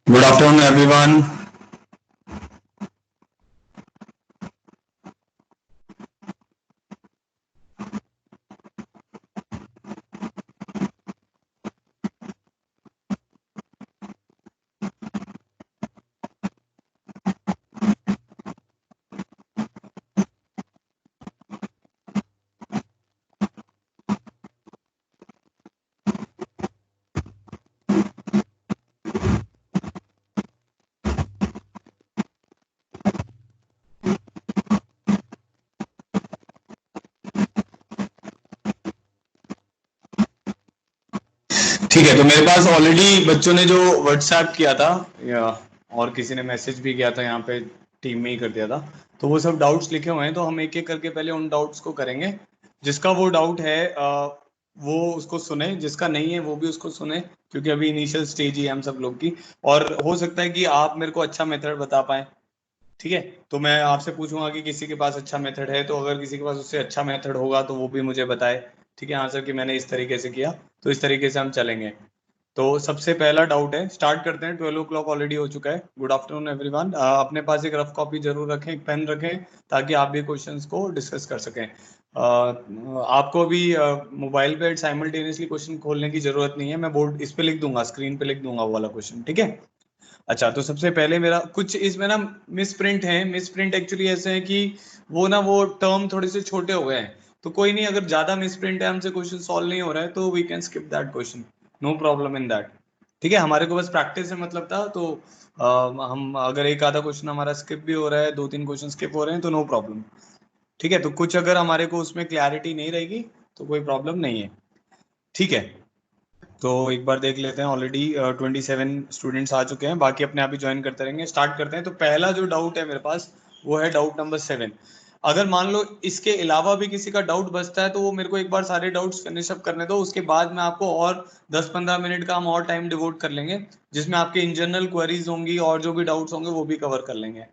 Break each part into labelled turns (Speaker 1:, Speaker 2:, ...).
Speaker 1: Good afternoon, everyone. ठीक है, तो मेरे पास ऑलरेडी बच्चों ने जो व्हाट्सएप किया था या और किसी ने मैसेज भी किया था, यहाँ पे टीम में ही कर दिया था, तो वो सब डाउट्स लिखे हुए हैं। तो हम एक एक करके पहले उन डाउट्स को करेंगे। जिसका वो डाउट है वो उसको सुने, जिसका नहीं है वो भी उसको सुने, क्योंकि अभी इनिशियल स्टेज ही है हम सब लोग की। और हो सकता है कि आप मेरे को अच्छा मेथड बता पाए। ठीक है, तो मैं आपसे पूछूंगा कि किसी के पास अच्छा मेथड है, तो अगर किसी के पास उससे अच्छा मेथड होगा तो वो भी मुझे बताए। ठीक है, आंसर कि मैंने इस तरीके से किया, तो इस तरीके से हम चलेंगे। तो सबसे पहला डाउट है, स्टार्ट करते हैं। 12 o'clock ऑलरेडी हो चुका है। Good afternoon everyone. अपने पास एक रफ कॉपी जरूर रखें, एक पेन रखें, ताकि आप भी क्वेश्चंस को डिस्कस कर सकें। आपको अभी मोबाइल पे साइमल्टेनियसली क्वेश्चन खोलने की जरूरत नहीं है। मैं बोर्ड इस पे लिख दूंगा, स्क्रीन पे लिख दूंगा वो वाला क्वेश्चन। ठीक है। अच्छा, तो सबसे पहले मेरा कुछ इसमें ना मिस प्रिंट है। मिस प्रिंट एक्चुअली ऐसे है कि वो टर्म थोड़े से छोटे हो गए हैं। तो कोई नहीं, अगर ज्यादा मिस प्रिंट है, हमसे क्वेश्चन सॉल्व नहीं हो रहा है, तो we can skip that question. No problem in that. ठीक है, हमारे को बस प्रैक्टिस से मतलब था। तो हम अगर एक आधा क्वेश्चन हमारा स्किप भी हो रहा है, दो तीन क्वेश्चन स्किप हो रहे हैं, तो नो प्रॉब्लम। ठीक है, तो कुछ अगर हमारे को उसमें क्लैरिटी नहीं रहेगी तो कोई प्रॉब्लम नहीं है। ठीक है, तो एक बार देख लेते हैं। ऑलरेडी 27 स्टूडेंट्स आ चुके हैं, बाकी अपने आप ही ज्वाइन करते रहेंगे। स्टार्ट करते हैं। तो पहला जो डाउट है मेरे पास, वो है डाउट नंबर 7। अगर मान लो इसके अलावा भी किसी का डाउट बचता है, तो वो मेरे को एक बार सारे डाउट्स फिनिश अप करने दो। उसके बाद मैं आपको और 10-15 मिनट का हम और टाइम डिवोट कर लेंगे, जिसमें आपके इन जनरल क्वेरीज होंगी और जो भी डाउट्स होंगे वो भी कवर कर लेंगे।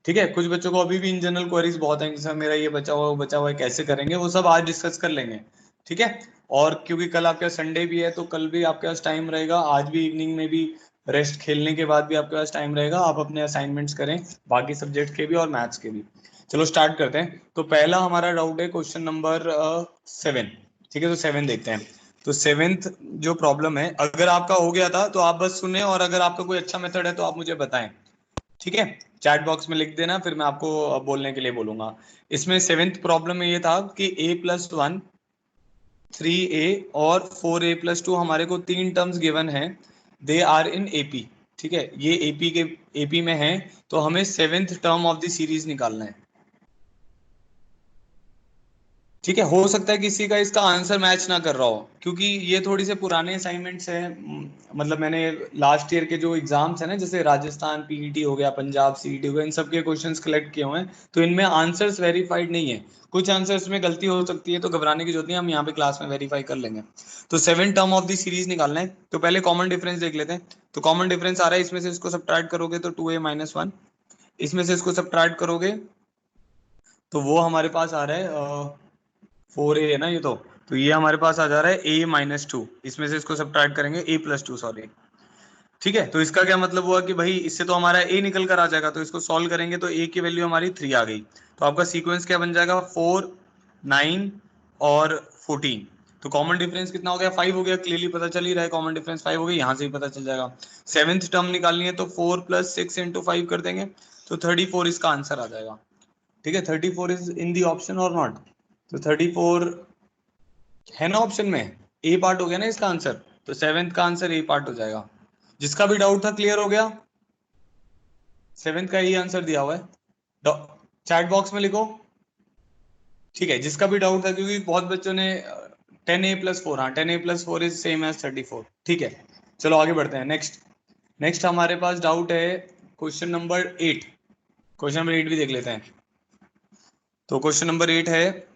Speaker 1: ठीक है, कुछ बच्चों को अभी भी इन जनरल क्वेरीज बहुत हैं, जैसे मेरा ये बचा हुआ वो बचा हुआ है, कैसे करेंगे वो सब आज डिस्कस कर लेंगे। ठीक है। और क्योंकि कल आपके पास संडे भी है, तो कल भी आपके पास टाइम रहेगा। आज भी इवनिंग में भी रेस्ट खेलने के बाद भी आपके पास टाइम रहेगा। आप अपने असाइनमेंट्स करें, बाकी सब्जेक्ट के भी और मैथ्स के भी। चलो स्टार्ट करते हैं। तो पहला हमारा डाउट है क्वेश्चन नंबर 7। ठीक है, तो 7 देखते हैं। तो सेवेंथ जो प्रॉब्लम है, अगर आपका हो गया था तो आप बस सुने, और अगर आपका कोई अच्छा मेथड है तो आप मुझे बताएं। ठीक है, चैट बॉक्स में लिख देना, फिर मैं आपको बोलने के लिए बोलूंगा। इसमें सेवेंथ प्रॉब्लम में ये था कि a+1, 3a और 4a+2, हमारे को तीन टर्म्स गिवन है। They are in AP. ठीक है, ये एपी में है। तो हमें seventh term of the series निकालना है। ठीक है, हो सकता है किसी का इसका आंसर मैच ना कर रहा हो, क्योंकि ये थोड़ी से पुराने असाइनमेंट्स हैं। मतलब मैंने लास्ट ईयर के जो एग्जाम्स हैं ना, जैसे राजस्थान पीईटी हो गया, पंजाब सीईटी हो गया, इन सब के क्वेश्चंस कलेक्ट किए हुए हैं। तो इनमें आंसर्स वेरीफाइड नहीं है। कुछ आंसर्स में गलती हो सकती है, तो घबराने की जरूरत नहीं है, हम यहाँ पे क्लास में वेरीफाई कर लेंगे। तो seven term of the series निकालना है। तो पहले कॉमन डिफरेंस देख लेते हैं। तो कॉमन डिफरेंस आ रहा है, इसमें से इसको सब्ट्रैक्ट करोगे तो 2a-1, इसमें से इसको सब्ट्रैक्ट करोगे तो वो हमारे पास आ रहा है 4a है ना ये। तो ये हमारे पास आ जा रहा है a-2। इसमें से इसको सब्ट्रैक्ट करेंगे a+2, सॉरी। ठीक है, तो इसका क्या मतलब हुआ कि भाई इससे तो हमारा a निकल कर आ जाएगा, तो इसको सॉल्व करेंगे तो a की वैल्यू हमारी 3 आ गई। तो आपका सीक्वेंस क्या बन जाएगा? 4, 9 और 14। तो कॉमन डिफरेंस कितना हो गया? 5 हो गया। क्लियरली पता चल ही रहा है, कॉमन डिफरेंस 5 हो गया, यहाँ से ही पता चल जाएगा। सेवेंथ टर्म निकालनी है, तो 4+6 × 5 कर देंगे, तो 34 इसका आंसर आ जाएगा। ठीक है, 34 इज इन दी ऑप्शन और नॉट? तो 34 है ना ऑप्शन में। ए पार्ट हो गया ना इसका आंसर। तो सेवेंथ का आंसर ए पार्ट हो जाएगा। जिसका भी डाउट था क्लियर हो गया। सेवेंथ का ये आंसर दिया हुआ है, चैट बॉक्स में लिखो। ठीक है, जिसका भी डाउट था, क्योंकि बहुत बच्चों ने 10a+4, हाँ 10a+4 इज सेम एज 34। ठीक है, चलो आगे बढ़ते हैं। नेक्स्ट नेक्स्ट हमारे पास डाउट है क्वेश्चन नंबर 8। क्वेश्चन नंबर 8 भी देख लेते हैं। तो क्वेश्चन नंबर 8 है,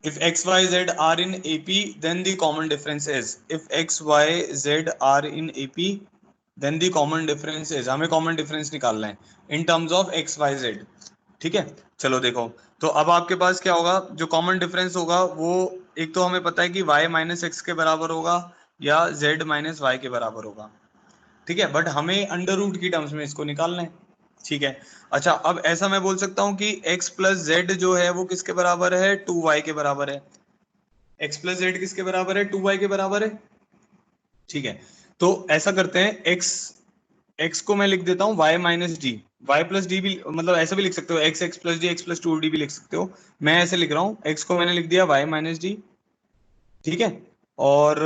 Speaker 1: if x y z are in AP, then the common difference is. If x y z are in AP, then the common difference is. हमें common difference निकालना है in terms of x y z। ठीक है, चलो देखो। तो अब आपके पास क्या होगा? जो कॉमन डिफरेंस होगा वो, एक तो हमें पता है कि y - x के बराबर होगा या z - y के बराबर होगा। ठीक है, बट हमें अंडर रूट की टर्म्स में इसको निकालना है। ठीक है, अच्छा अब ऐसा मैं बोल सकता हूँ कि x प्लस जेड जो है वो किसके बराबर है, 2y के बराबर है। x प्लस जेड किसके बराबर है, 2y के बराबर है। ठीक है, तो ऐसा करते हैं, x को मैं लिख देता हूँ y minus D, y plus D भी, मतलब ऐसा भी लिख सकते हो, x plus D, x plus 2d भी लिख सकते हो। मैं ऐसे लिख रहा हूँ, x को मैंने लिख दिया y माइनस डी, ठीक है, और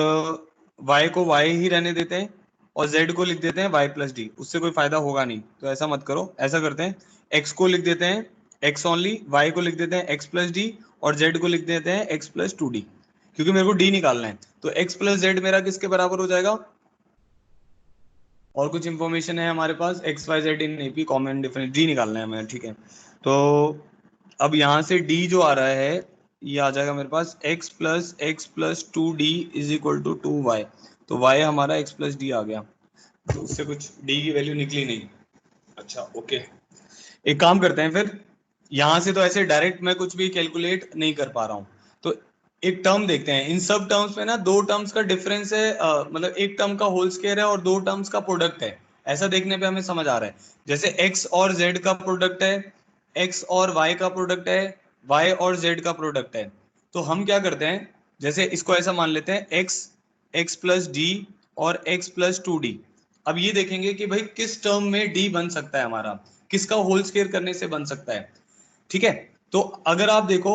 Speaker 1: y को y ही रहने देते हैं, और z को लिख देते हैं y प्लस डी। उससे कोई फायदा होगा नहीं, तो ऐसा मत करो। ऐसा करते हैं, x को लिख देते हैं x ओनली, y को लिख देते हैं x प्लस डी, और z को लिख देते हैं x प्लस 2d, क्योंकि मेरे को d निकालना है। तो x प्लस जेड मेरा किसके बराबर हो जाएगा, और कुछ इंफॉर्मेशन है हमारे पास, X Y Z in AP common difference, D निकालना है हमें। ठीक है, तो अब यहाँ से डी जो आ रहा है, ये आ जाएगा मेरे पास x plus 2d is equal to 2y। तो y हमारा x प्लस डी आ गया, तो उससे कुछ d की वैल्यू निकली नहीं। अच्छा ओके, एक काम करते हैं फिर, यहां से तो ऐसे डायरेक्ट मैं कुछ भी कैलकुलेट नहीं कर पा रहा हूं, तो एक टर्म देखते हैं। इन सब टर्म्स में ना दो टर्म्स का डिफरेंस है, मतलब एक टर्म का होल स्क्वायर है और दो टर्म्स का प्रोडक्ट है, ऐसा देखने पे हमें समझ आ रहा है। जैसे x और z का प्रोडक्ट है, x और y का प्रोडक्ट है, y और z का प्रोडक्ट है। तो हम क्या करते हैं, जैसे इसको ऐसा मान लेते हैं, x प्लस डी और x प्लस 2d। अब ये देखेंगे कि भाई किस टर्म में d बन सकता है हमारा, किसका होल स्क्वायर करने से बन सकता है। ठीक है, तो अगर आप देखो,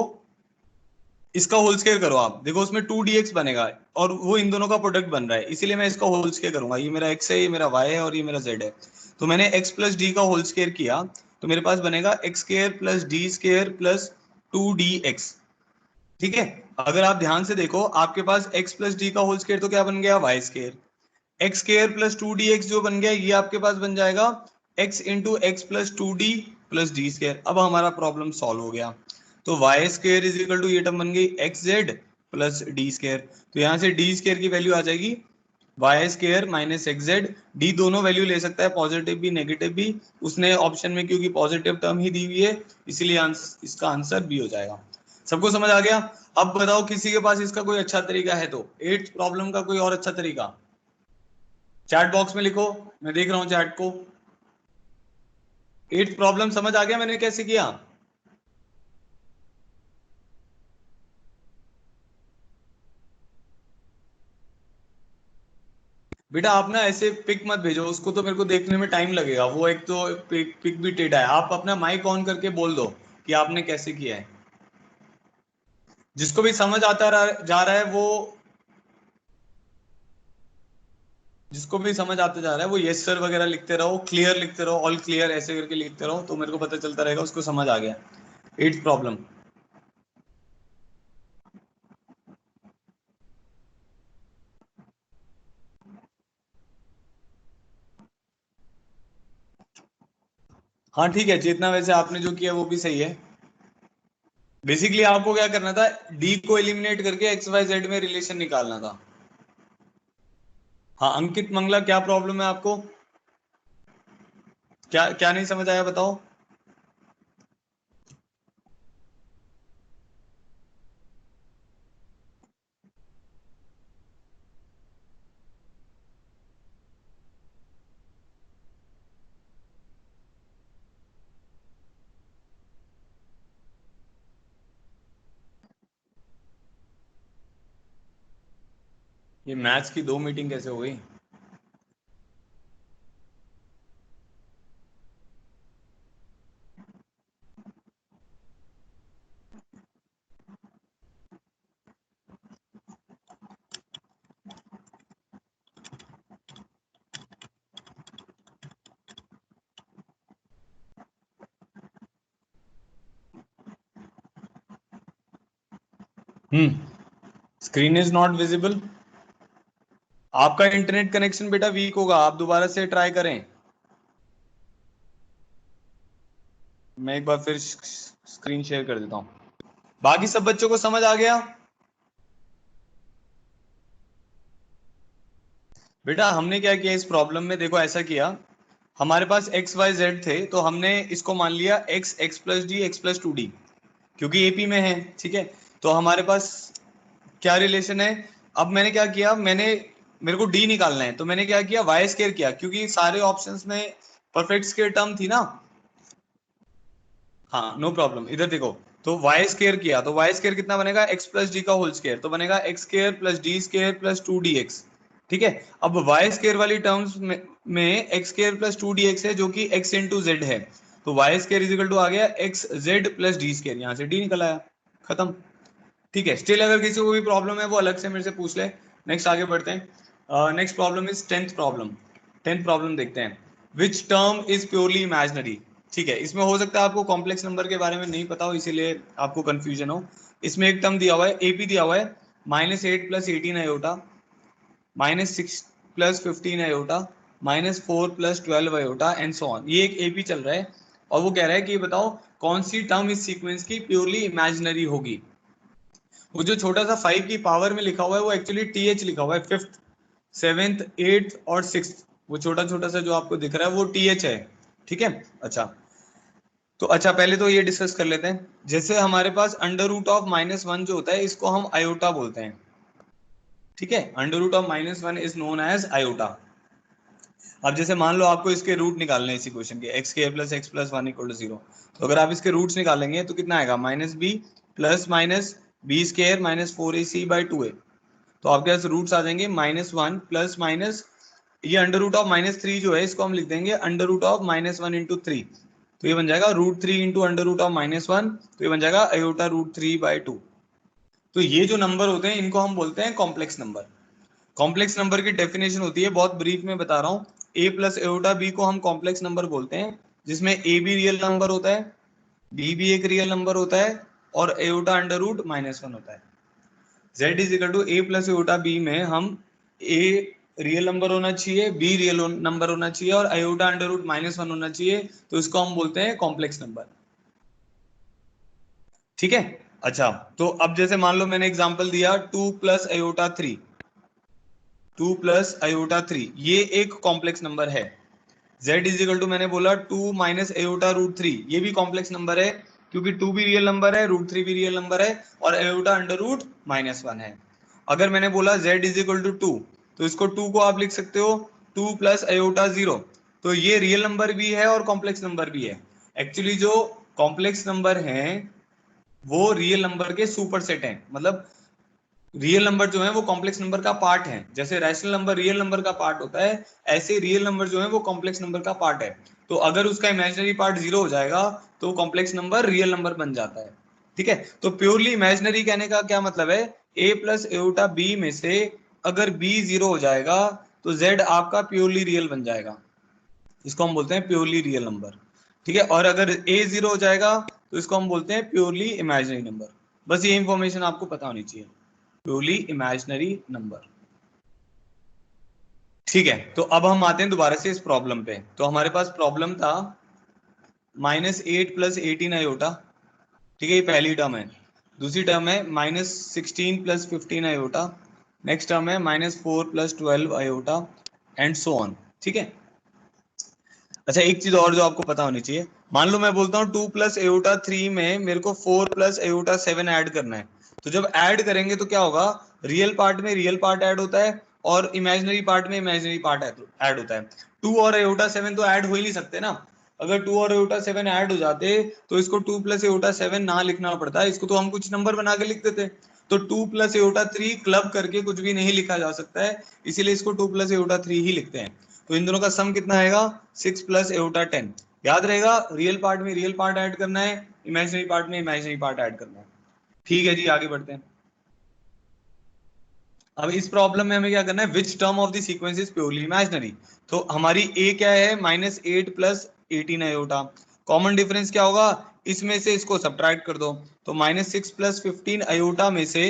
Speaker 1: इसका होल स्क्वायर करो, आप देखो उसमें 2dx बनेगा, और वो इन दोनों का प्रोडक्ट बन रहा है, इसीलिए मैं इसका होल स्क्वायर करूंगा। ये मेरा x है, ये मेरा y है, और ये मेरा z है। तो मैंने x प्लस डी का होल स्क्वायर किया, तो मेरे पास बनेगा x square plus D square plus 2dx। ठीक है, अगर आप ध्यान से देखो, आपके पास x प्लस डी का होल स्क्वायर तो क्या बन गया, y square. X square plus 2dx जो बन गया, ये आपके पास बन जाएगा x into x plus 2d plus D square. अब हमारा प्रॉब्लम सॉल्व हो गया। तो Y square is equal to, ये टर्म बन गई x Z plus D square. तो यहाँ से डी स्क्वायर की वैल्यू आ जाएगी y square minus x z. D दोनों वैल्यू ले सकता है, पॉजिटिव भी नेगेटिव भी, उसने ऑप्शन में क्योंकि पॉजिटिव टर्म ही दी हुई है, इसलिए इसका आंसर बी हो जाएगा। सबको समझ आ गया? अब बताओ किसी के पास इसका कोई अच्छा तरीका है तो, 8th प्रॉब्लम का कोई और अच्छा तरीका चैट बॉक्स में लिखो, मैं देख रहा हूं चैट को। 8th प्रॉब्लम समझ आ गया मैंने कैसे किया? बेटा आप ना ऐसे पिक मत भेजो, उसको तो मेरे को देखने में टाइम लगेगा, वो एक तो पिक भी टेढ़ा है। आप अपना माइक ऑन करके बोल दो कि आपने कैसे किया है। जिसको भी समझ जा रहा है वो, जिसको भी समझ आता जा रहा है वो यस सर वगैरह लिखते रहो, क्लियर लिखते रहो, ऑल क्लियर ऐसे करके लिखते रहो, तो मेरे को पता चलता रहेगा उसको समझ आ गया। 8th problem. हाँ ठीक है, चेतना वैसे आपने जो किया वो भी सही है। बेसिकली आपको क्या करना था, डी को एलिमिनेट करके एक्स वाई जेड में रिलेशन निकालना था। हाँ अंकित मंगला, क्या प्रॉब्लम है आपको? क्या क्या नहीं समझ आया बताओ। ये मैथ्स की 2 मीटिंग कैसे हो गई? Screen is not visible. आपका इंटरनेट कनेक्शन बेटा वीक होगा, आप दोबारा से ट्राई करें। मैं एक बार फिर स्क्रीन शेयर कर देता हूँ। बाकी सब बच्चों को समझ आ गया? बेटा हमने क्या किया इस प्रॉब्लम में, देखो ऐसा किया, हमारे पास एक्स वाई जेड थे, तो हमने इसको मान लिया x plus D x plus 2d, क्योंकि एपी में है। ठीक है, तो हमारे पास क्या रिलेशन है। अब मैंने क्या किया, मैंने मेरे को डी निकालना है, तो मैंने क्या किया, वाई स्क्वायर किया, क्योंकि सारे ऑप्शंस में परफेक्ट स्क्वायर टर्म थी ना। हाँ नो प्रॉब्लम, इधर देखो, तो वाई स्क्वायर किया, तो वाई स्क्वायर कितना बनेगा, एक्स प्लस डी का होल स्क्वायर, तो बनेगा x square plus D square plus 2dx। ठीक है, अब वाई स्क्वायर वाली टर्म्स में एक्स स्क्वायर प्लस 2dx है, जो कि x इंटू जेड है, तो Y square is equal to आ गया X Z plus D square, यहाँ से डी निकल आया, खत्म। ठीक है, स्टिल अगर किसी को भी प्रॉब्लम है वो अलग से मेरे से पूछ ले। नेक्स्ट आगे बढ़ते हैं। Next problem is 10th problem. 10th problem देखते हैं, which term is purely imaginary. ठीक है, इसमें हो सकता है आपको कॉम्प्लेक्स नंबर के बारे में नहीं पता हो, इसीलिए आपको कंफ्यूजन हो। इसमें एक टर्म दिया हुआ है, एपी दिया हुआ है, -8 + 18 iota, -6 + 15 iota, -4 + 12 iota and so on. ये एक एपी चल रहा है और वो कह रहा है कि बताओ कौन सी टर्म इस सीक्वेंस की प्योरली इमेजिनरी होगी। वो जो छोटा सा 5 की पावर में लिखा हुआ है वो एक्चुअली टीएच लिखा हुआ है, 5th 7th 8th और 6th, वो छोटा छोटा सा जो आपको दिख रहा है वो टीएच है। ठीक है, अच्छा, तो अच्छा पहले तो ये डिस्कस कर लेते हैं। जैसे हमारे पास √(-1) जो होता है इसको हम आयोटा बोलते हैं। ठीक है, √(-1) इज नोन एज आयोटा। अब जैसे मान लो आपको इसके रूट निकालने हैं इसी क्वेश्चन के, x² + x + 1 = 0, तो अगर आप इसके रूट्स निकालेंगे तो कितना आएगा, -b plus minus b² - 4ac/2a, तो आपके पास रूट्स आ जाएंगे -1 प्लस माइनस, ये √(-3) जो है इसको हम लिख देंगे √(-1 × 3, तो ये बन जाएगा √3 × √(-1), तो ये बन जाएगा आयोटा √3/2। तो ये जो नंबर होते हैं इनको हम बोलते हैं कॉम्प्लेक्स नंबर। कॉम्प्लेक्स नंबर की डेफिनेशन होती है, बहुत ब्रीफ में बता रहा हूँ, a + आयोटा b को हम कॉम्प्लेक्स नंबर बोलते हैं, जिसमें a भी रियल नंबर होता है, b भी एक रियल नंबर होता है और आयोटा √-1 होता है। z = a + आयोटा b में हम a रियल नंबर होना चाहिए, b रियल नंबर होना चाहिए और आयोटा √-1 होना चाहिए, तो इसको हम बोलते हैं कॉम्प्लेक्स नंबर। ठीक है, अच्छा, तो अब जैसे मान लो मैंने एग्जांपल दिया 2 + आयोटा 3, 2 + आयोटा 3, ये एक कॉम्प्लेक्स नंबर है। z = मैंने बोला 2 - आयोटा √3, ये भी कॉम्प्लेक्स नंबर है, क्योंकि 2 भी रियल नंबर है, √3 भी रियल नंबर है और आयोटा √-1 है। अगर मैंने बोला z = 2, तो इसको 2 को आप लिख सकते हो 2 + आयोटा 0, तो ये रियल नंबर भी है और कॉम्प्लेक्स नंबर भी है। एक्चुअली जो कॉम्प्लेक्स नंबर हैं वो रियल नंबर के सुपर सेट हैं, मतलब रियल नंबर जो है वो कॉम्प्लेक्स नंबर का पार्ट है। जैसे रैशनल नंबर रियल नंबर का पार्ट होता है, ऐसे रियल नंबर जो है वो कॉम्प्लेक्स नंबर का पार्ट है। तो अगर उसका इमेजिनरी पार्ट 0 हो जाएगा तो कॉम्प्लेक्स नंबर रियल नंबर बन जाता है। ठीक है, तो प्योरली इमेजिनरी कहने का क्या मतलब है, a + आयोटा b में से अगर b 0 हो जाएगा तो z आपका प्योरली रियल बन जाएगा, इसको हम बोलते हैं प्योरली रियल नंबर। ठीक है, और अगर a 0 हो जाएगा तो इसको हम बोलते हैं प्योरली इमेजिनरी नंबर। बस ये इंफॉर्मेशन आपको पता होनी चाहिए, प्योरली इमेजिनरी नंबर। ठीक है, तो अब हम आते हैं दोबारा से इस प्रॉब्लम पे। तो हमारे पास प्रॉब्लम था -8 + 18 आयोटा। ठीक है, ये पहली टर्म है। दूसरी टर्म है -16 + 15 आयोटा। नेक्स्ट टर्म है -4 + 12 आयोटा एंड सो ऑन। ठीक है, अच्छा एक चीज और जो आपको पता होनी चाहिए, मान लो मैं बोलता हूँ 2 + आयोटा 3 में मेरे को 4 + आयोटा 7 ऐड करना है, तो जब ऐड करेंगे तो क्या होगा, रियल पार्ट में रियल पार्ट ऐड होता है और इमेजिनरी पार्ट में इमेजिनरी पार्ट ऐड होता है। 2 और आयोटा 7 तो ऐड हो ही नहीं सकते ना, अगर 2 और आयोटा 7 ऐड हो जाते तो इसको 2 + आयोटा 7 ना लिखना पड़ता, इसको तो हम कुछ नंबर बना के लिख देते। तो 2 + आयोटा 3 क्लब करके कुछ भी नहीं लिखा जा सकता है, इसीलिए इसको 2 + आयोटा 3 ही लिखते हैं। तो इन दोनों का सम कितना आएगा, 6 + आयोटा 10। याद रहेगा, रियल पार्ट में रियल पार्ट ऐड करना है, इमेजिनरी पार्ट में इमेजिनरी पार्ट ऐड करना है। ठीक है जी, आगे बढ़ते हैं। अब इस प्रॉब्लम में हमें क्या करना है, which term of the sequence is purely imaginary. तो हमारी ए क्या है, -8 + 18 आयोटा। कॉमन डिफरेंस क्या होगा, इसमें से इसको सब्ट्रैक्ट कर दो, तो -6 + 15 आयोटा में से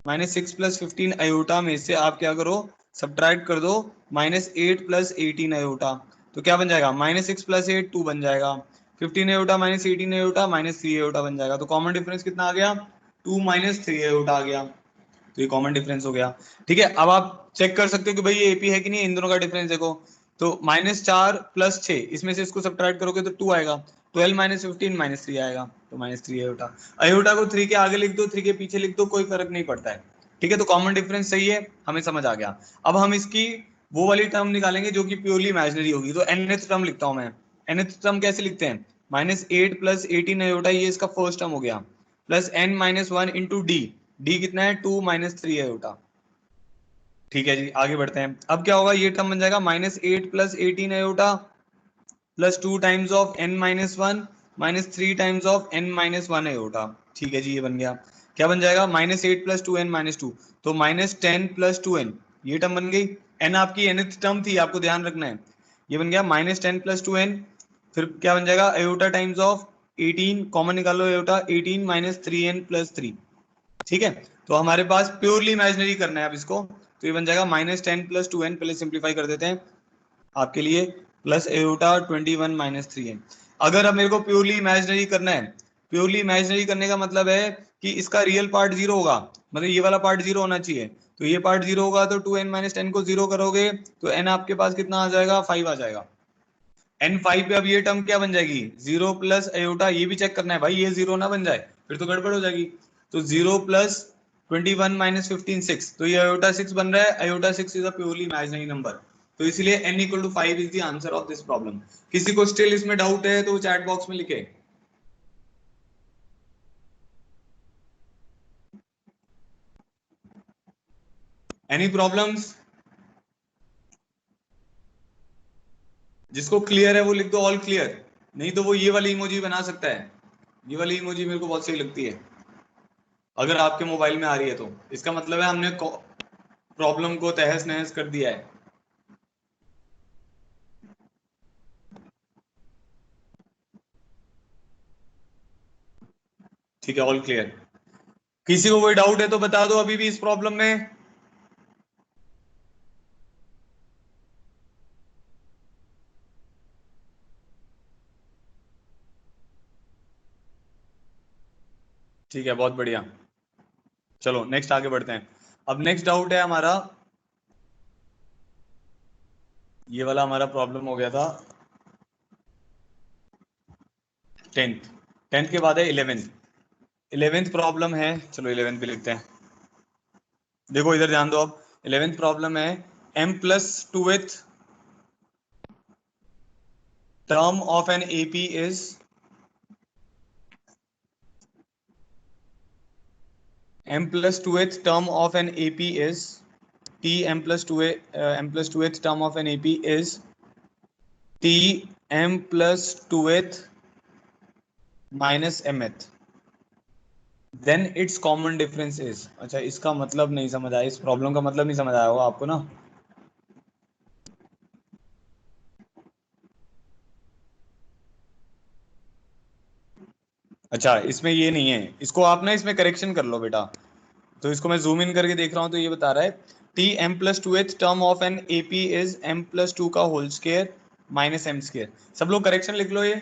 Speaker 1: -6 + 15 आयोटा में से आप क्या करो, सब्ट्रैक्ट कर दो -8 + 18 आयोटा, तो क्या बन जाएगा, -6 + 8 2 बन जाएगा, 15 आयोटा -18 आयोटा -3 आयोटा बन जाएगा। तो कॉमन डिफरेंस कितना आ गया, 2 - 3 आयोटा आ गया, तो ये कॉमन डिफरेंस हो गया। ठीक है, अब आप चेक कर सकते हो कि भाई ये एपी है कि नहीं, इन दोनों का डिफरेंस देखो, तो -4 + 6, इसमें से इसको सब्ट्रैक्ट करोगे तो 2 आएगा, 12 - 15 -3 आएगा, तो -3 आयोटा। आयोटा को 3 के आगे लिख दो, 3 के पीछे लिख दो, कोई फर्क नहीं पड़ता है। ठीक है, तो कॉमन डिफरेंस सही है, हमें समझ आ गया। अब हम इसकी वो वाली टर्म निकालेंगे जो कि प्योरली इमेजिनरी होगी। तो nth टर्म लिखता हूं मैं। nth टर्म कैसे लिखते हैं? -8 + 18 आयोटा, ये इसका फर्स्ट टर्म हो गया, plus n - 1 into D. D कितना है? 2 - 3 आयोटा। ठीक है जी, आगे बढ़ते हैं। अब क्या होगा? ये टर्म बन जाएगा -8 + 18 iota plus 2 times of n - 1 -3 times of n - 1 iota. ठीक है जी, ये बन गया। क्या बन जाएगा? -8 + 2n - 2, तो -10 + 2n, ये टर्म बन गई। n आपकी nth टर्म थी, आपको ध्यान रखना है। ये बन गया -10 + 2n। फिर क्या बन जाएगा? आयोटा टाइम्स ऑफ 18, कॉमन निकालो आयोटा, 18 - 3n + 3। ठीक है, तो हमारे पास प्योरली इमेजिनरी करना है अब इसको, तो ये बन जाएगा -10 + 2n, पहले सिंप्लीफाई कर देते हैं आपके लिए, प्लस एटा 21 - 3n। अगर अब मेरे को प्योरली इमेजिनरी करना है, प्योरली इमेजिनरी करने का मतलब है कि इसका रियल पार्ट जीरो होगा, मतलब ये वाला पार्ट जीरो होना चाहिए। तो ये पार्ट जीरो होगा, तो 2n - 10 को जीरो करोगे तो n आपके पास कितना आ जाएगा? 5 आ जाएगा। n5 पे अब ये टर्म क्या बन जाएगी? 0 प्लस अयोटा। ये भी चेक करना है भाई, ये जीरो ना बन जाए, फिर तो गड़बड़ हो जाएगी। तो 0 प्लस 21 - 15 6, तो ये अयोटा 6 बन रहा है। Iota 6 is a purely imaginary number, तो इसलिए n = 5 is the answer of this problem. किसी को स्टिल इसमें डाउट है तो चैट बॉक्स में लिखे। Any problems? जिसको क्लियर है वो लिख दो ऑल क्लियर, नहीं तो वो ये वाली इमोजी बना सकता है। ये वाली इमोजी मेरे को बहुत सही लगती है, अगर आपके मोबाइल में आ रही है तो इसका मतलब है हमने प्रॉब्लम को तहस नहस कर दिया है। ठीक है, ऑल क्लियर। किसी को कोई डाउट है तो बता दो अभी भी इस प्रॉब्लम में। ठीक है, बहुत बढ़िया। चलो नेक्स्ट आगे बढ़ते हैं। अब नेक्स्ट डाउट है हमारा, ये वाला हमारा प्रॉब्लम हो गया था 10th। 10th के बाद है 11th। 11th प्रॉब्लम है, चलो 11th भी लिखते हैं। देखो इधर ध्यान दो। अब 11th प्रॉब्लम है, m+2th term of an AP is m+2th term of an AP is t m+2th term of an AP is t m+2th minus mth, then it's common difference is. अच्छा, इसका मतलब नहीं समझ आया, इस प्रॉब्लम का मतलब नहीं समझ आया होगा आपको ना। अच्छा, इसमें ये नहीं है, इसको आप ना इसमें करेक्शन कर लो बेटा। तो इसको मैं जूम इन करके देख रहा हूँ, तो ये बता रहा है t m+2th term of an AP is m+2 का whole square minus m square. सब लोग करेक्शन लिख लो ये,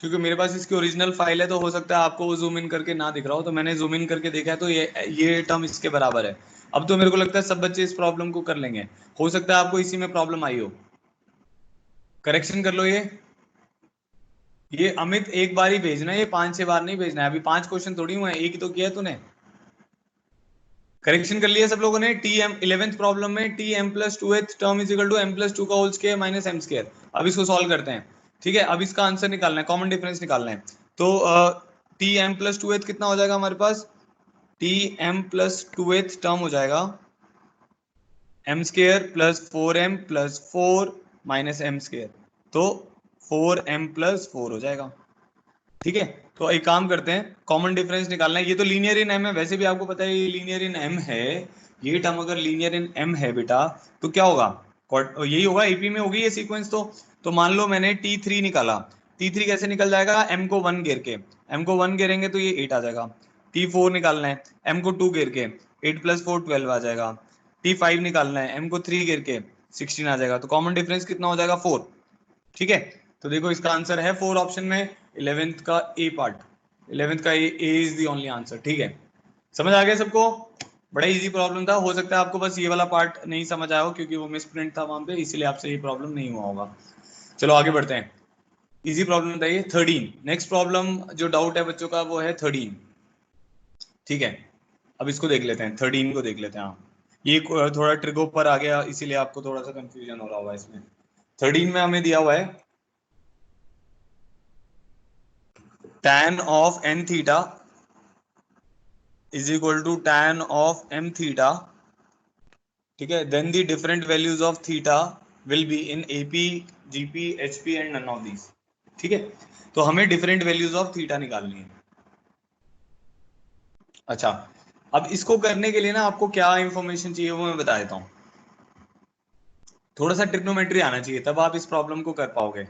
Speaker 1: क्योंकि मेरे पास इसकी ओरिजिनल फाइल है, तो हो सकता है आपको वो जूम इन करके ना दिख रहा हो, तो मैंने जूम इन करके देखा है, तो ये टर्म इसके बराबर है। अब तो मेरे को लगता है सब बच्चे इस प्रॉब्लम को कर लेंगे, हो सकता है आपको इसी में प्रॉब्लम आई हो। करेक्शन कर लो ये अमित एक बार ही भेजना है, ये 5-6 बार नहीं भेजना है। अभी 5 क्वेश्चन थोड़ी हुए हैं, एक ही तो किया है तूने। करेक्शन कर लिया सब लोगों ने? टी एम 11th प्रॉब्लम में t m+2th term is equal to m+2 का whole square minus m square. अब इसको सॉल्व करते हैं। ठीक है, अब इसका आंसर निकालना है, कॉमन डिफरेंस निकालना है। तो टी m+2th कितना हो जाएगा हमारे पास? टी m+2th टर्म हो जाएगा m square plus 4m plus 4 minus m square, तो 4m+4 हो जाएगा। ठीक है, तो एक काम करते हैं, कॉमन डिफरेंस निकालना है। ये तो लीनियर इन एम है, वैसे भी आपको पता है ये लीनियर इन एम है। ये टर्म अगर लीनियर इन एम है बेटा, तो क्या होगा? यही होगा, एपी में होगी ये सीक्वेंस। तो मान लो मैंने T3 निकाला। T3 कैसे निकल जाएगा? एम को 1 घेर के, एम को 1 घेरेंगे तो ये 8 आ जाएगा। T4 निकालना है, एम को 2 घेर के, 8 + 4 12 आ जाएगा। T5 निकालना है, एम को 3 घेर के 16 आ जाएगा। तो कॉमन डिफरेंस कितना हो जाएगा? 4। ठीक है, तो देखो इसका आंसर है 4 ऑप्शन में, 11th का ए पार्ट। 11th का ए इज द ओनली आंसर। ठीक है, समझ आ गया सबको? बड़ा इजी प्रॉब्लम था, हो सकता है आपको बस ये वाला पार्ट नहीं समझ आया हो, क्योंकि वो मिस प्रिंट था वहां पे, इसलिए आपसे ये प्रॉब्लम नहीं हुआ होगा। चलो आगे बढ़ते हैं। इजी प्रॉब्लम बताइए 13। नेक्स्ट प्रॉब्लम जो डाउट है बच्चों का वो है 13। ठीक है, अब इसको देख लेते हैं, 13 को देख लेते हैं। हाँ, ये थोड़ा ट्रिको पर आ गया, इसीलिए आपको थोड़ा सा कंफ्यूजन हो रहा होगा इसमें। 13 में हमें दिया हुआ है tan of n theta is equal to tan of m theta, ठीक है, then the different values of theta will be in AP, GP, HP and none of these. ठीक है, तो हमें डिफरेंट वैल्यूज ऑफ थीटा निकालनी है। अच्छा, अब इसको करने के लिए ना आपको क्या इंफॉर्मेशन चाहिए वो मैं बता देता हूँ। थोड़ा सा ट्रिग्नोमेट्री आना चाहिए, तब आप इस प्रॉब्लम को कर पाओगे।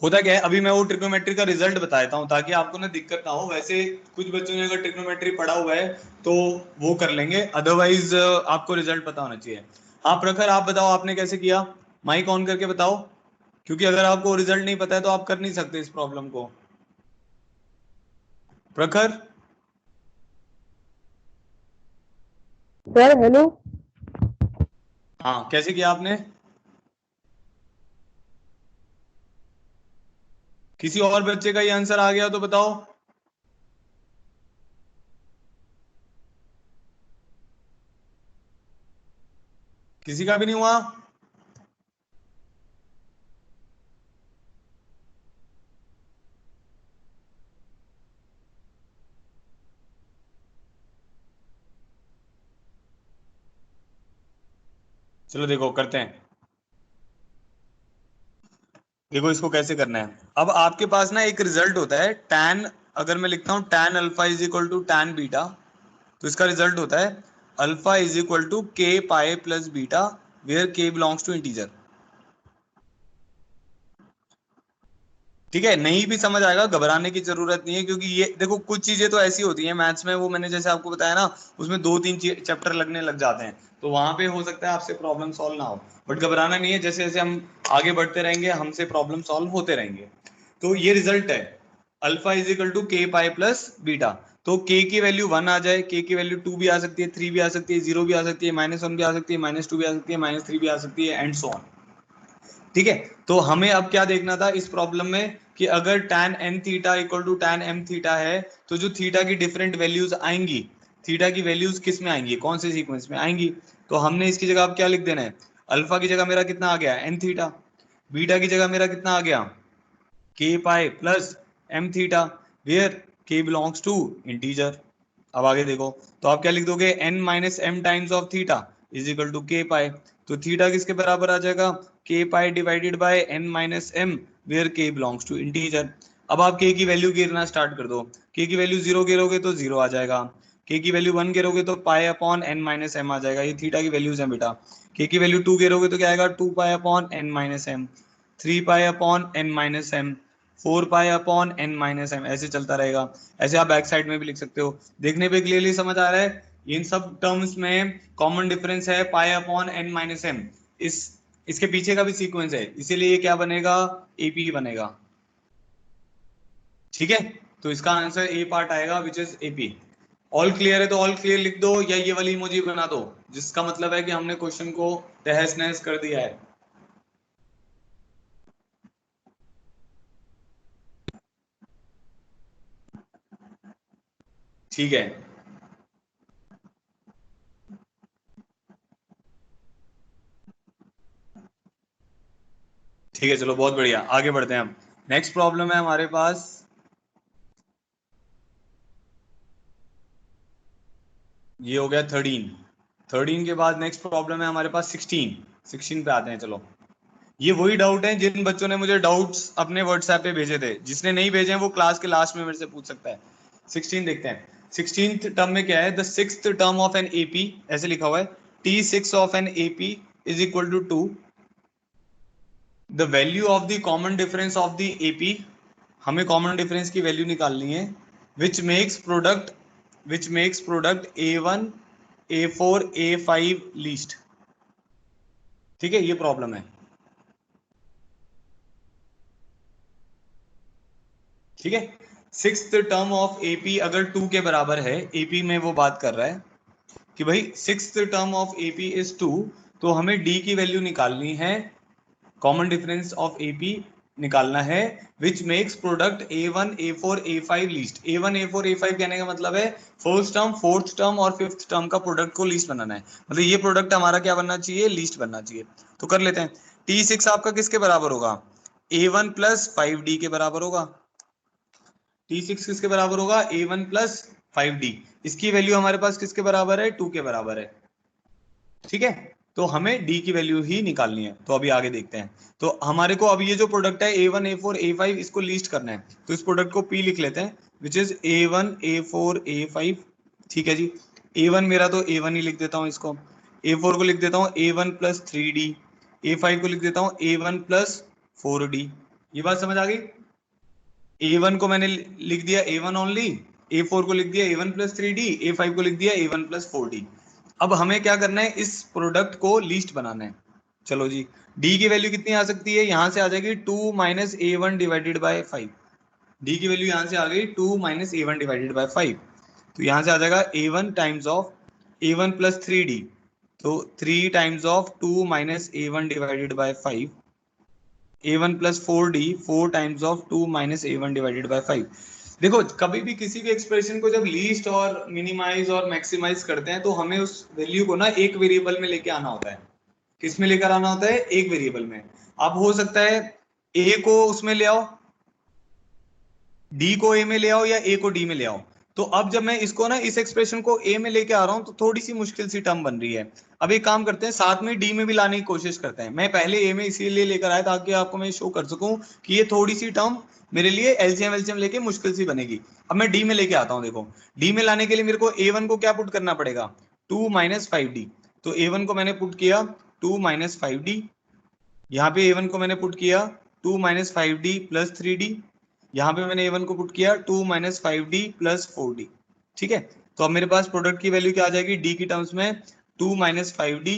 Speaker 1: होता क्या है, अभी मैं वो ट्रिग्नोमेट्री का रिजल्ट बता देता हूँ ताकि आपको ना दिक्कत ना हो। वैसे कुछ बच्चों ने अगर ट्रिग्नोमेट्री पढ़ा हुआ है तो वो कर लेंगे, अदरवाइज आपको रिजल्ट पता होना चाहिए। हाँ प्रखर, आप बताओ आपने कैसे किया, माइक ऑन करके बताओ, क्योंकि अगर आपको रिजल्ट नहीं पता है तो आप कर नहीं सकते इस प्रॉब्लम को। प्रखर।
Speaker 2: Sir hello.
Speaker 1: हाँ, कैसे किया आपने? किसी और बच्चे का ये आंसर आ गया तो बताओ। किसी का भी नहीं हुआ? चलो देखो करते हैं। देखो इसको कैसे करना है। अब आपके पास ना एक रिजल्ट होता है tan, अगर मैं लिखता हूं tan alpha is equal to tan beta, तो इसका रिजल्ट होता है alpha is equal to k pi plus beta where k belongs to integer. ठीक है, नहीं भी समझ आएगा, घबराने की जरूरत नहीं है, क्योंकि ये देखो कुछ चीजें तो ऐसी होती हैं मैथ्स में, वो मैंने जैसे आपको बताया ना, उसमें 2-3 चैप्टर लगने लग जाते हैं, तो वहां पे हो सकता है आपसे प्रॉब्लम सॉल्व ना हो, बट घबराना नहीं है, जैसे जैसे हम आगे बढ़ते रहेंगे हमसे प्रॉब्लम सॉल्व होते रहेंगे। तो ये रिजल्ट है alpha is equal to k pi plus beta. तो k की वैल्यू 1 आ जाए, k की वैल्यू 2 भी आ सकती है, 3 भी आ सकती है, 0 भी आ सकती है, -1 भी आ सकती है, -2 भी आ सकती है, -3 भी आ सकती है, एंड सो ऑन। ठीक है, तो हमें अब क्या देखना था इस प्रॉब्लम में कि अगर tan n theta equal to tan m theta है, तो जो थीटा की डिफरेंट वैल्यूज आएंगी, थीटा की वैल्यूज किस में आएंगी, कौन से सीक्वेंस में आएंगी, तो हमने इसकी जगह अब क्या लिख देना है, अल्फा की जगह मेरा कितना आ गया n थीटा, बीटा की जगह मेरा कितना आ गया k pi plus m theta where k belongs to integer. अब आगे देखो, तो आप क्या लिख दोगे, n minus m times of theta is equal to k pi, तो थीटा किसके बराबर आ जाएगा, k pi divided by n minus m where k belongs to integer. अब आप k की वैल्यू गिरना स्टार्ट कर दो, k की वैल्यू 0 गिरोगे तो 0 आ जाएगा, k की वैल्यू 1 गिरोगे तो pi upon n minus M आ जाएगा, ये थीटा की वैल्यूज हैं बेटा। k की वैल्यू 2 गिरोगे तो क्या आएगा, 2 pi upon n minus m, 3 pi upon n minus m, 4 pi upon n minus m, ऐसे चलता रहेगा। ऐसे आप बैक साइड में भी लिख सकते हो। देखने पे क्लियरली समझ आ रहा है, इन सब टर्म्स में कॉमन डिफरेंस है pi upon n minus m, इस इसके पीछे का भी सीक्वेंस है, इसीलिए ये क्या बनेगा, एपी बनेगा। ठीक है, तो इसका आंसर ए पार्ट आएगा which is AP. All clear है तो ऑल क्लियर लिख दो, या ये वाली इमोजी बना दो, जिसका मतलब है कि हमने क्वेश्चन को तहस नहस कर दिया है। ठीक है, ठीक है, चलो बहुत बढ़िया, आगे बढ़ते हैं हम। नेक्स्ट प्रॉब्लम है हमारे पास, ये हो गया 13। 13 के बाद नेक्स्ट प्रॉब्लम है हमारे पास 16। 16 पे आते हैं चलो। ये वही डाउट है जिन बच्चों ने मुझे डाउट्स अपने व्हाट्सएप पे भेजे थे, जिसने नहीं भेजे हैं वो क्लास के लास्ट में मेरे से पूछ सकता है। 16 देखते हैं। 16th टर्म में क्या है, the sixth term of an AP, ऐसे लिखा हुआ है, T6 of an AP is equal to 2, the value of the common difference of the AP, हमें कॉमन डिफरेंस की वैल्यू निकालनी है, which makes product A1 A4 A5 least. ठीक है, ये प्रॉब्लम है। ठीक है, सिक्स्थ टर्म ऑफ एपी अगर 2 के बराबर है, एपी में वो बात कर रहा है कि भाई sixth term of AP is 2, तो हमें डी की वैल्यू निकालनी है, कॉमन डिफरेंस ऑफ एपी निकालना है which makes product A1 A4 A5 least. A1 A4 A5 कहने का मतलब है फर्स्ट टर्म, फोर्थ टर्म और फिफ्थ टर्म का प्रोडक्ट को लीस्ट बनाना है। मतलब ये प्रोडक्ट हमारा क्या बनना चाहिए, लीस्ट बनना चाहिए। तो कर लेते हैं। T6 आपका किसके बराबर होगा, A1 प्लस 5D के बराबर होगा। T6 किसके बराबर होगा, A1 प्लस 5D। इसकी वैल्यू हमारे पास किसके बराबर है, 2 के बराबर है। ठीक है, तो हमें D की वैल्यू ही निकालनी है। तो अभी आगे देखते हैं। तो हमारे को अब ये जो प्रोडक्ट है A1 A4 A5 इसको लीस्ट करना है। तो इस प्रोडक्ट को P लिख लेते हैं which is A1 A4 A5। ठीक है जी, A1 मेरा तो A1 ही लिख देता हूँ इसको, A4 को लिख देता हूँ A1 प्लस 3D, A5 को लिख देता हूँ A1 प्लस 4D। ये बात समझ आ गई। A1 को मैंने लिख दिया A1 ओनली, A4 को लिख दिया A1 प्लस 3D, A5 को लिख दिया A1 प्लस 4D। अब हमें क्या करना है, इस प्रोडक्ट को लीस्ट बनाना है। चलो जी, D की वैल्यू कितनी आ सकती है, यहां से आ जाएगी 2 minus A1 divided bye 5। D की वैल्यू यहां से आ गई 2 माइनस A1 डिवाइडेड बाय 5। तो यहां से आ जाएगा A1 times of A1 plus 3D, तो 3 times of 2 minus A1 divided bye 5, A1 plus 4D 4 times of 2 minus A1 divided bye 5। देखो कभी भी किसी भी एक्सप्रेशन को जब लीस्ट और मिनिमाइज और मैक्सिमाइज करते हैं तो हमें उस वैल्यू को ना एक वेरिएबल में लेके आना होता है। किस में लेकर आना होता है, एक वेरिएबल में। अब हो सकता है ए को उसमें ले आओ, डी को ए में ले आओ, या ए को डी में ले आओ। तो अब जब मैं इसको ना इस एक्सप्रेशन को ए में लेके आ रहा हूं तो थोड़ी सी मुश्किल सी टर्म बन रही है। अब एक काम करते हैं, साथ में डी में भी लाने की कोशिश करते हैं। मैं पहले ए में इसीलिए लेकर आया ताकि आपको मैं शो कर सकूं कि ये थोड़ी सी टर्म मेरे लिए एलसीएम एलसीएम लेके मुश्किल सी बनेगी। अब मैं डी में लेके आता हूं। देखो डी में लाने के लिए मेरे को A1 को क्या पुट करना पड़ेगा, 2 माइनस 5D। तो A1 को मैंने पुट किया 2 माइनस 5D, यहाँ पे A1 को मैंने पुट किया 2 माइनस 5D प्लस 3D, यहाँ पे मैंने A1 को पुट किया 2 माइनस 5D प्लस 4D। ठीक है, तो अब मेरे पास प्रोडक्ट की वैल्यू क्या आ जाएगी, D की टर्म्स में 2 माइनस 5D,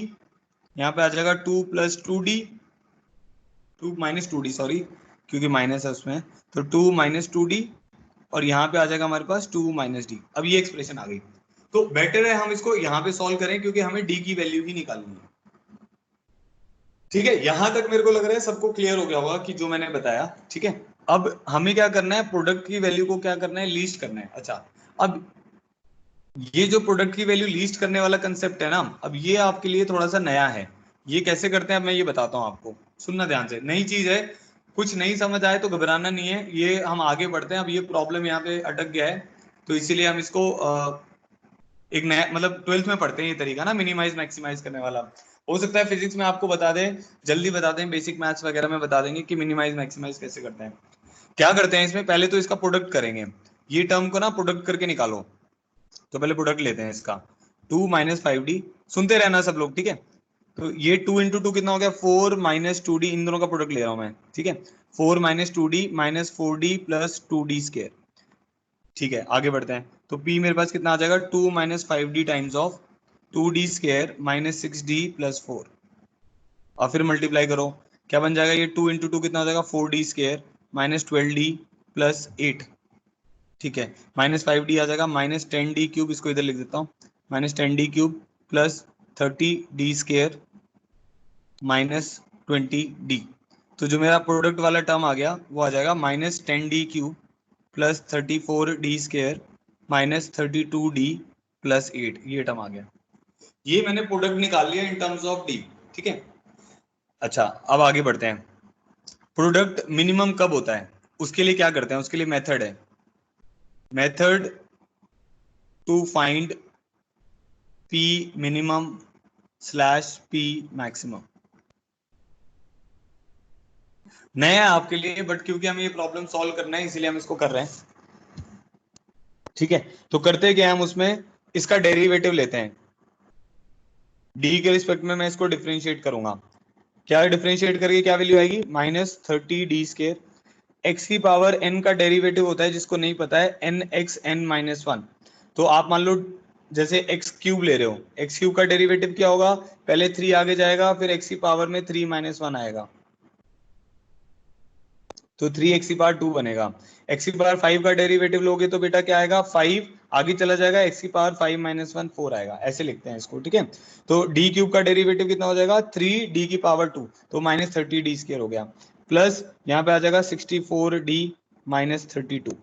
Speaker 1: यहाँ पे आ जाएगा 2 plus 2D, 2 minus 2D sorry, क्योंकि माइनस है उसमें, तो 2 माइनस 2D, और यहाँ पे आ जाएगा हमारे पास 2 माइनस D। अब ये एक्सप्रेशन आ गई। तो बेटर है हम इसको यहाँ पे सॉल्व करें क्योंकि हमें D की वैल्यू ही निकालनी है। ठीक है, यहां तक मेरे को लग रहा है सबको क्लियर हो गया होगा कि जो मैंने बताया। ठीक है, अब हमें क्या करना है, प्रोडक्ट की वैल्यू को क्या करना है, लीस्ट करना है। अच्छा, अब ये जो प्रोडक्ट की वैल्यू लीस्ट करने वाला कंसेप्ट है ना, अब ये आपके लिए थोड़ा सा नया है। ये कैसे करते हैं अब मैं ये बताता हूँ आपको, सुनना ध्यान से। नई चीज है, कुछ नहीं समझ आए तो घबराना नहीं है, ये हम आगे बढ़ते हैं। अब ये प्रॉब्लम यहाँ पे अटक गया है तो इसीलिए हम इसको एक नया मतलब 12th में पढ़ते हैं ये तरीका ना, मिनिमाइज मैक्सिमाइज करने वाला। हो सकता है फिजिक्स में आपको बता दें, जल्दी बता दें, बेसिक मैथ्स वगैरह में बता देंगे कि मिनिमाइज मैक्सिमाइज कैसे करते हैं। क्या करते हैं इसमें, पहले तो इसका प्रोडक्ट करेंगे। ये टर्म को ना प्रोडक्ट करके निकालो। तो पहले प्रोडक्ट लेते हैं इसका, 2 माइनस 5D, सुनते रहना सब लोग। ठीक है, तो ये 2 इंटू 2 कितना हो गया, 4 माइनस 2D, इन दोनों का प्रोडक्ट ले रहा हूं मैं। ठीक है, 4 minus 2D minus 4D plus 2D square. ठीक है, आगे बढ़ते हैं। तो P मेरे पास कितना आ जाएगा, 2 minus 5D times of 2D square minus 6D plus 4, और फिर मल्टीप्लाई करो। क्या बन जाएगा, ये 2 इंटू 2 कितना हो जाएगा, 4D square minus 12D plus 8। ठीक है, माइनस 5D आ जाएगा माइनस 10D क्यूब, इसको इधर लिख देता हूँ, minus 10D cube plus 30D square minus 20D। तो जो मेरा प्रोडक्ट वाला टर्म आ गया वो आ जाएगा minus 10D cube plus 34D square minus 32D plus 8। ये टर्म आ गया। ये मैंने प्रोडक्ट निकाल लिया इन टर्म्स ऑफ D। ठीक है, अच्छा अब आगे बढ़ते हैं। प्रोडक्ट मिनिमम कब होता है, उसके लिए क्या करते हैं, उसके लिए मेथड है, method to find P minimum slash P maximum. नया है आपके लिए, बट क्योंकि हमें ये प्रॉब्लम सॉल्व करना है इसीलिए हम इसको कर रहे हैं। ठीक है, तो करते क्या हम उसमें, इसका डेरिवेटिव लेते हैं। D के रिस्पेक्ट में मैं इसको डिफरेंशिएट करूंगा। क्या डिफरेंशिएट करके क्या वैल्यू आएगी, माइनस 30D स्क्वायर। x की पावर n का डेरिवेटिव होता है, जिसको नहीं पता है, nxn माइनस 1। तो आप मान लो जैसे x क्यूब ले रहे हो, x क्यूब का डेरिवेटिव क्या होगा, पहले 3 आगे जाएगा, फिर x की पावर में 3 माइनस 1 आएगा, तो 3x की पावर 2 बनेगा। x की पावर 5 का डेरिवेटिव लोगे तो बेटा क्या आएगा, 5 आगे चला जाएगा, x की पावर 5 माइनस 1 4 आएगा। ऐसे लिखते हैं इसको। ठीक है, तो d क्यूब का डेरिवेटिव कितना हो जाएगा, 3D की पावर 2, तो माइनस 30D स्क्वायर हो गया। प्लस यहाँ पे आ जाएगा 64D माइनस 32।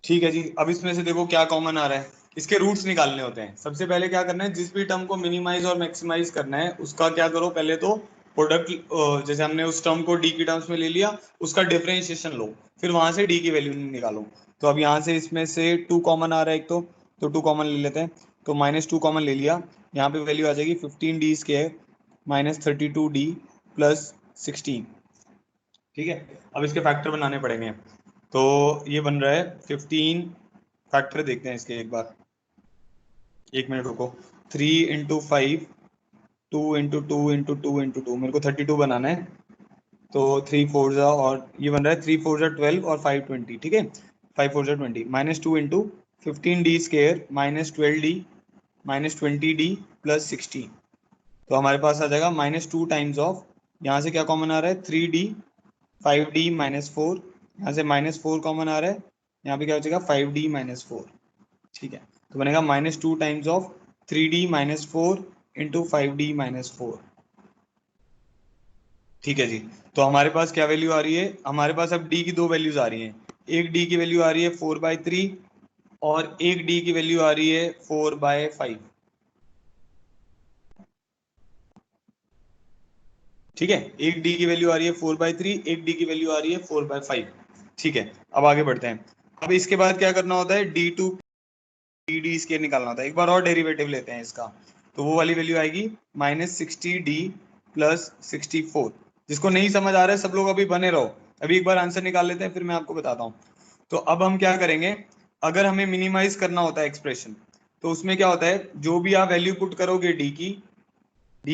Speaker 1: ठीक है जी। अब इसमें से देखो क्या कॉमन आ रहा है, इसके रूट्स निकालने होते हैं। सबसे पहले क्या करना है, जिस भी टर्म को मिनिमाइज और मैक्सिमाइज करना है उसका क्या करो, पहले तो प्रोडक्ट, जैसे हमने उस टर्म को डी की टर्म्स में ले लिया, उसका डिफरेंशिएशन लो, फिर वहां से डी की वैल्यू निकालो। तो अब यहाँ से इसमें से 2 कॉमन आ रहा है एक, तो 2 कॉमन ले लेते हैं। तो -2 कॉमन ले लिया, यहाँ पे वैल्यू आ जाएगी 15D square minus 32D plus 16। ठीक है, अब इसके फैक्टर बनाने पड़ेंगे। तो ये बन रहा है 15, फैक्टर देखते हैं इसके एक बार, 1 मिनट रुको। 3 × 5, 2 × 2 × 2 × 2, मेरे को 32 बनाना है। तो 3 4 जा, और ये बन रहा है 3 4 जा 12 और 5 20। ठीक है, 5 4 जा 20, -2 × 15D square minus 12D minus 20D plus 16। तो हमारे पास आ जाएगा -2 टाइम्स ऑफ, यहाँ से क्या कॉमन आ रहा है 3D 5D माइनस 4, यहाँ से -4 कॉमन आ रहा है, यहाँ पे क्या हो जाएगा 5D माइनस 4। ठीक है, तो बनेगा -2 times of 3D minus 4 into 5D minus 4। ठीक है जी। तो हमारे पास क्या वैल्यू आ रही है, हमारे पास अब D की 2 वैल्यूज आ रही हैं। एक D की वैल्यू आ रही है 4/3 और एक D की वैल्यू आ रही है 4/5। ठीक है, एक D की वैल्यू आ रही है 4/3, एक D की वैल्यू आ रही है 4/5। ठीक है, अब आगे बढ़ते हैं। अब इसके बाद क्या करना होता है, D2 डी स्केयर निकालना होता है। एक बार और डेरिवेटिव लेते हैं इसका, तो वो वाली वैल्यू आएगी -60D प्लस 64। जिसको नहीं समझ आ रहा है सब लोग अभी बने रहो, अभी एक बार आंसर निकाल लेते हैं, फिर मैं आपको बताता हूँ। तो अब हम क्या करेंगे, अगर हमें मिनिमाइज करना होता है एक्सप्रेशन, तो उसमें क्या होता है, जो भी आप वैल्यू पुट करोगे डी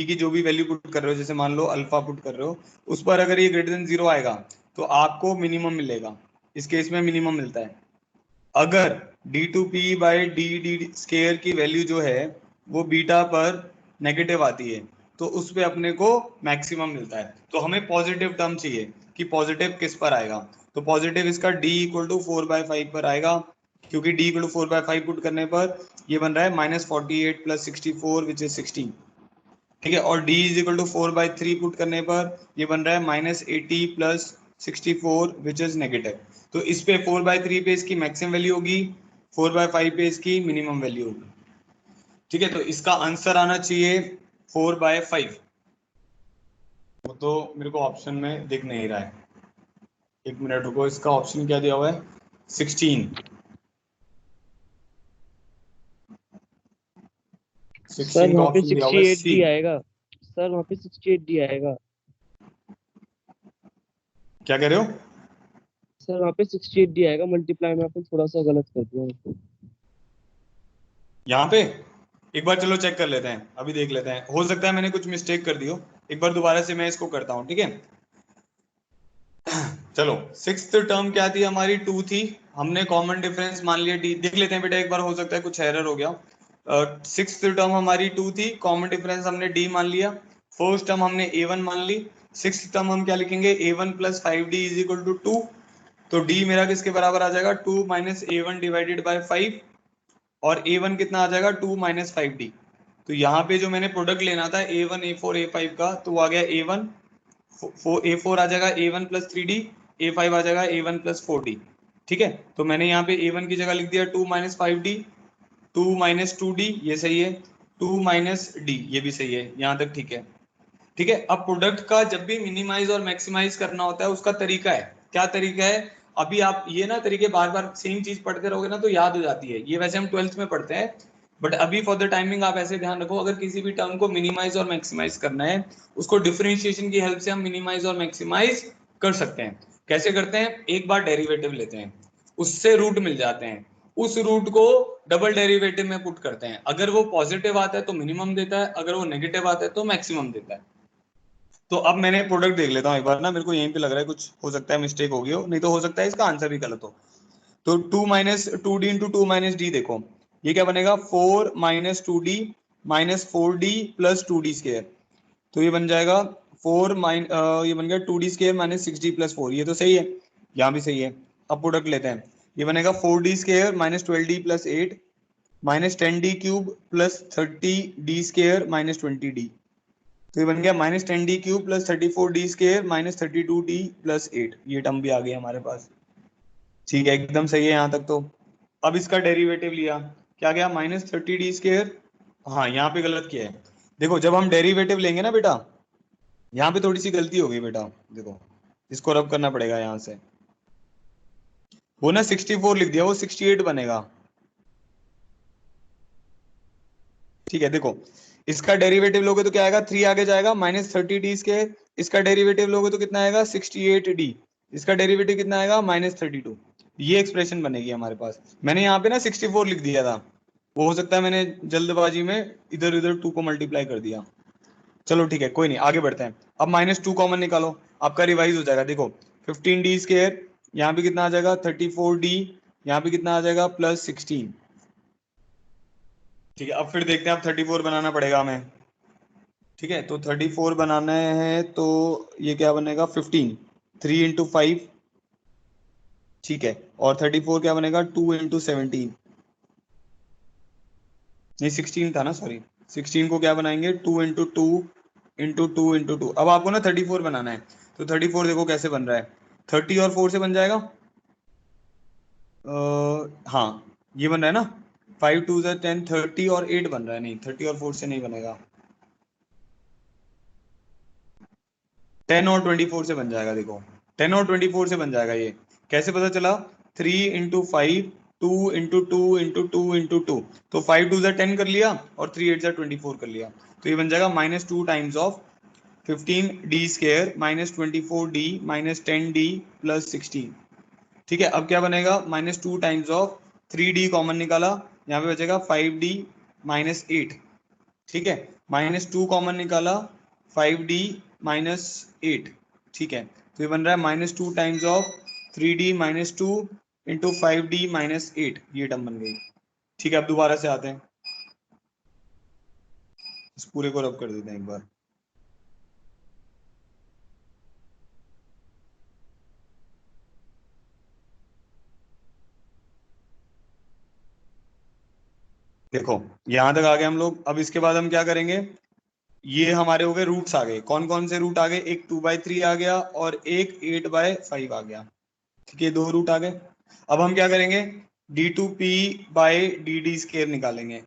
Speaker 1: की जो भी वैल्यू पुट कर रहे हो, जैसे मान लो अल्फा पुट कर रहे हो, उस पर अगर ये >0 आएगा तो आपको मिनिमम मिलेगा। इस केस में मिनिमम मिलता है। अगर d2p/d स्केयर की वैल्यू जो है वो बीटा पर नेगेटिव आती है, तो उस पे अपने को मैक्सिमम मिलता है। तो हमें पॉजिटिव टर्म चाहिए कि पॉजिटिव किस पर आएगा, तो पॉजिटिव इसका d = 4/5 पर आएगा, क्योंकि d = 4/5 पुट करने पर ये बन रहा है -48 + 64 विच इज 16। ठीक है, और d = 4/3 पुट करने पर ये बन रहा है -80 + 64 विच इज नेगेटिव। तो इस पे 4/3 पे इसकी मैक्सिमम वैल्यू होगी, 4/5 पे इसकी मिनिमम वैल्यू होगी। ठीक है, तो इसका आंसर आना चाहिए 4/5। वो तो मेरे को ऑप्शन में दिख नहीं रहा है, 1 मिनट रुको। इसका ऑप्शन क्या दिया हुआ है, 16।
Speaker 2: सर
Speaker 1: 16 का
Speaker 2: वहाँ पे
Speaker 1: ऑप्शन दिया हुआ है
Speaker 2: 68D
Speaker 1: सी।
Speaker 2: आएगा। सर वहाँ पे 68D आएगा।
Speaker 1: क्या कह रहे हो,
Speaker 2: सर वहाँ पे 68D आएगा, मल्टीप्लाई में आपने थोड़ा सा गलत कर दिया।
Speaker 1: यहाँ पे एक बार चलो चेक कर लेते हैं, अभी देख लेते हैं, हो सकता है मैंने कुछ मिस्टेक कर दी हो। एक बार दोबारा से मैं इसको करता हूँ, ठीक है। चलो, सिक्स्थ टर्म क्या थी हमारी, 2 थी, हमने कॉमन डिफरेंस मान लिया d। देख लेते हैं बेटा एक बार, हो सकता है कुछ एरर हो गया। सिक्स्थ टर्म हमारी 2 थी, कॉमन डिफरेंस हमने d मान लिया, फर्स्ट टर्म हमने a1 मान ली। सिक्स्थ टर्म हम क्या लिखेंगे, a1 + 5d = 2। तो d मेरा किसके बराबर आ जाएगा, 2 - a1 / 5, और a1 कितना आ जाएगा, 2 - 5d। तो यहाँ पे जो मैंने प्रोडक्ट लेना था a1 a4 a5 का, तो वो आ गया a1, a4 आ जाएगा a1 + 3d, a5 आ जाएगा a1 + 4d। ठीक है, तो मैंने यहाँ पे a1 की जगह लिख दिया 2 - 5d, 2 - 2d, ये सही है, 2 - d, ये भी सही है, यहाँ तक ठीक है। ठीक है, अब प्रोडक्ट का जब भी मिनिमाइज और मैक्सिमाइज करना होता है उसका तरीका है, क्या तरीका है, अभी आप ये ना तरीके बार बार सेम चीज पढ़ते रहोगे ना तो याद हो जाती है, ये वैसे हम 12th में पढ़ते हैं, बट अभी फॉर द टाइमिंग आप ऐसे ध्यान रखो, अगर किसी भी टर्म को मिनिमाइज और मैक्सिमाइज करना है, उसको डिफरेंशिएशन की हेल्प से हम मिनिमाइज और मैक्सिमाइज कर सकते हैं। कैसे करते हैं, एक बार डेरिवेटिव लेते हैं, उससे रूट मिल जाते हैं, उस रूट को डबल डेरिवेटिव में पुट करते हैं, अगर वो पॉजिटिव आता है तो मिनिमम देता है, अगर वो नेगेटिव आता है तो मैक्सिमम देता है। तो अब मैंने प्रोडक्ट देख लेता हूँ एक बार ना, मेरे को यहीं पे लग रहा है कुछ हो सकता है मिस्टेक हो गई हो, नहीं तो हो सकता है इसका आंसर भी गलत हो। तो 2 - 2d × 2 - d, देखो ये क्या बनेगा, 4 - 2d - 4d + 2d स्क्वायर। तो ये बन जाएगा ये बन गया 2d स्क्वायर - 6d + 4, ये तो सही है, यहाँ भी सही है। अब प्रोडक्ट लेते हैं, ये बनेगा 4d square - 12d + 8 - 10d³ + 30d square - 20d। तो ये बन गया -10d³ plus 34d² minus 32d plus 8, ये टर्म भी आ गई हमारे पास। ठीक है, एकदम सही है यहाँ तक तो। अब इसका डेरिवेटिव लिया, क्या गया -30d²। हाँ यहाँ पे गलत किया है, देखो जब हम डेरिवेटिव लेंगे ना बेटा, यहाँ पे थोड़ी सी गलती हो गई बेटा, देखो इसको रब करना पड़ेगा यहाँ से, वो ना 64 लिख दिया, वो 68 बनेगा। ठीक है, देखो इसका डेरिवेटिव लोगे तो क्या आएगा, 3 आगे जाएगा -30d², इसका डेरिवेटिव लोगे तो कितना आएगा 68d, इसका डेरिवेटिव कितना आएगा -32, ये एक्सप्रेशन बनेगी हमारे पास। मैंने यहाँ पे ना 64 लिख दिया था, वो हो सकता है मैंने जल्दबाजी में इधर उधर 2 को मल्टीप्लाई कर दिया। चलो ठीक है, कोई नहीं, आगे बढ़ते हैं। अब -2 कॉमन निकालो, आपका रिवाइज हो जाएगा। देखो 15d², यहाँ पे कितना आ जाएगा 34d, यहाँ पे कितना आ जाएगा +16। ठीक है, अब फिर देखते हैं, अब 34 बनाना पड़ेगा हमें। ठीक है, तो 34 बनाना है तो ये क्या बनेगा 15, 3 × 5। ठीक है, और 34 क्या बनेगा 2 × 17, नहीं 16 था ना, सॉरी 16 को क्या बनाएंगे 2 × 2 × 2 × 2। अब आपको ना 34 बनाना है, तो 34 देखो कैसे बन रहा है, 30 और 4 से बन जाएगा। हाँ ये बन रहा है ना, 5 2 10, 30 और 8 बन रहा है, नहीं 30 और 4 से नहीं बनेगा, 10 और 24 से बन जाएगा। देखो 10 और 24 से बन जाएगा, ये कैसे पता चला, 3 × 5, 2 × 2 × 2 × 2, तो 5 2 10 कर लिया और 3 8 24 कर लिया, तो ये बन जाएगा -2 times of 15d² -24d -10d plus 16। ठीक है, अब क्या बनेगा -2 टाइम्स ऑफ 3d कॉमन निकाला, यहाँ पे बचेगा 5d -8। ठीक है, -2 कॉमन निकाला, 5d -8। ठीक है, तो ये बन रहा है -2 टाइम्स ऑफ 3d -2 × 5d -8, ये टर्म बन गई। ठीक है, अब दोबारा से आते हैं, इस पूरे को रब कर देते हैं एक बार। देखो यहां तक आ गए हम लोग, अब इसके बाद हम क्या करेंगे, ये हमारे हो गए रूट्स आ गए, कौन कौन से रूट आ गए, एक 2/3 आ गया और एक 8/5 आ गया। ठीक है, 2 रूट आ गए। अब हम क्या करेंगे, d2p/dd² निकालेंगे,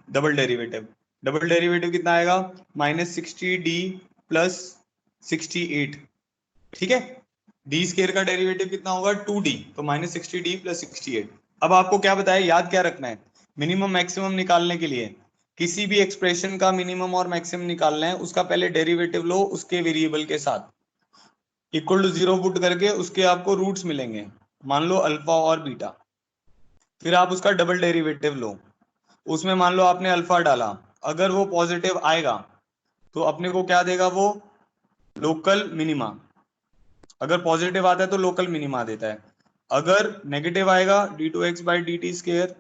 Speaker 1: डबल डेरिवेटिव। डबल डेरिवेटिव कितना आएगा -60d प्लस 68। ठीक है, d² का डेरिवेटिव कितना होगा 2d, तो -60d प्लस 68। अब आपको क्या बताया, याद क्या रखना है, मिनिमम मैक्सिमम निकालने के लिए किसी भी एक्सप्रेशन का मिनिमम और मैक्सिमम निकालना है, उसका पहले डेरिवेटिव लो उसके वेरिएबल के साथ, इक्वल टू 0 पुट करके उसके आपको रूट्स मिलेंगे, मान लो अल्फा और बीटा, फिर आप उसका डबल डेरिवेटिव लो, उसमें मान लो आपने अल्फा डाला, अगर वो पॉजिटिव आएगा तो अपने को क्या देगा, वो लोकल मिनिमा, अगर पॉजिटिव आता है तो लोकल मिनिमा देता है, अगर नेगेटिव आएगा d2x/dt²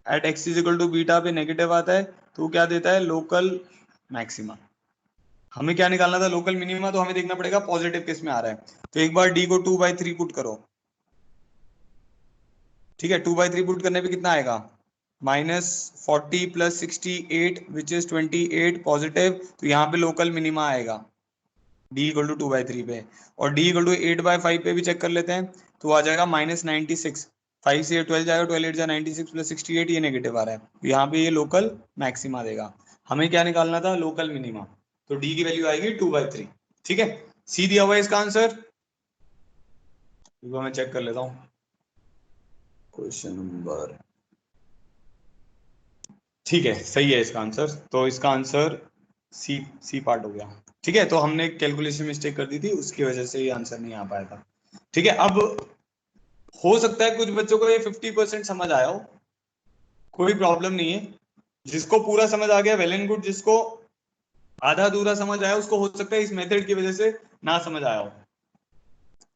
Speaker 1: at x is equal to beta पे नेगेटिव आता है तो क्या देता है, लोकल मैक्सिमा। हमें क्या निकालना था, लोकल मिनिमा, तो हमें देखना पड़ेगा पॉजिटिव किस में आ रहा है, तो एक बार d को 2/3 पुट करो। ठीक है, 2/3 पुट करने पे कितना आएगा, -40 प्लस 68 विच इज 28 पॉजिटिव, तो यहाँ पे लोकल मिनिमा आएगा d इक्वल टू 2/3 पे, और d इक्वल टू 8/5 पे भी चेक कर लेते हैं, तो आ जाएगा -96, 5 से 12 जाएगा, 12 8 जा 96 प्लस 68, ये नेगेटिव आ रहा है, तो यहाँ पे ये लोकल मैक्सिमा देगा। हमें क्या निकालना था, लोकल मिनिमा, तो d की वैल्यू आएगी 2/3। ठीक है, सी दिया हुआ है इसका आंसर, मैं चेक कर लेता हूँ क्वेश्चन नंबर। ठीक है, सही है इसका आंसर, तो इसका आंसर सी पार्ट हो गया। ठीक है, तो हमने कैलकुलेशन मिस्टेक कर दी थी, उसकी वजह से ये आंसर नहीं आ पाया था। ठीक है, अब हो सकता है कुछ बच्चों को ये 50% समझ आया हो, कोई प्रॉब्लम नहीं है, जिसको पूरा समझ आ गया वेल एंड गुड, जिसको आधा अधूरा समझ आया उसको हो सकता है इस मेथड की वजह से ना समझ आया हो।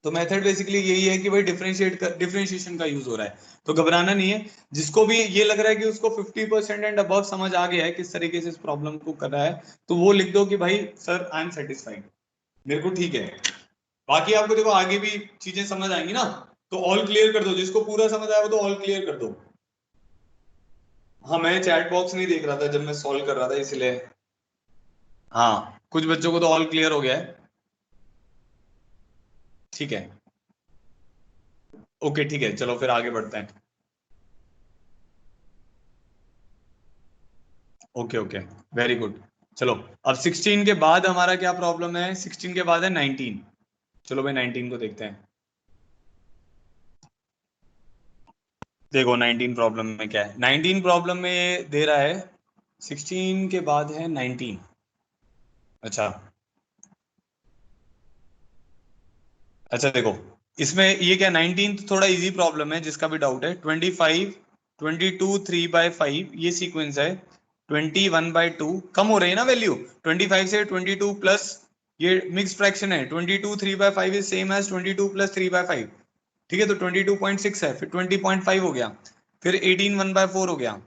Speaker 1: तो मेथड बेसिकली यही है कि भाई डिफरेंशिएशन का यूज हो रहा है, तो घबराना नहीं है। जिसको भी ये लग रहा है कि उसको 50% एंड अबव समझ आ गया है किस तरीके से इस प्रॉब्लम को कर रहा है, तो वो लिख दो कि भाई सर आई एम सेटिस्फाइड, मेरे को ठीक है। बाकी आपको देखो आगे भी चीजें समझ आएंगी ना, तो ऑल क्लियर कर दो, जिसको पूरा समझ आया वो तो ऑल क्लियर कर दो। हाँ मैं चैट बॉक्स नहीं देख रहा था जब मैं सॉल्व कर रहा था, इसलिए हाँ, कुछ बच्चों को तो ऑल क्लियर हो गया है। ठीक है, ओके ठीक है, चलो फिर आगे बढ़ते हैं। Okay okay, very good. चलो, अब 16 के बाद हमारा क्या प्रॉब्लम है? 16 के बाद है 19। चलो भाई 19 को देखते हैं। देखो 19 प्रॉब्लम में क्या है। 19 प्रॉब्लम में ये दे रहा है 16 के बाद है 19। अच्छा, अच्छा देखो, इसमें ये क्या 19 तो थोड़ा इजी प्रॉब्लम है, जिसका भी डाउट है। 25, 22, 3/5 ये सीक्वेंस है। 21/2 कम हो रही है ना वैल्यू, 25 से 22 प्लस, ये मिक्स फ्रैक्शन है। 22 3/5 इज सेम एज 22 प्लस 3/5। ठीक है, तो 22.6 है, फिर 20.5 हो गया, फिर 18 1/4 हो गया।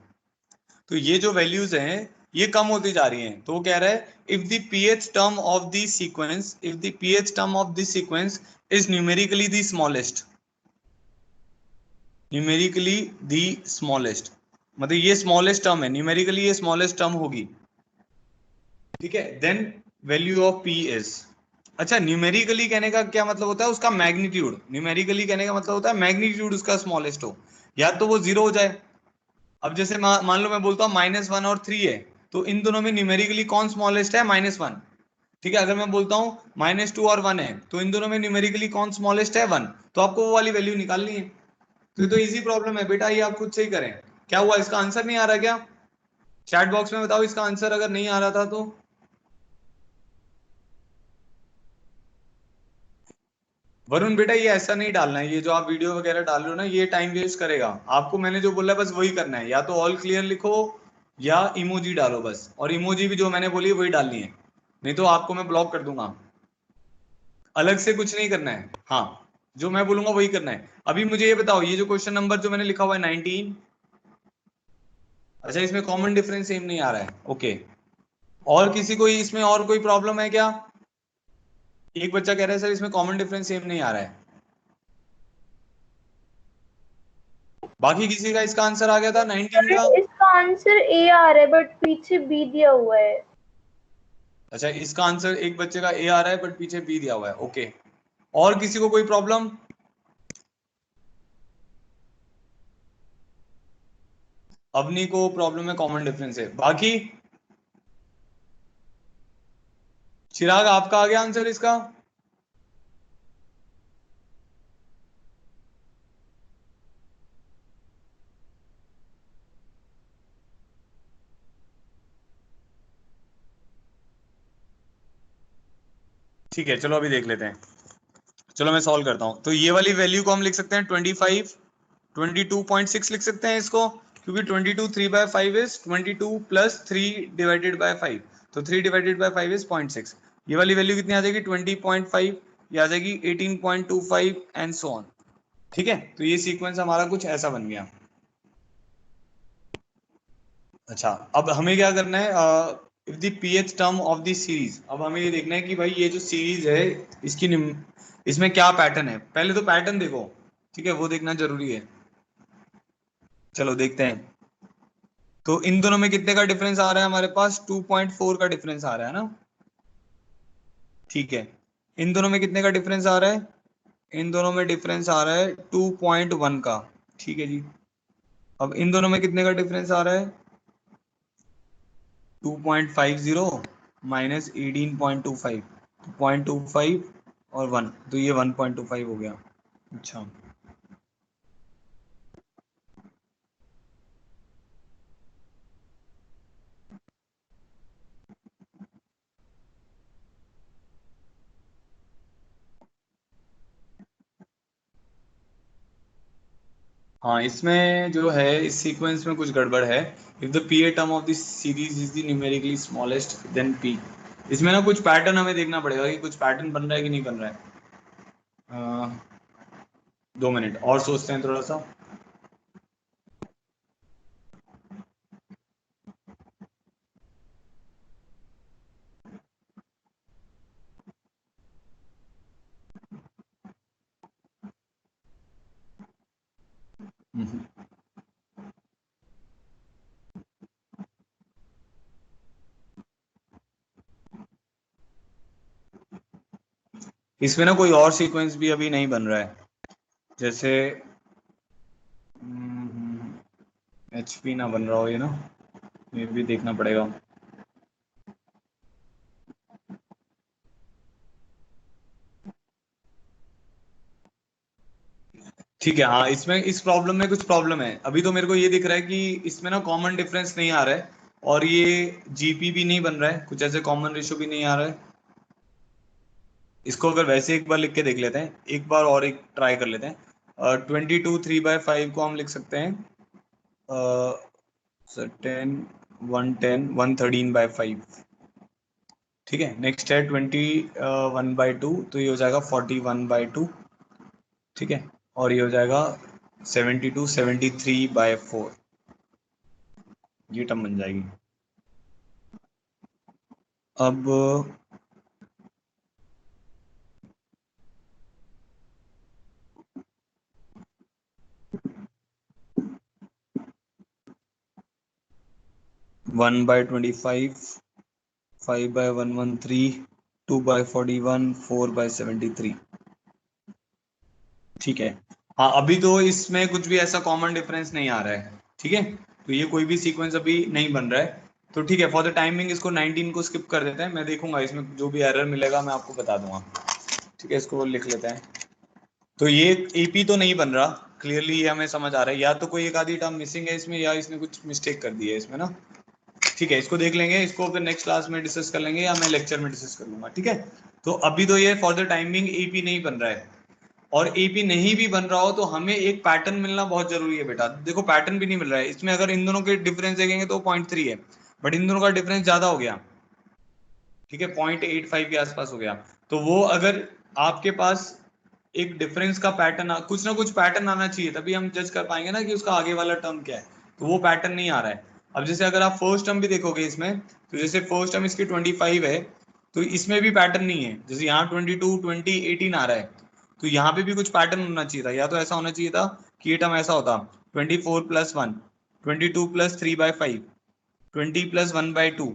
Speaker 1: तो ये जो वैल्यूज हैं ये कम होती जा रही हैं। तो वो कह रहा है if the pH term of the sequence, if the pH term of the sequence is numerically the smallest, numerically the smallest, मतलब ये स्मॉलेस्ट टर्म है, न्यूमेरिकली ये स्मॉलेस्ट टर्म होगी। ठीक है, then value of p is, अच्छा numerically कहने का क्या मतलब होता है? उसका मैग्नीट्यूड, न्यूमेरिकली कहने का मतलब होता है मैग्नीट्यूड उसका स्मॉलेस्ट हो, या तो वो जीरो हो जाए। अब जैसे मान लो मैं बोलता हूँ -1 और 3 है, तो इन दोनों में न्यूमेरिकली कौन स्मॉलेस्ट है? -1। ठीक है, अगर मैं बोलता हूँ -2 और 1 है, तो इन दोनों में न्यूमेरिकली कौन स्मॉलेस्ट है? 1। तो आपको वो वाली वैल्यू निकालनी है। तो ये तो इजी प्रॉब्लम है बेटा, ये आप खुद से ही करें। क्या हुआ, इसका आंसर नहीं आ रहा क्या? चैट बॉक्स में बताओ इसका आंसर अगर नहीं आ रहा था तो। वरुण बेटा ये ऐसा नहीं डालना है, ये जो आप वीडियो वगैरह डाल रहे हो ना, ये टाइम वेस्ट करेगा। आपको मैंने जो बोला है बस वही करना है, या तो ऑल क्लियर लिखो या इमोजी डालो बस, और इमोजी भी जो मैंने बोली है वही डालनी है, नहीं तो आपको मैं ब्लॉक कर दूंगा। अलग से कुछ नहीं करना है, हाँ, जो मैं बोलूंगा वही करना है। अभी मुझे ये बताओ, ये जो क्वेश्चन नंबर जो मैंने लिखा हुआ है 19, अच्छा इसमें कॉमन डिफरेंस सेम नहीं आ रहा है, ओके। और किसी को इसमें और कोई प्रॉब्लम है क्या? एक बच्चा कह रहा है सर इसमें कॉमन डिफरेंस सेम नहीं आ रहा है। बाकी किसी का इसका आंसर आ गया था 19 का?
Speaker 3: इसका आंसर ए आ रहा है बट पीछे बी दिया हुआ है।
Speaker 1: अच्छा, इसका आंसर एक बच्चे का ए आ रहा है बट पीछे बी दिया हुआ है, ओके। और किसी को कोई प्रॉब्लम? अवनी को प्रॉब्लम है, कॉमन डिफरेंस है। बाकी चिराग आपका आ गया आंसर इसका? ठीक है, चलो अभी देख लेते हैं। चलो मैं सॉल्व करता हूं। तो ये वाली वैल्यू को हम लिख सकते हैं 25, 22.6 लिख सकते हैं इसको, क्योंकि 22 3/5 इज 22 प्लस 3/5, तो 3/5 इज 0.6। ये वाली वैल्यू कितनी आ जाएगी? 20.5, ये आ जाएगी 18.25 एंड सो ऑन। ठीक है, तो ये सीक्वेंस हमारा कुछ ऐसा बन गया। अच्छा, अब हमें क्या करना है? If the pH term of the series, अब हमें ये देखना है कि भाई ये जो सीरीज है इसकी इसमें क्या पैटर्न है। पहले तो पैटर्न देखो, ठीक है, वो देखना जरूरी है। चलो देखते हैं। तो इन दोनों में कितने का डिफरेंस आ रहा है? हमारे पास 2.4 का डिफरेंस आ रहा है ना। ठीक है, इन दोनों में कितने का डिफरेंस आ रहा है? इन दोनों में डिफरेंस आ रहा है 2.1 का। ठीक है जी, अब इन दोनों में कितने का डिफरेंस आ रहा है? 2.50 माइनस 18.25, 0.25 और 1, तो ये 1.25 हो गया। अच्छा, हाँ इसमें जो है इस सीक्वेंस में कुछ गड़बड़ है। If the p a term of this series is the numerically smallest then p, इसमें ना कुछ पैटर्न हमें देखना पड़ेगा कि कुछ पैटर्न बन रहा है कि नहीं बन रहा है। 2 मिनट और सोचते हैं थोड़ा सा। हम्म, इसमें ना कोई और सीक्वेंस भी अभी नहीं बन रहा है, जैसे HP ना बन रहा हो ये ना, ये भी देखना पड़ेगा। ठीक है, हाँ इसमें इस प्रॉब्लम में कुछ प्रॉब्लम है। अभी तो मेरे को ये दिख रहा है कि इसमें ना कॉमन डिफरेंस नहीं आ रहा है, और ये GP भी नहीं बन रहा है, कुछ ऐसे कॉमन रेशियो भी नहीं आ रहा है। इसको अगर वैसे एक बार लिख के देख लेते हैं, एक बार और एक ट्राई कर लेते हैं। 22 3/5 को हम लिख सकते हैं 10 110 113/5। ठीक है, नेक्स्ट है 21/2, तो ये हो जाएगा 41/2। ठीक है, और ये हो जाएगा 72 73/4, ये टर्म बन जाएगी। अब 1/25, 5/113, 2/41, 4/73। ठीक है, हाँ अभी तो इसमें कुछ भी ऐसा कॉमन डिफरेंस नहीं आ रहा है। ठीक है, तो ये कोई भी सीक्वेंस अभी नहीं बन रहा है। तो ठीक है, फॉर द टाइमिंग इसको 19 को स्किप कर देते हैं, मैं देखूंगा इसमें जो भी एरर मिलेगा मैं आपको बता दूंगा। ठीक है, इसको लिख लेते हैं। तो ये AP तो नहीं बन रहा, क्लियरली ये हमें समझ आ रहा है, या तो कोई एक आधी टर्म मिसिंग है इसमें, या इसने कुछ मिस्टेक कर दी है इसमें ना। ठीक है, इसको देख लेंगे, इसको फिर नेक्स्ट क्लास में डिस्कस कर लेंगे, या मैं लेक्चर में डिस्कस कर लूंगा। ठीक है, तो अभी तो ये फॉर द टाइमिंग AP नहीं बन रहा है, और AP नहीं भी बन रहा हो तो हमें एक पैटर्न मिलना बहुत जरूरी है बेटा। देखो पैटर्न भी नहीं मिल रहा है इसमें, अगर इन दोनों के डिफरेंस देखेंगे तो 0.3 है, बट इन दोनों का डिफरेंस ज्यादा हो गया। ठीक है, 0.85 के आसपास हो गया। तो वो अगर आपके पास एक डिफरेंस का पैटर्न, कुछ ना कुछ पैटर्न आना चाहिए, तभी हम जज कर पाएंगे ना कि उसका आगे वाला टर्म क्या है। तो वो पैटर्न नहीं आ रहा है। अब जैसे अगर आप फर्स्ट टर्म भी देखोगे इसमें, तो जैसे फर्स्ट टर्म इसकी 25 है, तो इसमें भी पैटर्न नहीं है। जैसे यहाँ 22 20 18 आ रहा है, तो यहाँ पे भी कुछ पैटर्न होना चाहिए था। या तो ऐसा होना चाहिए था कि ये टर्म ऐसा होता 24+1, 22+3/5, 20+1/2,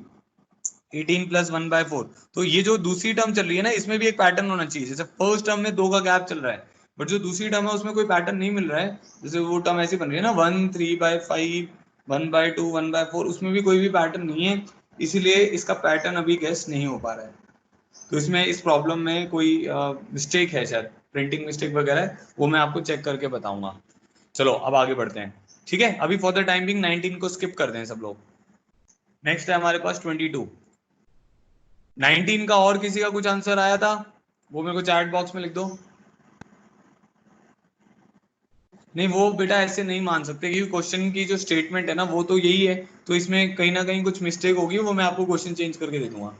Speaker 1: 18+1/4। तो ये जो दूसरी टर्म चल रही है ना, इसमें भी एक पैटर्न होना चाहिए। जैसे फर्स्ट टर्म में 2 का गैप चल रहा है, बट जो दूसरी टर्म है उसमें कोई पैटर्न नहीं मिल रहा है। जैसे वो टर्म ऐसी बन रही है ना 1 3/5 1/2 1/4, उसमें भी कोई भी पैटर्न नहीं है, इसीलिए इसका पैटर्न अभी गेस नहीं हो पा रहा है। तो इसमें इस प्रॉब्लम में कोई मिस्टेक है, शायद प्रिंटिंग मिस्टेक वगैरह है, वो मैं आपको चेक करके बताऊंगा। चलो अब आगे बढ़ते हैं। ठीक है, अभी फॉर द टाइम बिंग 19 को स्किप कर दें सब लोग। नेक्स्ट है हमारे पास 22। 19 का और किसी का कुछ आंसर आया था, वो मेरे को चैट बॉक्स में लिख दो। नहीं वो बेटा ऐसे नहीं मान सकते, क्योंकि क्वेश्चन की जो स्टेटमेंट है ना वो तो यही है, तो इसमें कहीं ना कहीं कुछ मिस्टेक होगी, वो मैं आपको क्वेश्चन चेंज करके दे दूंगा।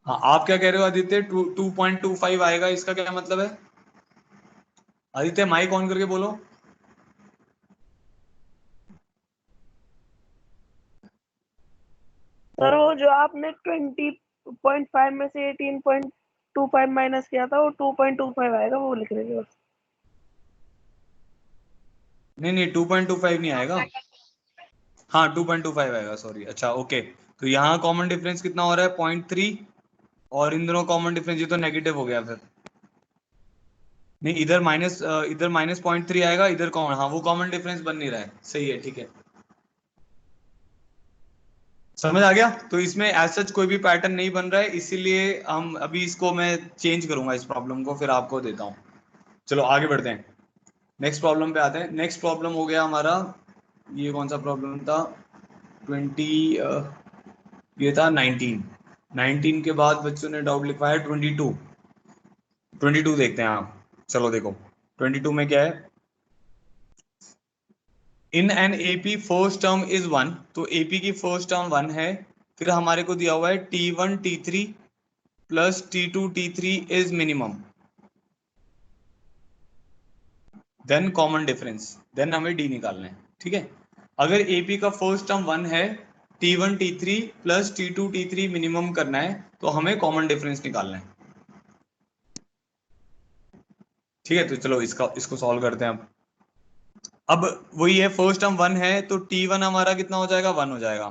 Speaker 1: हाँ आप क्या कह रहे हो आदित्य, 2.25 आएगा, इसका क्या मतलब है? आदित्य माइक ऑन करके बोलो।
Speaker 2: सर वो जो आपने 20.5 में से 18.25 माइनस किया था, वो 2.25 आएगा, वो लिख रहे थे बस।
Speaker 1: नहीं नहीं 2.25 नहीं आएगा। हाँ 2.25 आएगा, सॉरी। अच्छा ओके, तो यहाँ कॉमन डिफरेंस कितना हो रहा है? 0.3, और इन दोनों कॉमन डिफरेंस ये तो नेगेटिव हो गया फिर। नहीं इधर माइनस 0.3 आएगा, इधर कॉमन, हाँ वो कॉमन डिफरेंस बन नहीं रहा है, सही है, ठीक है, समझ आ गया। तो इसमें एज सच कोई भी पैटर्न नहीं बन रहा है, इसीलिए हम अभी इसको मैं चेंज करूंगा इस प्रॉब्लम को, फिर आपको देता हूँ। चलो आगे बढ़ते हैं, नेक्स्ट प्रॉब्लम पे आते हैं। नेक्स्ट प्रॉब्लम हो गया हमारा, ये कौन सा प्रॉब्लम था? 20, ये था 19। 19 के बाद बच्चों ने डाउट लिखवाया 22। 22 देखते हैं आप, चलो देखो 22 में क्या है। In an AP first term is 1, तो एपी की फर्स्ट टर्म 1 है। फिर हमारे को दिया हुआ है T1 T3 प्लस T2 T3 is minimum, then common difference, then हमें डी निकालना है। ठीक है, अगर एपी का फर्स्ट टर्म 1 है, T1 T3 प्लस T2 T3 मिनिमम करना है, तो हमें कॉमन डिफरेंस निकालना है। ठीक है, तो चलो इसको सॉल्व करते हैं अब। अब वही है, फर्स्ट टर्म 1 है तो T1 हमारा कितना हो जाएगा, 1 हो जाएगा।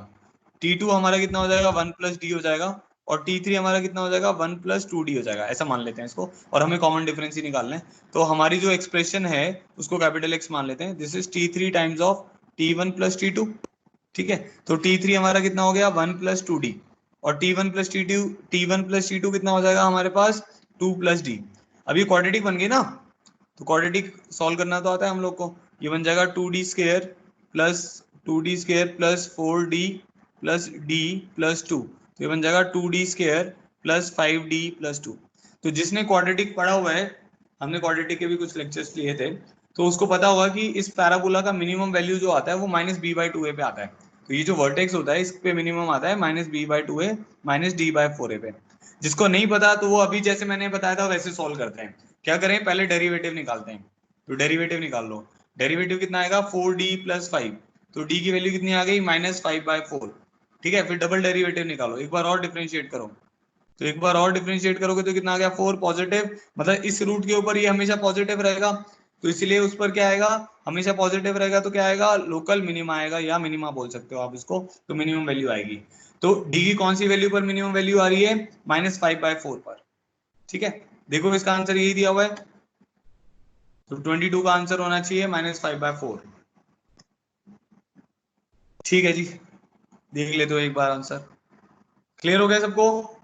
Speaker 1: T2 हमारा कितना हो जाएगा, 1 प्लस डी हो जाएगा। और T3 हमारा कितना हो जाएगा, 1 प्लस 2d हो जाएगा। ऐसा मान लेते हैं इसको, और हमें कॉमन डिफरेंस ही निकालना है। तो हमारी जो एक्सप्रेशन है उसको कैपिटल X मान लेते हैं। This is T3 times of T1 plus T2। ठीक है, तो T3 हमारा कितना हो गया, 1 प्लस 2d। और T1 प्लस T2 कितना हो जाएगा हमारे पास, 2 प्लस डी। अब ये क्वाड्रेटिक बन गई ना, तो क्वाड्रेटिक सॉल्व करना तो आता है हम लोग को। ये बन जाएगा 2d square plus 4d plus d plus 2। तो ये बन जाएगा 2d square plus 5d plus 2। तो जिसने क्वाड्रेटिक पढ़ा हुआ है, हमने क्वाड्रेटिक के भी कुछ लेक्चर्स लिए थे, तो उसको पता होगा कि इस पैराबोला का मिनिमम वैल्यू जो आता है वो माइनस बी बाई 2a पे आता है। तो ये जो वर्टेक्स होता है इस पे मिनिमम आता है minus b by 2a minus d by 4a पे। जिसको नहीं पता तो वो अभी जैसे मैंने बताया था वैसे सॉल्व करते हैं। क्या करें, पहले डेरिवेटिव निकालते हैं। तो डेरिवेटिव निकाल लो। डेरिवेटिव कितना आएगा, 4d प्लस 5। तो d की वैल्यू कितनी आ गई, माइनस 5/4। ठीक है, फिर डबल डेरिवेटिव निकालो, एक बार और डिफरेंशिएट करो। तो एक बार और डिफरेंशिएट करोगे तो कितना आ गया, 4 पॉजिटिव। मतलब इस रूट के ऊपर ये हमेशा पॉजिटिव रहेगा, तो इसलिए उस पर क्या आएगा, हमेशा पॉजिटिव रहेगा तो क्या आएगा, लोकल मिनिमा आएगा, या मिनिमा बोल सकते हो आप इसको। तो मिनिमम वैल्यू आएगी। तो डी की कौन सी वैल्यू पर मिनिमम वैल्यू आ रही है, -5/4 पर। ठीक है, देखो इसका आंसर यही दिया हुआ है। तो 22 का आंसर होना चाहिए -5/4। ठीक है जी, देख लेते हो एक बार आंसर। क्लियर हो गया सबको?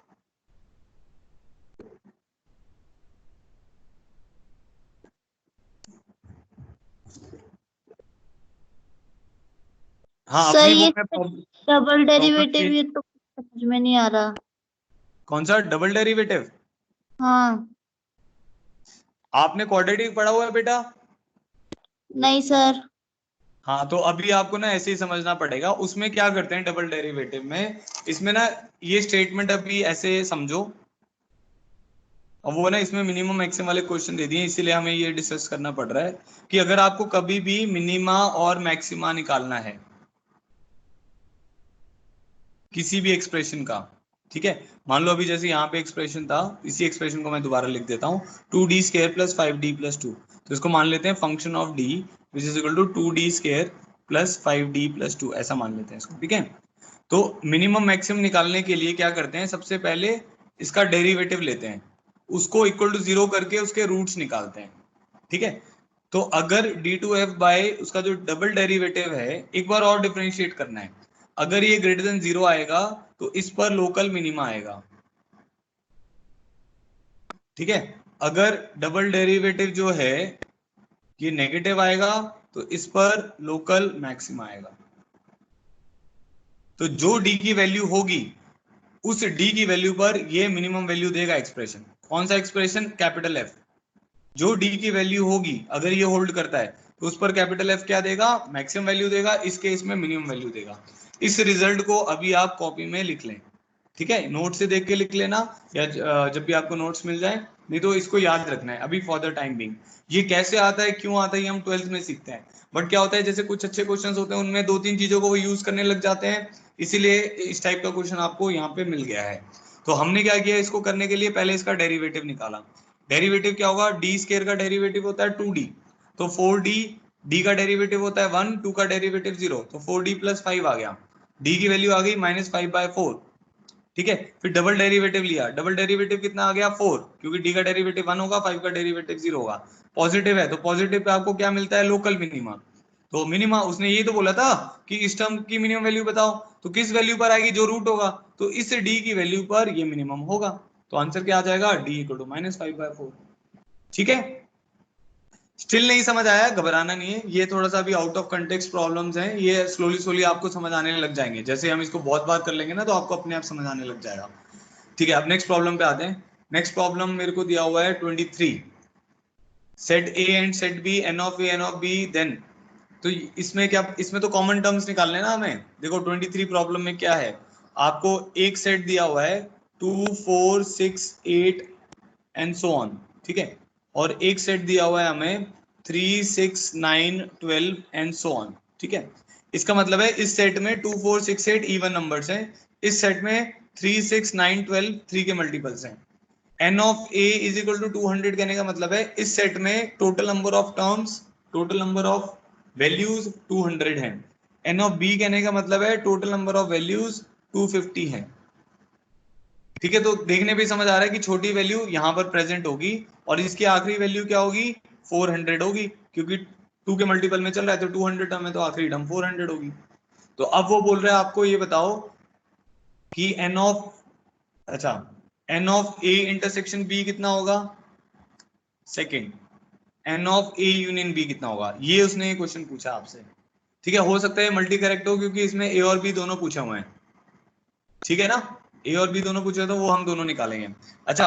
Speaker 1: हाँ,
Speaker 3: सर
Speaker 1: अपनी
Speaker 3: ये
Speaker 1: बुक में
Speaker 3: डबल
Speaker 1: प्रॉब्लम
Speaker 3: डेरिवेटिव ये तो समझ में नहीं आ रहा।
Speaker 1: कौन सा डबल डेरिवेटिव?
Speaker 3: हाँ।
Speaker 1: आपने क्वाड्रेटिक पढ़ा हुआ है बेटा?
Speaker 3: नहीं सर।
Speaker 1: हाँ, तो अभी आपको ना ऐसे ही समझना पड़ेगा। उसमें क्या करते हैं डबल डेरिवेटिव में, इसमें ना ये स्टेटमेंट अभी ऐसे समझो। अब वो ना इसमें मिनिमम मैक्सिमम वाले क्वेश्चन दे दिए, इसीलिए हमें ये डिस्कस करना पड़ रहा है कि अगर आपको कभी भी मिनिमा और मैक्सिमा निकालना है किसी भी एक्सप्रेशन का, ठीक है, मान लो अभी जैसे यहाँ पे एक्सप्रेशन था, इसी एक्सप्रेशन को मैं दोबारा लिख देता हूँ, 2d square plus 5d plus 2। तो इसको मान लेते हैं function of d which is equal to 2d square plus 5d plus 2, ऐसा मान लेते हैं इसको। ठीक है, तो मिनिमम मैक्सिमम निकालने के लिए क्या करते हैं, सबसे पहले इसका डेरिवेटिव लेते हैं, उसको इक्वल टू 0 करके उसके रूट्स निकालते हैं। ठीक है, तो अगर d2f बाय उसका जो डबल डेरिवेटिव है, एक बार और डिफरेंशिएट करना है। अगर ये ग्रेटर देन 0 आएगा तो इस पर लोकल मिनिमा आएगा। ठीक है, अगर डबल डेरिवेटिव जो है ये नेगेटिव आएगा तो इस पर लोकल मैक्सिमा आएगा। तो जो d की वैल्यू होगी उस d की वैल्यू पर ये मिनिमम वैल्यू देगा एक्सप्रेशन। कौन सा एक्सप्रेशन, कैपिटल F। जो d की वैल्यू होगी अगर ये होल्ड करता है तो उस पर कैपिटल F क्या देगा, मैक्सिमम वैल्यू देगा, इस केस में मिनिमम वैल्यू देगा। इस रिजल्ट को अभी आप कॉपी में लिख लें। ठीक है, नोट से देख के लिख लेना, या जब भी आपको नोट्स मिल जाए, नहीं तो इसको याद रखना है अभी फॉर द टाइम बिंग। ये कैसे आता है, क्यों आता है, ये हम 12th में सीखते हैं। बट क्या होता है, जैसे कुछ अच्छे क्वेश्चंस होते हैं उनमें 2-3 चीजों को वो यूज करने लग जाते हैं, इसीलिए इस टाइप का क्वेश्चन आपको यहाँ पे मिल गया है। तो हमने क्या किया, इसको करने के लिए पहले इसका डेरिवेटिव निकाला। डेरिवेटिव क्या होगा, डी स्केयर का डेरिवेटिव होता है 2d, तो 4d, d का डेरिवेटिव होता है 1, 2 का डेरिवेटिव 0, तो 4d प्लस 5 आ गया। d की वैल्यू आ गई -5/4। ठीक है, फिर डबल डेरिवेटिव लिया, डबल डेरिवेटिव कितना आ गया, 4, क्योंकि d का डेरिवेटिव 1 होगा, 5 का डेरिवेटिव 0 होगा। पॉजिटिव है तो पॉजिटिव पे आपको क्या मिलता है, लोकल मिनिमा। तो मिनिमा उसने यही तो बोला था कि इस टर्म की मिनिमम वैल्यू बताओ, तो किस वैल्यू पर आएगी, जो रूट होगा, तो इस d की वैल्यू पर ये मिनिमम होगा। तो आंसर क्या आ जाएगा, d इक्वल टू -5/4। ठीक है, स्टिल नहीं समझ आया, घबराना नहीं है, ये थोड़ा सा अभी आउट ऑफ कंटेक्स्ट प्रॉब्लम्स हैं, ये स्लोली स्लोली आपको समझ आने लग जाएंगे। जैसे हम इसको बहुत बार कर लेंगे ना तो आपको अपने आप समझ आने लग जाएगा। ठीक है, अब नेक्स्ट प्रॉब्लम पे आते हैं। नेक्स्ट प्रॉब्लम मेरे को दिया हुआ है 23, set A and set B n of A n of B then. तो इसमें क्या, इसमें तो कॉमन टर्म्स निकालने ना हमें। देखो 23 प्रॉब्लम में क्या है, आपको एक सेट दिया हुआ है 2 4 6 8 एंड सो ऑन। ठीक है, और एक सेट दिया हुआ है हमें 3 6 9 12 एंड सो ऑन। ठीक है, इसका मतलब है इस सेट में 2 4 6 8 इवन नंबर्स हैं, इस सेट में 3 6 9 12 3 के मल्टीपल्स हैं। n of a is equal to 200 कहने का मतलब है इस सेट में total number of terms, total number of values 200 हैं। एन ऑफ बी कहने का मतलब है टोटल नंबर ऑफ वैल्यूज 250 हैं। ठीक है, तो देखने पे समझ आ रहा है कि छोटी वैल्यू यहाँ पर प्रेजेंट होगी और इसकी आखिरी वैल्यू क्या होगी, 400 होगी, क्योंकि 2 के मल्टीपल में चल रहा है तो 200 टर्म है तो आखिरी टर्म 400 होगी। तो अब वो बोल रहा है आपको ये बताओ कि एन ऑफ, अच्छा, n of A intersection B कितना होगा, second, n of A union B कितना होगा, ये उसने क्वेश्चन पूछा आपसे। ठीक है, हो सकता है मल्टी करेक्ट हो क्योंकि इसमें ए और बी दोनों पूछे हुए हैं। ठीक है ना, ए और बी दोनों पूछे तो वो हम दोनों निकालेंगे। अच्छा,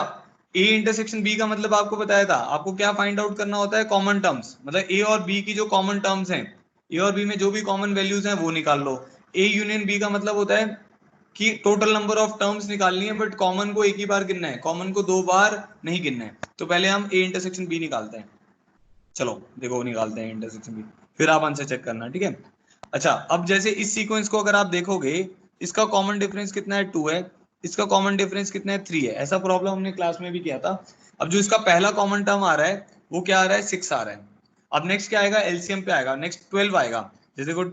Speaker 1: ए इंटरसेक्शन बी का मतलब आपको बताया था, आपको क्या फाइंड आउट करना होता है, कॉमन टर्म्स, मतलब ए और बी की जो कॉमन टर्म्स हैं, ए और बी में जो भी कॉमन वैल्यूज हैं वो निकाल लो। ए यूनियन बी का मतलब होता है कि टोटल नंबर ऑफ टर्म्स निकालनी है बट कॉमन को एक ही बार गिनना है, कॉमन को 2 बार नहीं गिनना है। तो पहले हम ए इंटरसेक्शन बी निकालते हैं। चलो देखो निकालते हैं इंटरसेक्शन बी, फिर आप आंसर चेक करना। ठीक है, अच्छा, अब जैसे इस सीक्वेंस को अगर आप देखोगे, इसका कॉमन डिफरेंस कितना है, 2 है, इसका कॉमन डिफरेंस कितना है, 3 है। ऐसा प्रॉब्लम हमने क्लास में भी किया था। अब जो इसका पहला कॉमन टर्म आ रहा है वो क्या आ रहा है, 6 आ रहा है। अब नेक्स्ट क्या आएगा, एलसीएम पे आएगा, नेक्स्ट 12 आएगा। जैसे को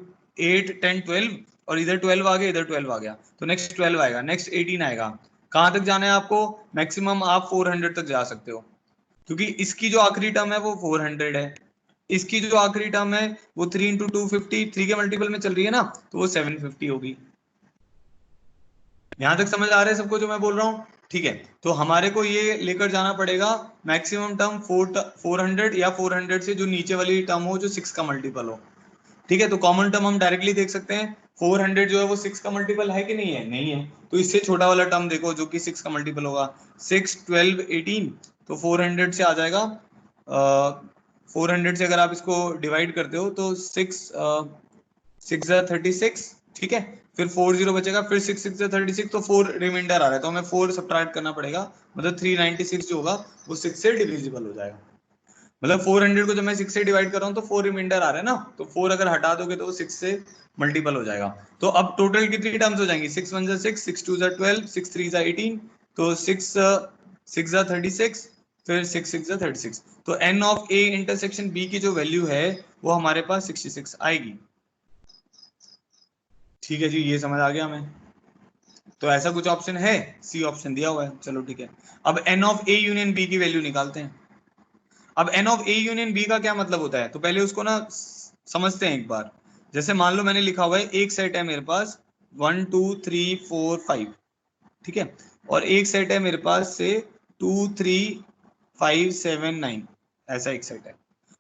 Speaker 1: 8 10 12 और इधर 12 आ गया, इधर 12 आ गया, तो नेक्स्ट 12 आएगा, नेक्स्ट 18 आएगा। कहां तक जाना है आपको, मैक्सिमम आप 400 तक जा सकते हो, क्योंकि इसकी जो आखिरी टर्म है वो 400 है, इसकी जो आखिरी टर्म है वो 3 इंटू 250, 3 के मल्टीपल में चल रही है ना, तो वो 750 होगी। यहां तक समझ आ रहा है सबको जो मैं बोल रहा हूँ। ठीक है, तो हमारे को ये लेकर जाना पड़ेगा मैक्सिमम टर्म 400 या 400 से जो नीचे वाली टर्म हो जो 6 का मल्टीपल हो। ठीक है, तो कॉमन टर्म हम डायरेक्टली देख सकते हैं, 400 जो है वो 6 का मल्टीपल है कि नहीं है, नहीं है, तो इससे छोटा वाला टर्म देखो जो कि 6 का मल्टीपल होगा, 6 12 18, तो 400 से आ जाएगा, 400 से अगर आप इसको डिवाइड करते हो तो 6 36, ठीक है, फिर 40 बचेगा, फिर 6 6 36, तो 4 रिमाइंडर आ रहा है तो हमें 4 सब्ट्रैक्ट करना पड़ेगा, मतलब 396 जो होगा वो 6 से डिविजिबल हो जाएगा। मतलब 400 को जब मैं 6 से डिवाइड कर रहा हूँ तो 4 रिमाइंडर आ रहा है ना, तो 4 अगर हटा दोगे तो वो 6 से मल्टीपल हो जाएगा। तो अब टोटल कितनी टर्म्स हो जाएंगी, 6 1 6, 6 2 12, 6 3 18, तो 6 6 36, फिर 6 6 36, तो N of A intersection B की जो वैल्यू है वो हमारे पास 66 आएगी। ठीक है जी, ये समझ आ गया हमें। तो ऐसा कुछ ऑप्शन है, सी ऑप्शन दिया हुआ है, चलो ठीक है। अब n of A union B की वैल्यू निकालते हैं। अब n of A union B का क्या मतलब होता है, तो पहले उसको ना समझते हैं एक बार। जैसे मान लो मैंने लिखा हुआ है एक सेट है मेरे पास 1 2 3 4 5, ठीक है, और एक सेट है मेरे पास से 2 3 5 7 9, ऐसा एक सेट है।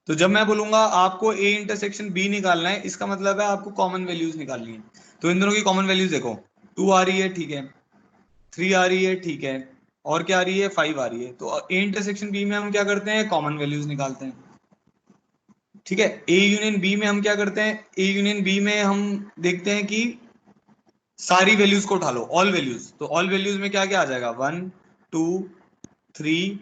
Speaker 1: तो जब मैं बोलूंगा आपको ए इंटरसेक्शन बी निकालना है, इसका मतलब है आपको कॉमन वैल्यूज निकालनी है। तो इन दोनों की कॉमन वैल्यूज देखो, 2 आ रही है, ठीक है, 3 आ रही है, ठीक है, और क्या आ रही है, 5 आ रही है। तो ए इंटरसेक्शन बी में हम क्या करते हैं, कॉमन वैल्यूज निकालते हैं। ठीक है, ए यूनियन बी में हम क्या करते हैं, ए यूनियन बी में हम देखते हैं कि सारी वैल्यूज को उठा लो, ऑल वैल्यूज। तो ऑल वैल्यूज में क्या क्या आ जाएगा, 1 2 3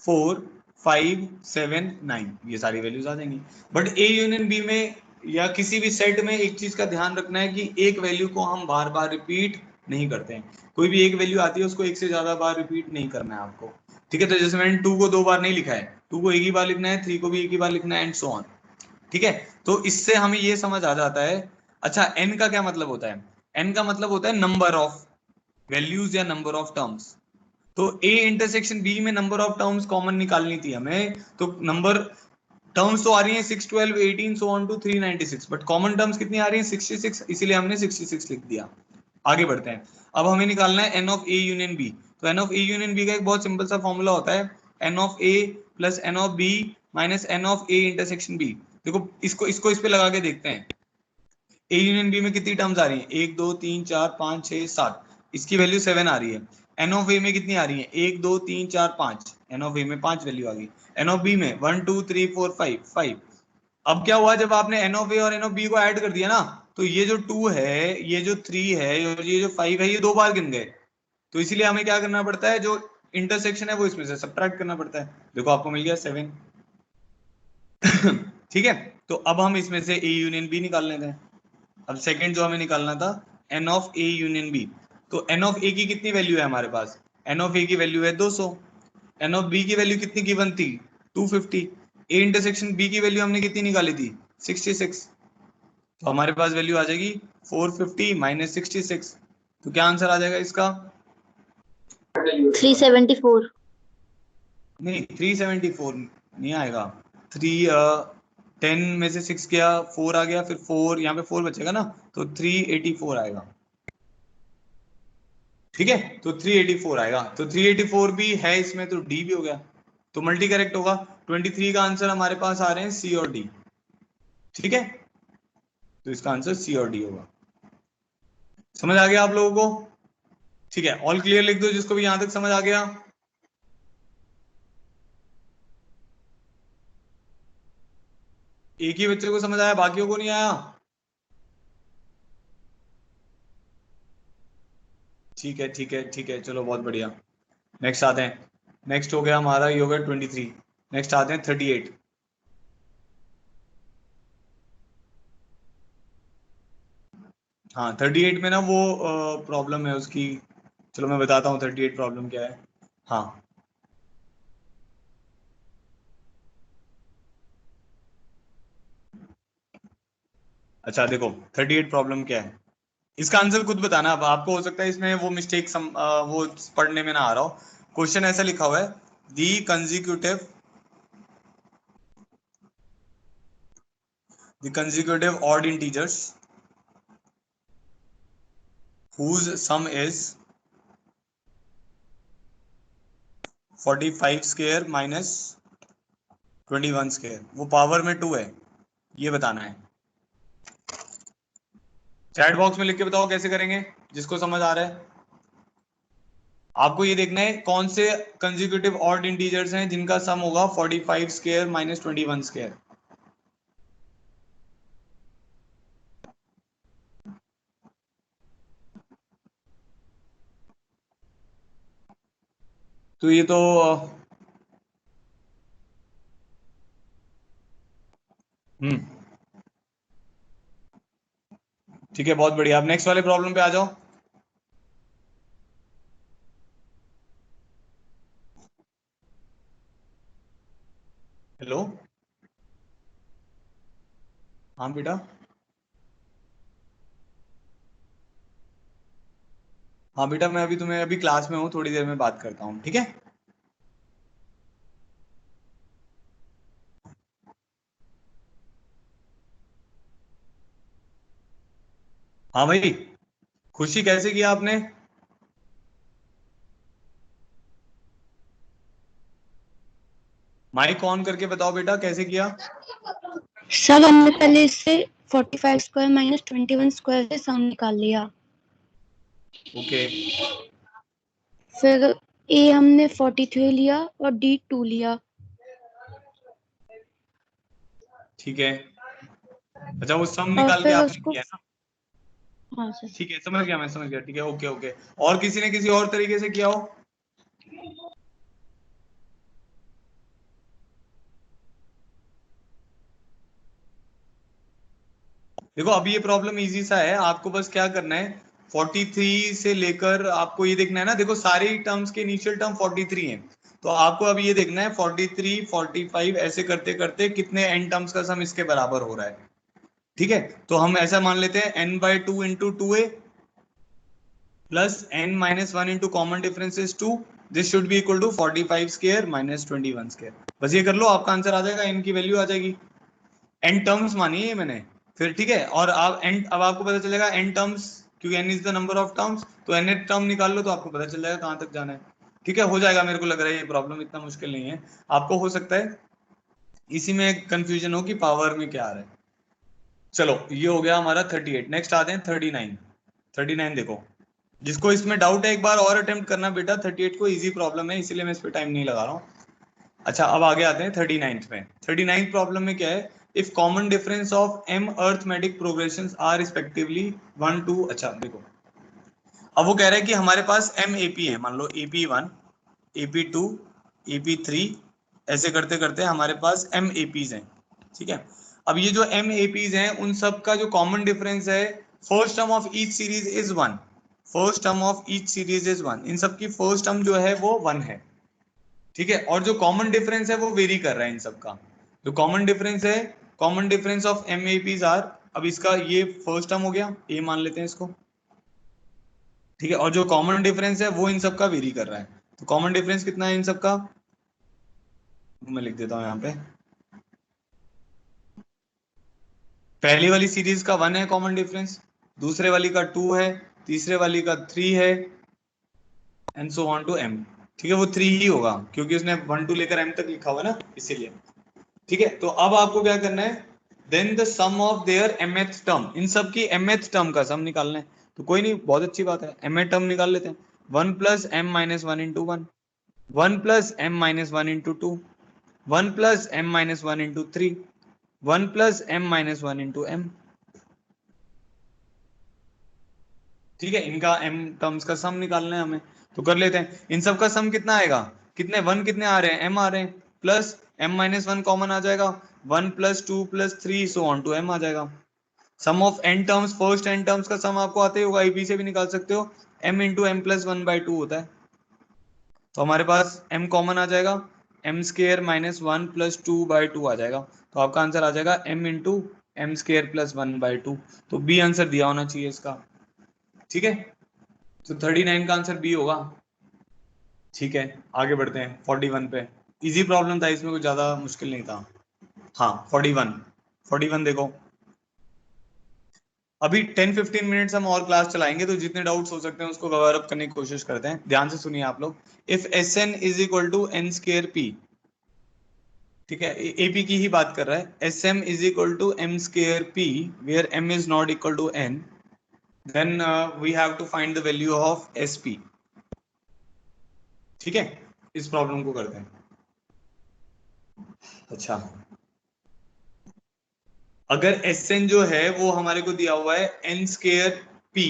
Speaker 1: 4 5 7 9, ये सारी वैल्यूज आ जाएंगी। बट ए यूनियन बी में या किसी भी सेट में एक चीज का ध्यान रखना है कि एक वैल्यू को हम बार बार रिपीट नहीं करते हैं। कोई भी एक वैल्यू आती है उसको एक से ज्यादा बार रिपीट नहीं करना है आपको। ठीक है, तो जैसे मैंने 2 को 2 बार नहीं लिखा है, 2 को एक ही बार लिखना है, 3 को भी एक ही बार लिखना है, एंड सो ऑन। ठीक है, तो इससे हमें ये समझ आ जाता है। अच्छा, एन का क्या मतलब होता है, एन का मतलब होता है नंबर ऑफ वैल्यूज या नंबर ऑफ टर्म्स। तो ए इंटरसेक्शन बी में नंबर ऑफ टर्म्स कॉमन निकालनी थी हमें, तो नंबर टर्म्स तो आ रही हैं 6 12 18 so on to 396, but common terms कितनी आ रही हैं, 66, इसीलिए हमने 66 लिख दिया। आगे बढ़ते हैं, अब हमें निकालना है N of A union B. तो N of A union B का एक बहुत सिंपल सा फॉर्मूला होता है, N of A plus N of B minus N of A intersection B. देखो इसको इसको इस पे लगा के देखते हैं, ए यूनियन बी में कितनी टर्म्स आ रही हैं, 1 2 3 4 5 6 7, इसकी वैल्यू 7 आ रही है। एन ऑफ ए में कितनी आ रही है, 1 2 3 4 5, एन ऑफ ए में 5 वैल्यू आ गई। एन ऑफ बी में 1 2 3 4 5 5। अब क्या हुआ, जब आपने एन ऑफ ए और एन ऑफ बी को ऐड कर दिया ना, तो ये जो 2 है, ये जो 3 है और ये जो 5 है, ये 2 बार गिन गए। तो इसीलिए हमें क्या करना पड़ता है, जो इंटरसेक्शन है वो इसमें से सब्ट्रैक्ट करना पड़ता है। देखो आपको मिल गया 7। ठीक है, तो अब हम इसमें से ए यूनियन बी निकाल लेते हैं। अब सेकंड जो हमें निकालना था, n of A union B. तो एन ऑफ ए की कितनी वैल्यू है हमारे पास, एन ऑफ ए की वैल्यू है 200, एन ऑफ बी की वैल्यू कितनी गिवन थी, 250। ए इंटरसेक्शन बी की वैल्यू हमने कितनी निकाली थी 66, तो हमारे पास वैल्यू आ जाएगी 450 माइनस 66, तो क्या आंसर आ जाएगा इसका?
Speaker 3: 374।
Speaker 1: नहीं 374 नहीं आएगा। 10 में से 6 गया, 4 आ गया, फिर 4 यहाँ पे 4 बचेगा ना, तो 384 आएगा। ठीक है, तो 384 आएगा, तो 384 भी है इसमें, तो डी भी हो गया, तो मल्टी करेक्ट होगा। 23 का आंसर हमारे पास आ रहे हैं सी और डी। ठीक है, तो इसका आंसर सी और डी होगा। समझ आ गया आप लोगों को? ठीक है, ऑल क्लियर लिख दो जिसको भी यहां तक समझ आ गया। एक ही बच्चे को समझ आया, बाकियों को नहीं आया? ठीक है ठीक है ठीक है, चलो बहुत बढ़िया। नेक्स्ट आते हैं, नेक्स्ट हो गया हमारा, ये हो गया 23। नेक्स्ट आते हैं 38। हाँ 38 में ना वो प्रॉब्लम है उसकी, चलो मैं बताता हूँ 38 प्रॉब्लम क्या है। हाँ अच्छा देखो 38 प्रॉब्लम क्या है, इसका आंसर खुद बताना। अब आपको हो सकता है इसमें वो मिस्टेक वो पढ़ने में ना आ रहा हो। क्वेश्चन ऐसा लिखा हुआ है, दी consecutive odd integers whose sum is 45 square minus 21 square, वो पावर में 2 है, ये बताना है। चैट बॉक्स में लिख के बताओ कैसे करेंगे, जिसको समझ आ रहा है। आपको ये देखना है कौन से कंसेक्यूटिव ऑड इंटीजर्स हैं जिनका सम होगा 45 स्क्वायर माइनस 21 स्क्वायर। तो ये तो ठीक है, बहुत बढ़िया। अब नेक्स्ट वाले प्रॉब्लम पे आ जाओ। हेलो, हाँ बेटा, हाँ बेटा, मैं अभी तुम्हें अभी क्लास में हूँ, थोड़ी देर में बात करता हूँ, ठीक है? हाँ भाई, खुशी कैसे किया आपने? माइक ऑन करके बताओ बेटा कैसे किया।
Speaker 4: सब हमने पहले इससे 45 स्क्वायर माइनस 21 स्क्वायर से सम निकाल लिया।
Speaker 1: ओके
Speaker 4: फिर ए हमने 43 लिया और डी 2 लिया।
Speaker 1: ठीक है, अच्छा वो सम
Speaker 4: और
Speaker 1: निकाल के
Speaker 4: फिर
Speaker 1: आपने
Speaker 4: उसको
Speaker 1: किया ना?
Speaker 4: हाँ सर।
Speaker 1: ठीक है, समझ गया, मैं समझ गया, ठीक है, ओके ओके। और किसी ने किसी और तरीके से किया हो? देखो अभी ये प्रॉब्लम इजी सा है, आपको बस क्या करना है, 43 से लेकर आपको ये देखना है ना, देखो सारी टर्म्स के इनिशियल टर्म 43 हैं, तो आपको अभी ये देखना है 43 45 ऐसे करते करते कितने एन टर्म्स का सम इसके बराबर हो रहा है। ठीक है, तो हम ऐसा मान लेते हैं n/2 into 2a plus n minus 1 into common difference is 2, this should be equal to 45 square minus 21 square. बस ये कर लो, आपका आंसर आ जाएगा, n की वैल्यू आ जाएगी। n टर्म्स मानिए मैंने, फिर ठीक है, और आप n, अब आपको पता चलेगा n टर्म्स, क्योंकि n is the number of terms, तो n टर्म निकाल लो तो आपको पता चल जाएगा कहां तक जाना है। ठीक है, हो जाएगा, मेरे को लग रहा है ये प्रॉब्लम इतना मुश्किल नहीं है। आपको हो सकता है इसी में कंफ्यूजन हो कि पावर में क्या आ रहा है। चलो ये हो गया हमारा 38। नेक्स्ट आते हैं 39। 39 देखो, जिसको इसमें डाउट है एक बार और अटेम्प्ट करना बेटा, 38 को इजी प्रॉब्लम है इसीलिए मैं इस पर टाइम नहीं लगा रहा हूँ। अच्छा अब आगे आते हैं 39th में। 39th प्रॉब्लम में क्या है, if common difference of m arithmetic progressions are respectively 1 2। अच्छा देखो, अब वो कह रहा है कि हमारे पास m AP है, मान लो AP1 AP2 AP3, ऐसे करते करते हमारे पास m APs हैं। ठीक है, अब ये जो m APs हैं उन सब का जो कॉमन डिफरेंस है, first term of each series is 1, first term of each series is 1, इन सब की फर्स्ट टर्म जो है वो 1 है। ठीक है, और जो कॉमन डिफरेंस है वो वेरी कर रहा है इन सब का, जो कॉमन डिफरेंस है, common difference of m A Ps are, अब इसका ये फर्स्ट टर्म हो गया, ए मान लेते हैं इसको, ठीक है, और जो कॉमन डिफरेंस है वो इन सब का वेरी कर रहा है। तो कॉमन डिफरेंस कितना है इन सब का, मैं लिख देता हूं यहाँ पे, पहली वाली सीरीज का 1 है कॉमन डिफरेंस, दूसरे वाली का 2 है, तीसरे वाली का 3 है, and so on to m। ठीक है, वो 3 ही होगा क्योंकि उसने 1 2 लेकर m तक लिखा हुआ है ना, इसीलिए। ठीक है, तो अब आपको क्या करना है, then the sum of their mth term, इन सब की mth टर्म का सम निकालना है। तो कोई नहीं, बहुत अच्छी बात है, mth टर्म निकाल लेते हैं। 1 plus m minus 1 into 1, 1 plus m minus 1 into 2, 1 plus m minus 1 into 3, 1 plus m minus 1 into m। ठीक है, इनका m टर्म्स का सम निकालना है हमें, तो कर लेते हैं। इन सब का सम कितना आएगा, कितने 1 कितने आ रहे हैं, m आ रहे हैं, प्लस m माइनस 1 कॉमन आ जाएगा, 1 plus 2 plus 3 so on to m आ जाएगा। Sum of n terms, first n terms का सम आपको आते ही होगा, ईपी से भी निकाल सकते हो, m इंटू m प्लस 1/2 होता है। तो हमारे पास m कॉमन आ जाएगा, m स्केयर माइनस 1 प्लस 2/2 आ जाएगा। तो आपका आंसर आ जाएगा m into m square plus 1/2। तो बी आंसर दिया होना चाहिए इसका। ठीक है, तो 39 का आंसर बी होगा। ठीक है, आगे बढ़ते हैं 41 पे। इजी प्रॉब्लम था, इसमें कुछ ज्यादा मुश्किल नहीं था। हाँ 41 देखो, अभी 10-15 मिनट्स हम और क्लास चलाएंगे, तो जितने डाउट्स हो सकते हैं उसको कवर अप करने की कोशिश करते हैं। ध्यान से सुनिए आप लोग। If S n is equal to n square p, ठीक है, एपी की ही बात कर रहा है, S m is equal to m square p where m is not equal to n, then we have to find the value of S p. ठीक है, इस प्रॉब्लम को करते हैं। अच्छा, अगर एस एन जो है वो हमारे को दिया हुआ है n square p,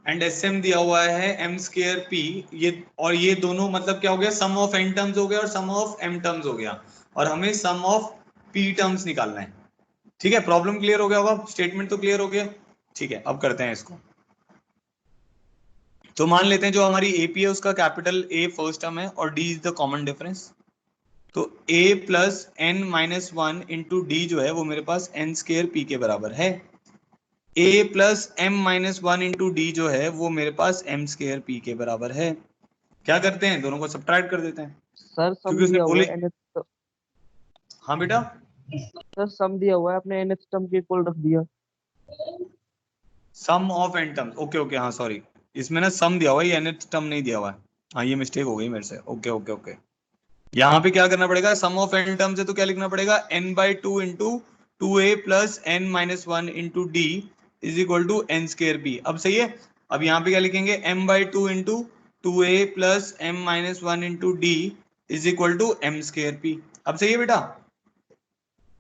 Speaker 1: and S m दिया हुआ है एम स्केयर पी, ये और ये दोनों मतलब क्या हो गया, सम ऑफ एन टर्म्स हो गया और सम ऑफ एम टर्म्स हो गया, और हमें सम ऑफ पी टर्म्स निकालना है। ठीक है, प्रॉब्लम क्लियर हो गया होगा, स्टेटमेंट तो क्लियर हो गया। ठीक है, अब करते हैं इसको। तो मान लेते हैं जो हमारी एपी है उसका कैपिटल ए फर्स्ट टर्म है और d is the common difference. तो a plus n minus 1 into d जो है वो मेरे पास एन स्केयर पी के बराबर है। a plus m minus 1 into d जो है वो मेरे पास एम स्केयर पी के बराबर है। क्या करते हैं, दोनों को सब्ट्रैक्ट कर देते हैं,
Speaker 5: सर
Speaker 1: क्योंकि
Speaker 5: सम
Speaker 1: उसने
Speaker 5: दिया हुआ
Speaker 1: बोले।
Speaker 5: है nth।
Speaker 1: हाँ बेटा,
Speaker 5: सर सम दिया हुआ है, आपने nth टर्म के इक्वल रख दिया।
Speaker 1: Sum of N terms, okay okay, हाँ सॉरी, इसमें ना सम दिया हुआ है, ये nth टर्म नहीं दिया हुआ है। हाँ ये मिस्टेक हो गई मेरे से, ओके ओके ओके। यहाँ पे क्या करना पड़ेगा, सम ऑफ एन टर्म्स है तो क्या लिखना पड़ेगा, n by 2 into 2a plus n minus 1 into d is equal to n square b. अब सही है, अब यहाँ पे क्या लिखेंगे, m by 2 into 2a plus m minus 1 into d is equal to m square p. अब सही है बेटा।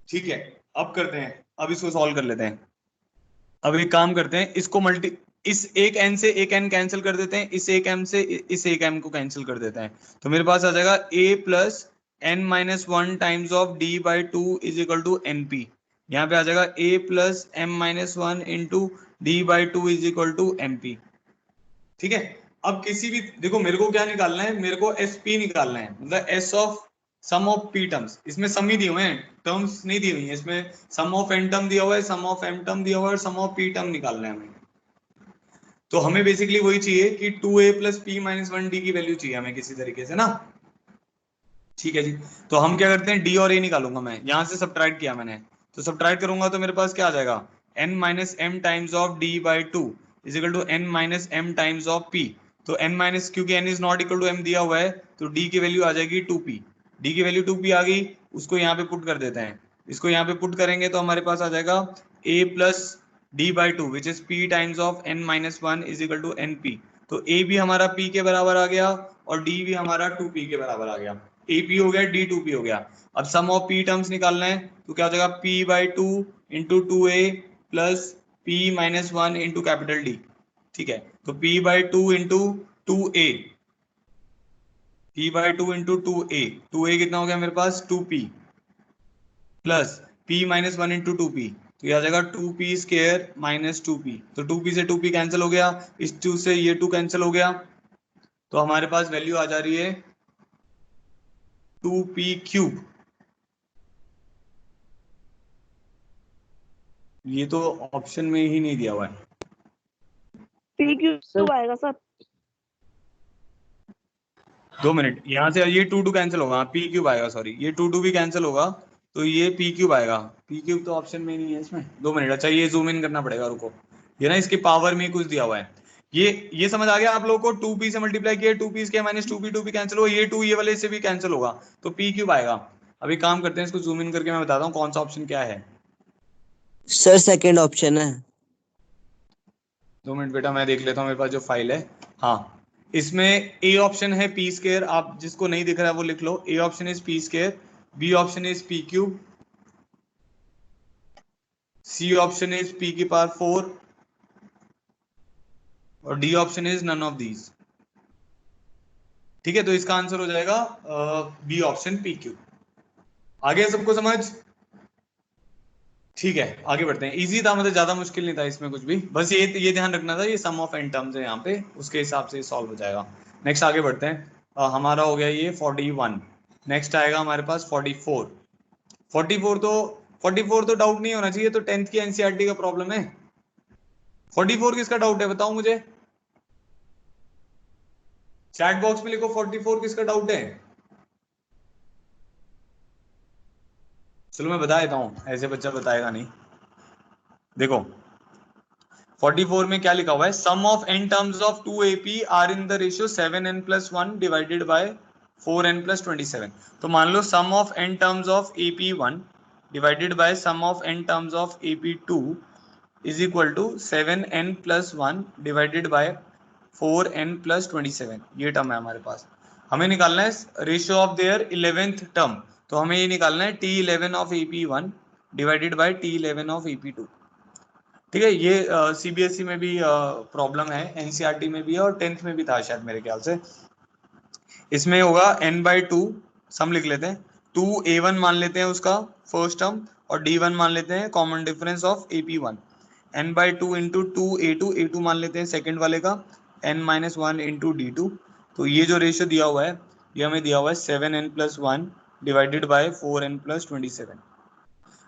Speaker 1: ठीक है, अब करते हैं, अब इसको सॉल्व कर लेते हैं। अब एक काम करते हैं, इसको मल्टी, इस एक n से एक n कैंसिल कर देते हैं, इस एक m से इस एक m को कैंसिल कर देते हैं। तो मेरे पास आ जाएगा a plus n minus 1 times of d by 2 is equal to n p. यहाँ पे आ जाएगा a plus m minus 1 into d by 2 is equal to m p. ठीक है, अब किसी भी, देखो मेरे को क्या निकालना है, मेरे को एस पी निकालना है, मतलब s of sum of p terms. इसमें सम ही दिए हुए हैं, टर्म्स नहीं दी हुई है इसमें। सम ऑफ एन टर्म दिया हुआ है, सम ऑफ एम टर्म दिया हुआ है, और सम ऑफ पी टर्म निकालना है हमें। तो हमें बेसिकली वही चाहिए कि 2a plus P minus 1d की वैल्यू चाहिए हमें किसी तरीके से ना। ठीक है जी, तो हम क्या करते हैं, d और a निकालूंगा मैं, यहां से सब्ट्रैक्ट किया मैंने, तो सब्ट्रैक्ट करूंगा तो मेरे पास क्या आ जाएगा, n minus m times of d by 2 is equal to n minus m times of p। तो n माइनस, क्योंकि n is not equal to m दिया हुआ है, तो d की वैल्यू आ जाएगी 2p। d की वैल्यू 2p आ गई, उसको यहाँ पे पुट कर देते हैं। इसको यहाँ पे पुट करेंगे तो हमारे पास आ जाएगा a plus d by 2 which is p times of n minus 1 is equal to np। तो a भी हमारा p के बराबर आ गया और d भी हमारा 2p के बराबर आ गया। AP हो गया, D2P हो गया। अब सम ऑफ P टर्म्स निकालना है, तो क्या हो जाएगा, P by 2 into 2a plus P minus 1 into capital D। ठीक है, तो P by 2 into 2a, P by 2 into 2a कितना हो गया मेरे पास, 2p plus P minus 1 into 2p, तो ये आ जाएगा 2p स्केयर माइनस 2p। तो 2p से 2p कैंसिल हो गया, इस 2 से ये 2 कैंसिल हो गया, तो हमारे पास वैल्यू आ जा रही है 2p क्यूब। ये तो ऑप्शन में ही नहीं दिया हुआ है।
Speaker 2: पी क्यूब आएगा सर।
Speaker 1: 2 मिनट, यहाँ से ये 2 कैंसिल होगा, पी क्यूब आएगा, सॉरी ये 2 भी कैंसिल होगा, तो ये पी क्यूब आएगा। पी क्यूब तो ऑप्शन में नहीं है इसमें। 2 मिनट, अच्छा ये जूम इन करना पड़ेगा, रुको। ये ना इसके पावर में कुछ दिया हुआ है। ये समझ आ गया आप लोगों को? 2p से मल्टीप्लाई किया, 2p इसके माइनस 2p कैंसिल होगा, ये 2 ये वाले से भी कैंसिल होगा, तो पी क्यूब आएगा। अभी काम करते हैं, इसको जूम इन करके मैं बताता हूँ कौन सा ऑप्शन क्या है।
Speaker 6: सर सेकंड ऑप्शन है।
Speaker 1: 2 मिनट बेटा, मैं देख लेता हूँ मेरे पास जो फाइल है। हाँ, इसमें ए ऑप्शन है पी स्क्वायर, आप जिसको नहीं दिख रहा है वो लिख लो। A option is P square, B option is P cube, C option is p की पावर 4 और D option is none of these. ठीक है, तो इसका आंसर हो जाएगा बी ऑप्शन पी क्यूब। आगे सबको समझ? ठीक है, आगे बढ़ते हैं। इजी था, मतलब ज्यादा मुश्किल नहीं था इसमें कुछ भी, बस ये ध्यान रखना था, ये सम ऑफ n टर्म्स है यहाँ पे, उसके हिसाब से सॉल्व हो जाएगा। नेक्स्ट आगे बढ़ते हैं। हमारा हो गया ये 41। नेक्स्ट आएगा हमारे पास 44। 44 तो डाउट नहीं होना चाहिए, तो 10th की एनसीईआरटी का प्रॉब्लम है। 44 किसका डाउट है बताओ मुझे, चैट बॉक्स में लिखो 44 किसका डाउट है। चलो मैं बता देता हूँ, ऐसे बच्चा बताएगा नहीं। देखो 44 में क्या लिखा हुआ है, sum of n terms of 2ap are in the ratio 7n+1 divided by 4n+27। तो मान लो sum of n terms of ap1 divided by sum of n terms of ap2 is equal to 7n+1 divided by 4n+27। ये term है हमारे पास। हमें निकालना है ratio of their 11th term, तो हमें ये निकालना है t11 of ap1 divided bye t11 of ap2। ठीक है, ये सीबीएसई में भी प्रॉब्लम है, एनसीईआरटी में भी है और 10th में भी था शायद मेरे ख्याल से। इसमें होगा n/2, सम लिख लेते हैं, 2a1 मान लेते हैं उसका फर्स्ट टर्म और d1 मान लेते हैं common difference of ap1। n/2 into 2a2, a2 मान लेते हैं सेकंड वाले का, n-1 इंटू d2। तो ये जो रेशियो दिया हुआ है, ये हमें दिया हुआ है 7n+1 डिवाइडेड बाय 4n+27।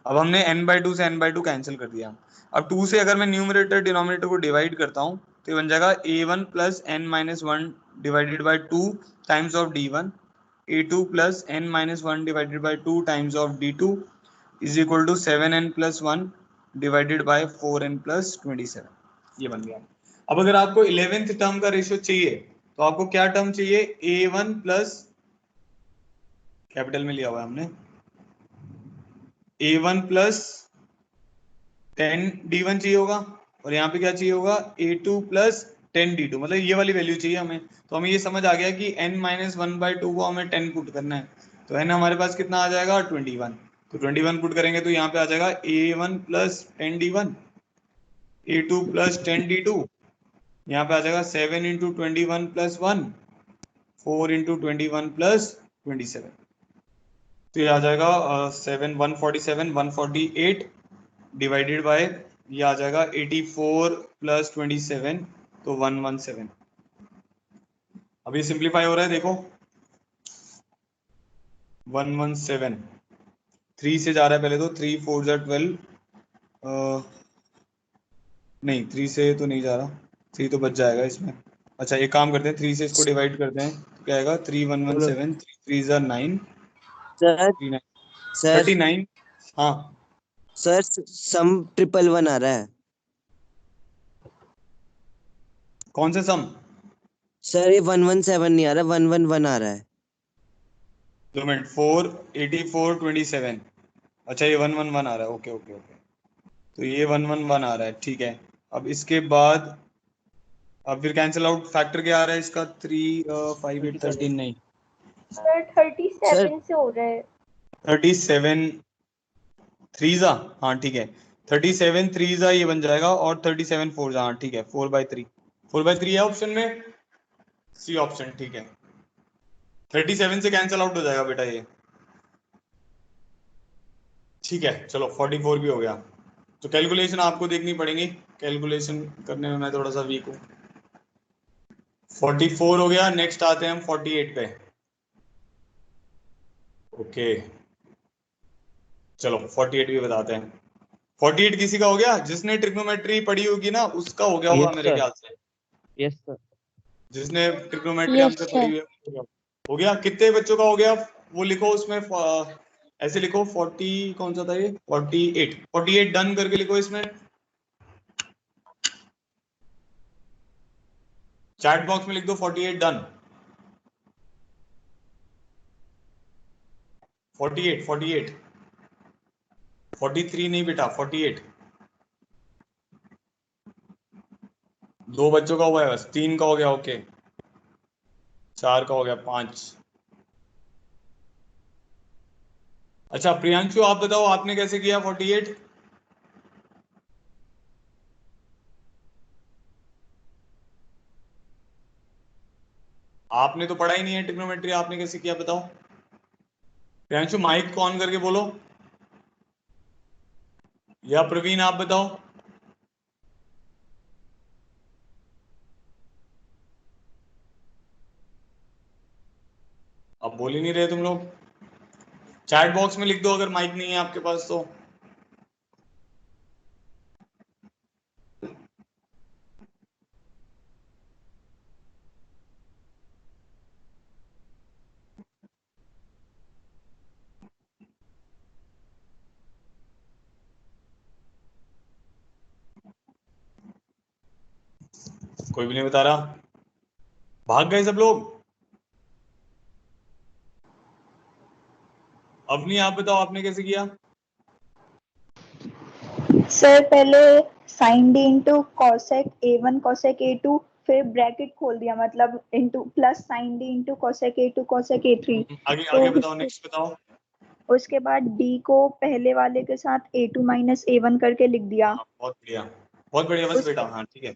Speaker 1: अब हमने n/2 से n/2 कैंसिल कर दिया। अब 2 से अगर मैं न्यूमरेटर डिनोमिनेटर को डिवाइड करता हूँ तो ये बन जाएगा a1 plus n-1 divided by 2 times of d1, a2 plus n-1 divided by 2 times of d2 is equal to 7n+1 divided by 4n+27। ये बन गया। अब अगर आपको 11th टर्म का रेशियो चाहिए तो आपको क्या टर्म चाहिए, a1 प्लस, कैपिटल में लिया हुआ है हमने, a1 प्लस 10d1 चाहिए होगा, और यहाँ पे क्या चाहिए होगा, a2 प्लस 10d2, मतलब ये वाली वैल्यू चाहिए हमें। तो हमें ये समझ आ गया कि n-1/2 को हमें 10 पुट करना है, तो n हमारे पास कितना आ जाएगा 21। तो 21 पुट करेंगे तो यहाँ पे आ जाएगा a1 plus 10d1, a2 plus 10d2, यहाँ पे आ जाएगा 7 इंटू 21 प्लस 1, 4 इंटू 21 प्लस 27। तो ये आ जाएगा 7 147 148 डिवाइडेड बाय, ये आ जाएगा 84 प्लस 27, तो 117। अब ये सिंप्लीफाई हो रहा है, देखो 117 3 से जा रहा है पहले, तो 3 4 जा 12, नहीं 3 से तो नहीं जा रहा, 3 तो बच जाएगा इसमें। अच्छा एक काम करते हैं, 3 से इसको डिवाइड करते हैं, तो क्या आएगा 3117, 3 3 9,
Speaker 6: सर
Speaker 1: 39। हाँ
Speaker 6: सर सम 111 आ रहा है
Speaker 1: कौन सा सम?
Speaker 6: सर, ये 117 नहीं आ रहा, 111 आ रहा है।
Speaker 1: 2 मिनट, 4 84 27, अच्छा ये 111 आ रहा है, ओके ओके ओके, तो ये 111 आ रहा है, ठीक है। अब इसके बाद अब फिर कैंसिल आउट फैक्टर क्या आ रहा है इसका, 3 5 8 13, नहीं
Speaker 3: सर 37 से हो रहा है।
Speaker 1: 37 3 हाँ ठीक है, 37 3 ये बन जाएगा, और 37 4 हाँ ठीक है, 4/3 4/3 है ऑप्शन में, सी ऑप्शन, ठीक है। 37 से कैंसिल आउट हो जाएगा बेटा ये, ठीक है। चलो 44 भी हो गया, तो कैलकुलेशन आपको देखनी पड़ेगी, कैलकुलेशन करने में मैं थोड़ा सा वीक हूँ। 44 हो गया, नेक्स्ट आते हैं हम 48 पे। ओके चलो 48 भी बताते हैं। 48 किसी का हो गया? जिसने ट्रिग्नोमेट्री पढ़ी होगी ना उसका हो गया होगा
Speaker 5: Yes,
Speaker 1: मेरे
Speaker 5: sir.
Speaker 1: ख्याल से।
Speaker 5: Yes sir.
Speaker 1: जिसने ट्रिग्नोमेट्री
Speaker 4: Yes,
Speaker 1: हमसे
Speaker 4: sir.
Speaker 1: पढ़ी हुई है हो गया। कितने बच्चों का हो गया वो लिखो उसमें, ऐसे लिखो 40, कौन सा था ये, 48 डन करके लिखो इसमें, चैट बॉक्स में लिख दो 48 डन। 48 43 नहीं बेटा, 48। 2 बच्चों का हुआ है बस, 3 का हो गया, ओके। 4 का हो गया, 5। अच्छा प्रियांशु आप बताओ आपने कैसे किया 48? आपने तो पढ़ा ही नहीं है ट्रिग्नोमेट्री, आपने कैसे किया बताओ? प्रियांशु माइक को ऑन करके बोलो, या प्रवीण आप बताओ। अब बोल ही नहीं रहे तुम लोग। चैट बॉक्स में लिख दो अगर माइक नहीं है आपके पास तो। कोई भी नहीं बता रहा, भाग गए सब लोग। अवनी आप बताओ आपने कैसे किया?
Speaker 7: सर पहले sine d into cosec A1 cosec A2, फिर ब्रैकेट खोल दिया, मतलब into plus sine d into cosec A2 cosec A3।
Speaker 1: आगे
Speaker 7: तो
Speaker 1: आगे बताओ, नेक्स्ट बताओ।
Speaker 7: उसके बाद डी को पहले वाले के साथ A2 माइनस A1 करके लिख दिया।
Speaker 1: हाँ, बहुत बढ़िया बहुत बढ़िया, बस बेटा। हाँ ठीक है,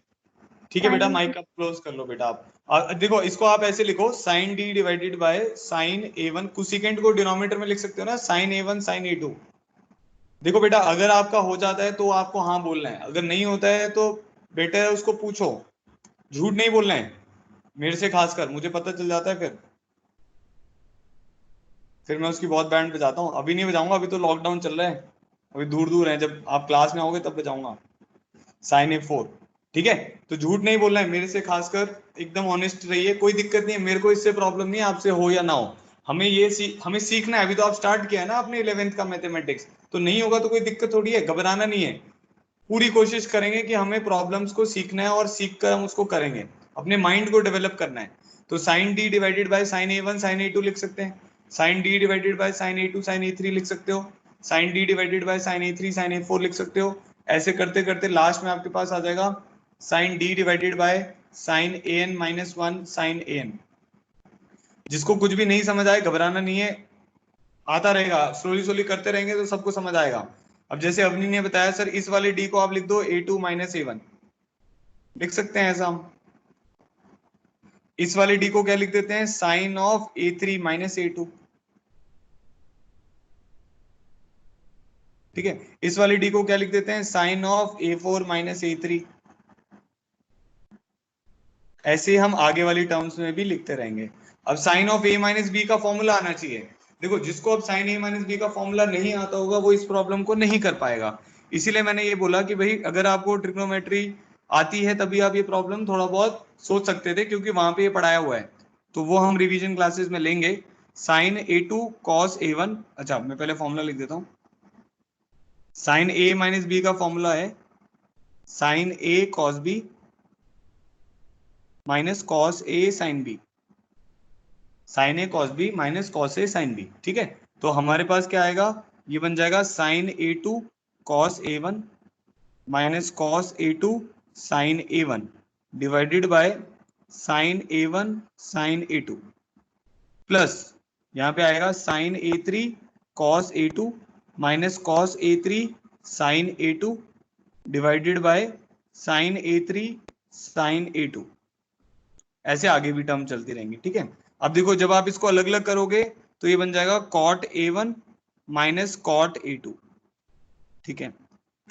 Speaker 1: ठीक है बेटा, माइक आप क्लोज कर लो बेटा आप। देखो इसको आप ऐसे लिखो, sine d divided by sine A1, cosecant को डिनोमिनेटर में लिख सकते हो ना, साइन A1 साइन A2। देखो बेटा अगर आपका हो जाता है तो आपको हाँ बोलना है, अगर नहीं होता है तो बेटा उसको पूछो, झूठ नहीं बोलना है मेरे से, खासकर मुझे पता चल जाता है फिर मैं उसकी बहुत बैंड बजाता हूँ। अभी नहीं बजाऊंगा, अभी तो लॉकडाउन चल रहा है, अभी दूर दूर है, जब आप क्लास में आओगे तब बजाऊंगा साइन A4। ठीक है, तो झूठ नहीं बोलना है मेरे से, खासकर एकदम ऑनेस्ट रहिए, कोई दिक्कत नहीं है, मेरे को इससे प्रॉब्लम नहीं है, आपसे हो या ना हो। हमें हमें सीखना है, अभी तो आप स्टार्ट किया है ना आपने 11th का मैथमेटिक्स, तो नहीं होगा तो कोई दिक्कत थोड़ी है, घबराना नहीं है। पूरी कोशिश करेंगे कि हमें प्रॉब्लम्स को सीखना है और सीख कर हम उसको करेंगे, अपने माइंड को डेवलप करना है। तो sine d divided by sine A1 sine A2 लिख सकते हैं, sine d divided by sine A2 sine A3 लिख सकते हो, sine d divided by sine A3 sine A4 लिख सकते हो। ऐसे करते करते लास्ट में आपके पास आ जाएगा sine d divided by sine AN minus 1 sine AN। जिसको कुछ भी नहीं समझ आए घबराना नहीं है, आता रहेगा, स्लोली स्लोली करते रहेंगे तो सबको समझ आएगा। अब जैसे अवनी ने बताया सर इस वाले डी को आप लिख दो A2 माइनस A1, लिख सकते हैं ऐसा हम। इस वाले डी को क्या लिख देते हैं, sign of A3 minus A2। ठीक है, इस वाले डी को क्या लिख देते हैं, sign of A4 minus A3। ऐसे हम आगे वाली टर्म्स में भी लिखते रहेंगे। अब sine of A minus b का फॉर्मूला आना चाहिए। देखो जिसको अब साइन A माइनस बी का फॉर्मूला नहीं आता होगा वो इस प्रॉब्लम को नहीं कर पाएगा, इसीलिए मैंने ये बोला कि भाई अगर आपको ट्रिग्नोमेट्री आती है तभी आप ये प्रॉब्लम थोड़ा बहुत सोच सकते थे, क्योंकि वहां पे ये पढ़ाया हुआ है, तो वो हम रिवीजन क्लासेस में लेंगे। साइन A2 कॉस A1, अच्छा मैं पहले फॉर्मूला लिख देता हूँ। साइन A माइनस बी का फॉर्मूला है sine A cos B minus cos A sine B, sine A cos B minus cos A sine B। ठीक है, तो हमारे पास क्या आएगा, ये बन जाएगा sine A2 cos A1 minus cos A2 sine A1 divided by sine A1 sine A2 plus यहाँ पे आएगा sine A3 cos A2 minus cos A3 sine A2 divided by sine A3 sine A2। ऐसे आगे भी term चलती रहेंगी। ठीक है, अब देखो जब आप इसको अलग अलग करोगे तो ये बन जाएगा cot A1 minus cot A2। ठीक है,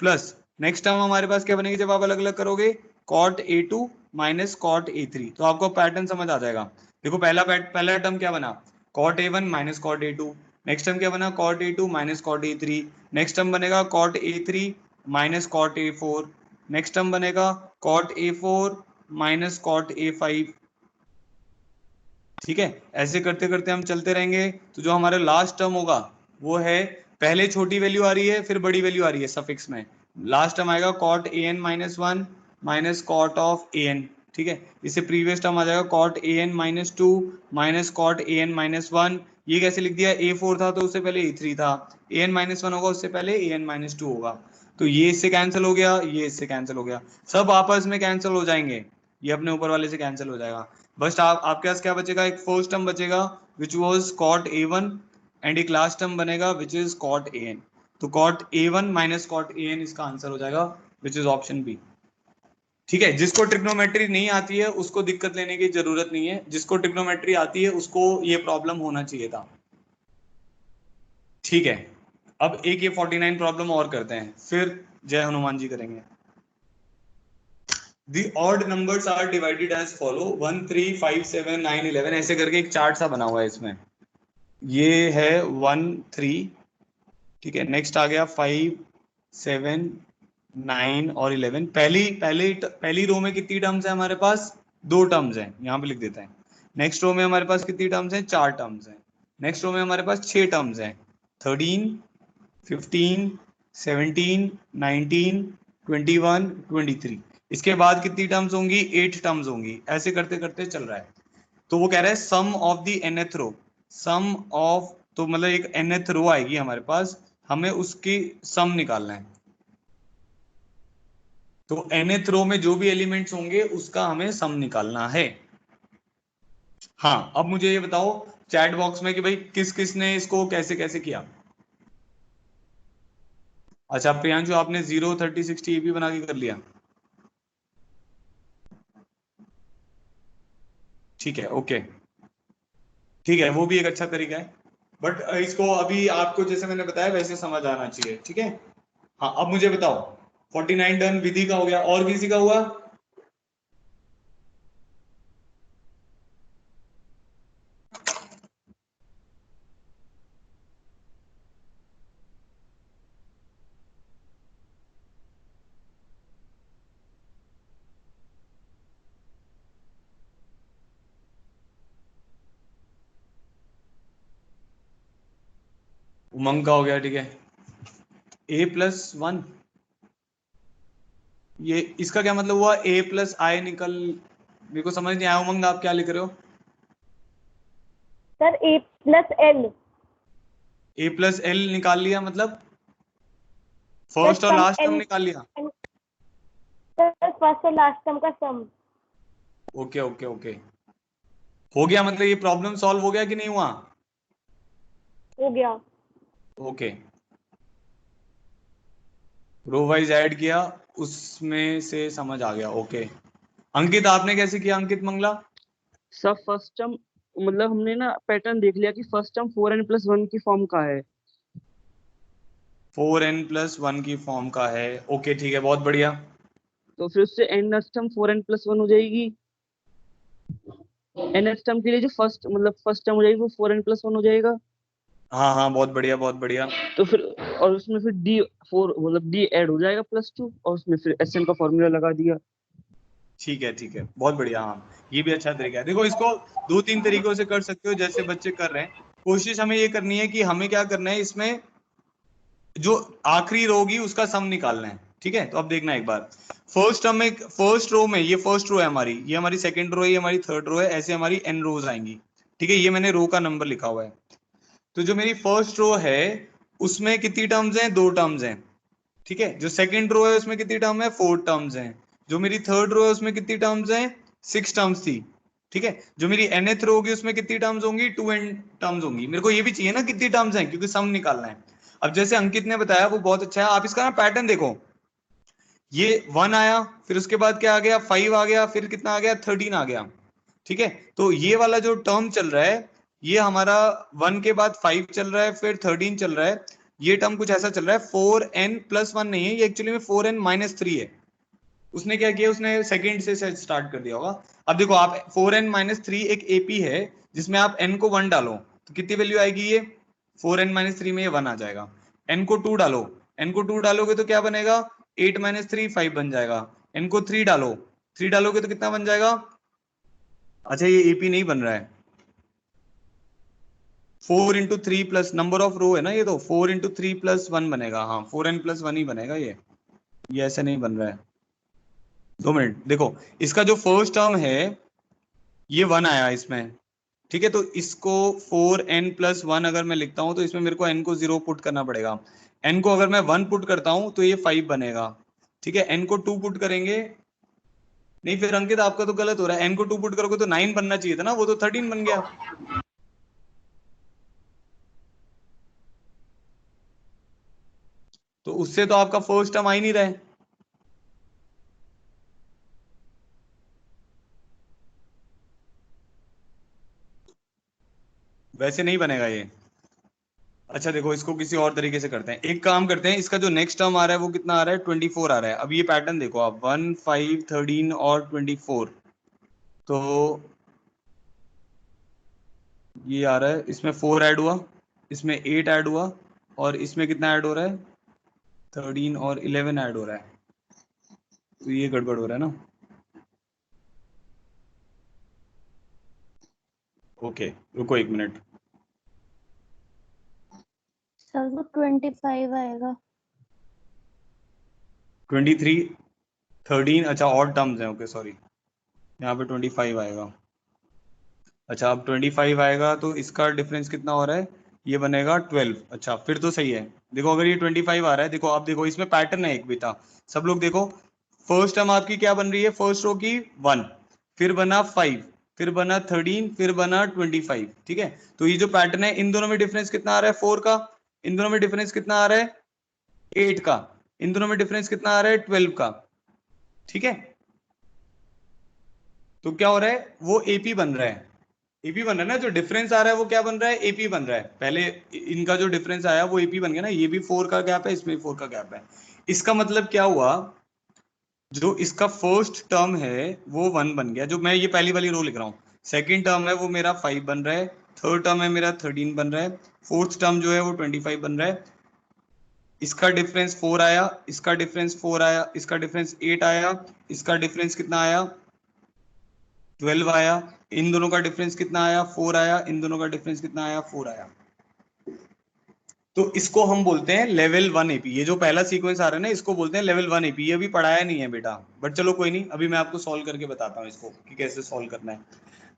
Speaker 1: प्लस नेक्स्ट टर्म हमारे पास क्या बनेगी जब आप अलग अलग करोगे, cot A2 minus cot A3। तो आपको पैटर्न समझ आ जाएगा। देखो पहला टर्म क्या बना, cot A1 minus cot A2, next term क्या बना, cot A2 minus cot A3, next term बनेगा cot A3 minus cot A4, next term बनेगा cot A4 minus cot A5, ठीक है। ऐसे करते करते हम चलते रहेंगे, तो जो हमारा लास्ट टर्म होगा वो है, पहले छोटी वैल्यू आ रही है फिर बड़ी वैल्यू आ रही है सफिक्स में, लास्ट टर्म आएगा cot an minus 1 minus cot of an, ठीक है। इससे प्रीवियस टर्म आ जाएगा cot an minus 2 minus cot an minus 1। ये कैसे लिख दिया, A4 था तो उससे पहले A3 था, an माइनस 1 होगा उससे पहले an माइनस 2 होगा, तो ये इससे कैंसिल हो गया, ये इससे कैंसिल हो गया, सब आपस में कैंसिल हो जाएंगे, ये अपने ऊपर वाले से कैंसिल हो जाएगा। बस आपके पास क्या बचेगा, एक फर्स्ट टर्म बचेगा which was cot A1 and एक लास्ट टर्म बनेगा विच इज कॉट an। तो cot A1 minus cot an इसका आंसर हो जाएगा विच इज ऑप्शन बी, ठीक है। जिसको ट्रिग्नोमेट्री नहीं आती है उसको दिक्कत लेने की जरूरत नहीं है, जिसको ट्रिग्नोमेट्री आती है उसको ये प्रॉब्लम होना चाहिए था, ठीक है। अब एक ये 49 प्रॉब्लम और करते हैं, फिर जय हनुमान जी करेंगे। The odd numbers are divided as follow 1 3 5 7 9 11, ऐसे करके एक चार्ट सा बना हुआ है इसमें, ये है 1 3, ठीक है, नेक्स्ट आ गया 5 7 9 और 11। पहली रो में कितनी टर्म्स है हमारे पास, 2 टर्म्स हैं, यहाँ पे लिख देते हैं। नेक्स्ट रो में हमारे पास कितनी टर्म्स हैं, 4 टर्म्स हैं। नेक्स्ट रो में हमारे पास 6 टर्म्स हैं, 13 15 17 19 21 23। इसके बाद कितनी टर्म्स होंगी, 8 टर्म्स होंगी, ऐसे करते करते चल रहा है। तो वो कह रहा है sum of the nth row, sum of, तो मतलब एक nth रो आएगी हमारे पास, हमें उसकी सम निकालना है। तो nth रो में जो भी एलिमेंट्स होंगे उसका हमें सम निकालना है। हाँ, अब मुझे ये बताओ चैट बॉक्स में कि भाई किस किस ने इसको कैसे कैसे किया। अच्छा प्रियांशु, आपने 0 30 60 ये भी बना के कर लिया, ठीक है, ओके, ठीक है, वो भी एक अच्छा तरीका है, बट इसको अभी आपको जैसे मैंने बताया वैसे समझ आना चाहिए, ठीक है। हाँ, अब मुझे बताओ 49 डन विधि का हो गया, और किसी का हुआ, उमंग का हो गया, ठीक है। A+1, ये इसका क्या मतलब हुआ, A+I निकल, मेरे को समझ नहीं आया। उमंग आप क्या लिख रहे हो,
Speaker 3: सर A+L।
Speaker 1: A+L निकाल लिया, मतलब फर्स्ट और लास्ट टर्म निकाल लिया,
Speaker 3: सर फर्स्ट और लास्ट टर्म का सम।
Speaker 1: ओके ओके ओके, हो गया, मतलब ये प्रॉब्लम सॉल्व हो गया कि नहीं हुआ,
Speaker 3: हो गया।
Speaker 1: ओके। रो वाइज ऐड किया, उसमें से समझ आ गया, ओके। अंकित आपने कैसे किया, अंकित मंगला?
Speaker 5: सब फर्स्ट टर्म, मतलब हमने ना पैटर्न देख लिया कि फर्स्ट टर्म 4n+1 की फॉर्म का है,
Speaker 1: 4n+1 की फॉर्म का है, ओके, ठीक है, बहुत बढ़िया।
Speaker 5: तो फिर उससे nth टर्म 4n+1 हो जाएगी। nth टर्म के लिए जो फर्स्ट टर्म हो जाएगी वो 4n+1 हो जाएगा।
Speaker 1: हाँ हाँ, बहुत बढ़िया बहुत बढ़िया।
Speaker 5: तो फिर और उसमें फिर d4 मतलब d ऐड हो जाएगा +2, और उसमें फिर Sn का फॉर्मूला लगा दिया।
Speaker 1: ठीक है, बहुत बढ़िया। हाँ, ये भी अच्छा तरीका है। देखो, इसको 2-3 तरीकों से कर सकते हो जैसे बच्चे कर रहे हैं। कोशिश हमें ये करनी है कि हमें क्या करना है, इसमें जो आखिरी रो होगी उसका सम निकालना है, ठीक है। तो अब देखना एक बार, फर्स्ट रो में, ये फर्स्ट रो है हमारी, ये हमारी सेकंड रो है, ये हमारी थर्ड रो है, ऐसे हमारी n रोज आएंगी, ठीक है। ये मैंने रो का नंबर लिखा हुआ है। तो जो मेरी फर्स्ट रो है उसमें कितनी टर्म्स हैं, 2 टर्म्स हैं, ठीक है। जो सेकंड रो है उसमें कितनी टर्म है, 4 टर्म्स हैं। जो मेरी थर्ड रो है उसमें कितनी टर्म्स हैं, 6 टर्म्स थी, ठीक है। जो मेरी nth रो होगी उसमें कितनी टर्म्स होंगी, 2n टर्म्स होंगी। मेरे को ये भी चाहिए ना कितनी टर्म्स हैं, क्योंकि सम निकालना है। अब जैसे अंकित ने बताया वो बहुत अच्छा है, आप इसका ना पैटर्न देखो, ये 1 आया, फिर उसके बाद क्या आ गया, 5 आ गया, फिर कितना आ गया, 13 आ गया, ठीक है। तो ये वाला जो टर्म चल रहा है ये हमारा 1 के बाद 5 चल रहा है, फिर 13 चल रहा है। ये टर्म कुछ ऐसा चल रहा है, 4n+1 नहीं है, ये एक्चुअली में 4n-3 है। उसने क्या किया, उसने सेकंड से स्टार्ट कर दिया होगा। अब देखो आप 4n-3 एक एपी है जिसमें आप n को 1 डालो तो कितनी वैल्यू आएगी, ये 4n-3 में ये 1 आ जाएगा। n को 2 डालो, n को 2 डालोगे तो क्या बनेगा, 8 माइनस 3 5 बन जाएगा। n को 3 डालो, 3 डालोगे तो कितना बन जाएगा? अच्छा ये AP नहीं बन रहा है, 4 इंटू 3 प्लस नंबर ऑफ रो है ना ये, तो 4 इंटू 3 प्लस 1 बनेगा। हाँ 4n प्लस 1 ही बनेगा ये ऐसे नहीं बन रहा है। 2 मिनट देखो, इसका जो फर्स्ट टर्म है ये 1 आया इसमें, ठीक है, तो इसको 4n प्लस 1 अगर मैं लिखता हूं तो इसमें मेरे को n को 0 पुट करना पड़ेगा। n को अगर मैं 1 पुट करता हूं तो ये 5 बनेगा, ठीक है। n को 2 पुट करेंगे, नहीं फिर अंकित आपका तो गलत हो रहा है, n को 2 पुट करोगे तो 9 बनना चाहिए था ना, वो तो 13 बन गया। तो उससे तो आपका फर्स्ट टर्म आ ही नहीं रहा है। वैसे नहीं बनेगा ये। अच्छा देखो इसको किसी और तरीके से करते हैं, एक काम करते हैं, इसका जो नेक्स्ट टर्म आ रहा है वो कितना आ रहा है? 24 आ रहा है। अब ये पैटर्न देखो आप, 1 5 13 और 24, तो ये आ रहा है, इसमें 4 ऐड हुआ, इसमें 8 ऐड हुआ, और इसमें कितना ऐड हो रहा है? 13 और 11 ऐड हो रहा है, तो ये गड़बड़ हो रहा है ना। ओके रुको 1 मिनट,
Speaker 4: सर वो 25 आएगा।
Speaker 1: 23 13, अच्छा ऑड टर्म्स हैं, ओके सॉरी, यहाँ पे 25 आएगा। अच्छा अब 25 आएगा तो इसका डिफरेंस कितना हो रहा है? ये बनेगा 12। अच्छा फिर तो सही है। देखो अगर ये 25 आ रहा है, देखो आप देखो इसमें पैटर्न है एक बेटा, सब लोग देखो, फर्स्ट टर्म आपकी क्या बन रही है? फर्स्ट रो की 1, फिर बना 5, फिर बना 13, फिर बना 25, ठीक है। तो ये जो पैटर्न है, इन दोनों में डिफरेंस कितना आ रहा है? 4 का। इन दोनों में डिफरेंस कितना आ रहा है? 8 का। इन दोनों में डिफरेंस कितना आ रहा है? 12 का, ठीक है। तो क्या हो रहा है? वो AP बन रहा है, AP बन रहा है ना, जो डिफरेंस आ रहा है वो क्या बन रहा है? AP बन रहा है। पहले इनका जो डिफरेंस आया वो AP बन गया ना, ये भी 4 का गैप है, इसमें 4 का गैप है। इसका मतलब क्या हुआ? जो इसका फर्स्ट टर्म है वो 1 बन गया, जो मैं ये पहली वाली रो लिख रहा हूँ। सेकंड टर्म है वो मेरा 5 बन रहा है, थर्ड टर्म है मेरा 13 बन रहा है, फोर्थ टर्म जो है वो 25 बन रहा है। इसका डिफरेंस 4 आया, इसका डिफरेंस 4 आया, इसका डिफरेंस 8 आया, इसका डिफरेंस कितना आया? 12 आया। इन दोनों का डिफरेंस कितना आया? 4 आया। इन दोनों का डिफरेंस कितना आया? 4 आया। तो इसको हम बोलते हैं लेवल 1 AP। ये जो पहला सीक्वेंस आ रहा है ना, इसको बोलते हैं लेवल 1 AP। ये अभी पढ़ाया नहीं है बेटा, बट चलो कोई नहीं, अभी मैं आपको सॉल्व करके बताता हूँ इसको कि कैसे सॉल्व करना है।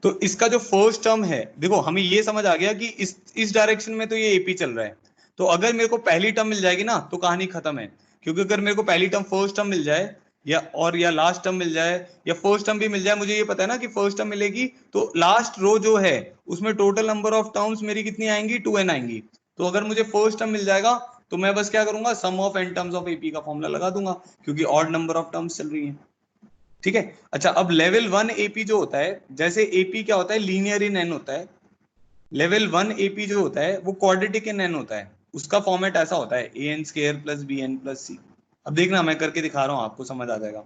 Speaker 1: तो इसका जो फर्स्ट टर्म है, देखो हमें ये समझ आ गया कि इस डायरेक्शन में तो ये AP चल रहा है। तो अगर मेरे को पहली टर्म मिल जाएगी ना तो कहानी खत्म है, क्योंकि अगर मेरे को पहली टर्म फर्स्ट टर्म मिल जाए या लास्ट टर्म मिल जाए, या फर्स्ट टर्म भी मिल जाए, मुझे ये पता है ना कि फर्स्ट टर्म मिलेगी, तो लास्ट रो जो है उसमें टोटल नंबर ऑफ टर्म्स मेरी कितनी आएंगी? 2n आएंगी। तो अगर मुझे फर्स्ट टर्म मिल जाएगा तो मैं बस क्या करूंगा? Sum of n terms of AP का फॉर्मूला लगा दूंगा, क्योंकि ऑड नंबर ऑफ टर्म्स चल रही है, ठीक है। अच्छा अब लेवल 1 AP जो होता है, जैसे AP क्या होता है? लीनियर इन n होता है। लेवल 1 AP जो होता है वो क्वाड्रेटिक इन n होता है। उसका फॉर्मेट ऐसा होता है an square plus bn plus c। अब देखना मैं करके दिखा रहा हूं, आपको समझ आ जाएगा।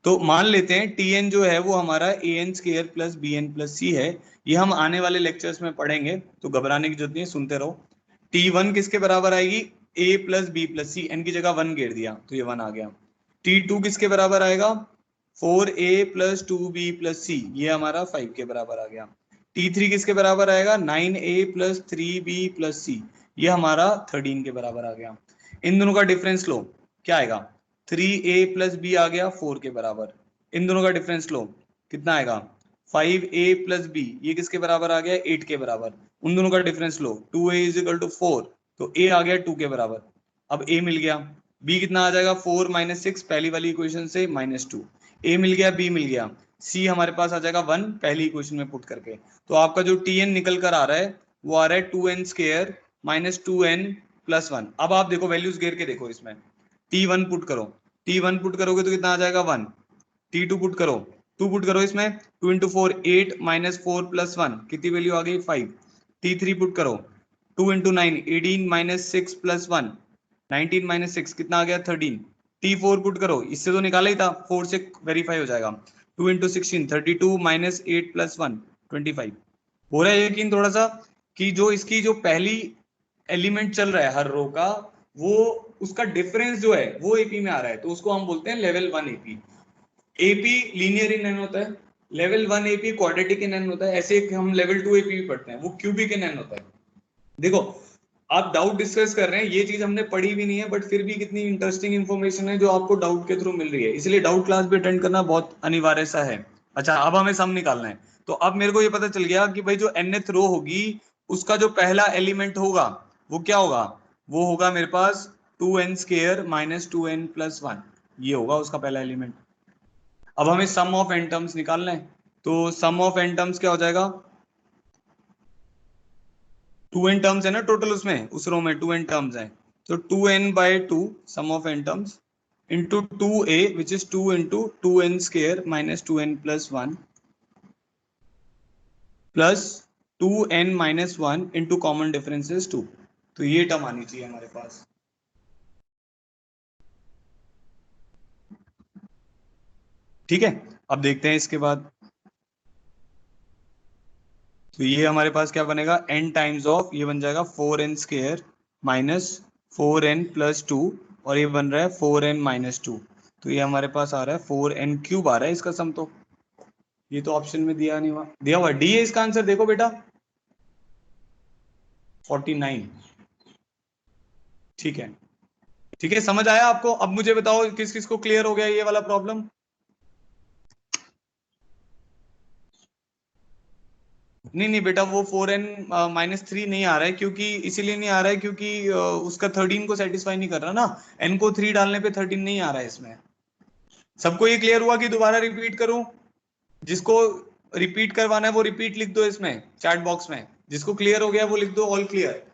Speaker 1: तो मान लेते हैं Tn जो है वो हमारा an square plus bn plus c है। ये हम आने वाले लेक्चर्स में पढ़ेंगे, तो घबराने की जरूरत नहीं है, सुनते रहो। T1 किसके बराबर आएगी? a plus b plus c, n की जगह 1 घेर दिया तो ये 1 आ गया। T2 किसके बराबर आएगा? 4a plus 2b plus c, ये हमारा 5 के बराबर आ गया। T3 किसके बराबर आएगा? 9a plus 3b plus c, ये हमारा 13 के बराबर आ गया। इन दोनों का डिफरेंस लो, क्या आएगा? 3a प्लस b आ गया 4 के बराबर। इन दोनों का डिफरेंस लो, कितना आएगा? 5a प्लस b, ये किसके बराबर आ गया? 8 के बराबर। उन दोनों का डिफरेंस लो, 2a इज इक्वल टू 4, तो a आ गया 2 के बराबर। अब a मिल गया, b कितना आ जाएगा? 4 माइनस 6 पहली वाली इक्वेशन से -2। a मिल गया, b मिल गया, c हमारे पास आ जाएगा 1 पहली इक्वेशन में पुट करके। तो आपका जो Tn निकल कर आ रहा है वो आ रहा है 2n square minus 2n plus 1। अब आप देखो वैल्यूज घेर के देखो, इसमें T1 पुट करो, T1 पुट करोगे तो कितना आ जाएगा? 1। T2 पुट करो, 2 पुट करो, इसमें 2 इंटू 4 8 माइनस 4 प्लस 1, कितनी वैल्यू आ गई? 5। T3 पुट करो, 2 इंटू 9 18 माइनस 6 प्लस 1, 19 माइनस 6 कितना आ गया? 13। T4 पुट करो, इससे तो निकाला ही था, 4 से वेरीफाई हो जाएगा। 2 इंटू 16 32 माइनस 8 प्लस 1 25। हो रहा है यकीन थोड़ा सा कि जो इसकी जो पहली एलिमेंट चल रहा है हर रो का, वो उसका डिफरेंस जो है वो एपी में आ रहा है तो उसको हम बोलते हैं level 1 AP. AP linear in an होता है, level 1 AP quadratic in an होता है, ऐसे हम लेवल 2 एपी भी पढ़ते हैं, वो क्यूबिक इन एन होता है। देखो आप डाउट डिस्कस कर रहे हैं, ये चीज हमने पढ़ी भी नहीं है बट फिर भी कितनी इंटरेस्टिंग इंफॉर्मेशन है जो आपको डाउट के थ्रू मिल रही है, इसलिए डाउट क्लास भी अटेंड करना बहुत अनिवार्य सा है। अच्छा अब हमें सम निकालना है, तो अब मेरे को ये पता चल गया कि भाई जो nth रो होगी उसका जो पहला एलिमेंट होगा वो क्या होगा, वो होगा मेरे पास 2n square minus 2n plus 1, ये होगा उसका पहला एलिमेंट। अब हमें सम ऑफ n टर्म्स निकालना है, तो सम ऑफ n टर्म्स क्या हो जाएगा, 2n टर्म्स है ना टोटल, उसमें उस रो में 2n टर्म्स है, तो 2n by 2 sum of n terms into 2a which is 2 into 2n square minus 2n plus 1 plus 2n minus 1 into common difference is 2, तो ये टर्म आनी चाहिए हमारे पास। ठीक है, अब देखते हैं इसके बाद, तो ये हमारे पास क्या बनेगा, n टाइम्स ऑफ ये बन जाएगा 4n square minus 4n plus 2 और ये बन रहा है 4n माइनस 2, तो ये हमारे पास आ रहा है 4n क्यूब आ रहा है इसका सम। तो ये तो ऑप्शन में दिया नहीं हुआ, दिया हुआ डी है इसका आंसर, देखो बेटा 49। ठीक है, ठीक है, समझ आया आपको। अब मुझे बताओ किस किस को क्लियर हो गया ये वाला प्रॉब्लम। नहीं नहीं बेटा वो 4n माइनस 3 नहीं आ रहा है, क्योंकि इसीलिए नहीं आ रहा है क्योंकि उसका 13 को सेटिस्फाई नहीं कर रहा ना, n को 3 डालने पे 13 नहीं आ रहा है इसमें। सबको ये क्लियर हुआ कि दोबारा रिपीट करूं? जिसको रिपीट करवाना है वो रिपीट लिख दो इसमें चैट बॉक्स में, जिसको क्लियर हो गया वो लिख दो ऑल क्लियर।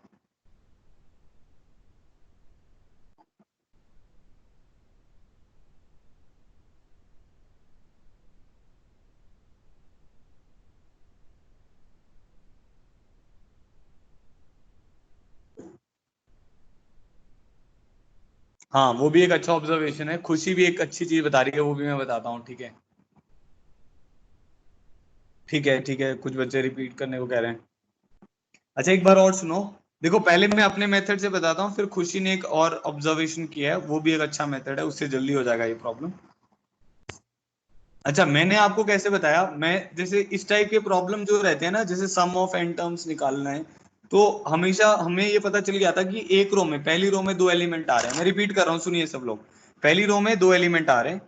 Speaker 1: हाँ वो भी एक अच्छा ऑब्जर्वेशन है, खुशी भी एक अच्छी चीज बता रही है, वो भी मैं बताता हूँ। ठीक है ठीक है ठीक है, कुछ बच्चे रिपीट करने को कह रहे हैं। अच्छा एक बार और सुनो, देखो पहले मैं अपने मेथड से बताता हूँ, फिर खुशी ने एक और ऑब्जर्वेशन किया है, वो भी एक अच्छा मेथड है, उससे जल्दी हो जाएगा ये प्रॉब्लम। अच्छा मैंने आपको कैसे बताया, मैं जैसे इस टाइप के प्रॉब्लम जो रहते हैं ना, जैसे सम ऑफ n टर्म्स निकालना है, तो हमेशा हमें ये पता चल गया था कि एक रो में, पहली रो में 2 एलिमेंट आ रहे हैं, मैं रिपीट कर रहा हूँ सुनिए सब लोग, पहली रो में 2 एलिमेंट आ रहे हैं,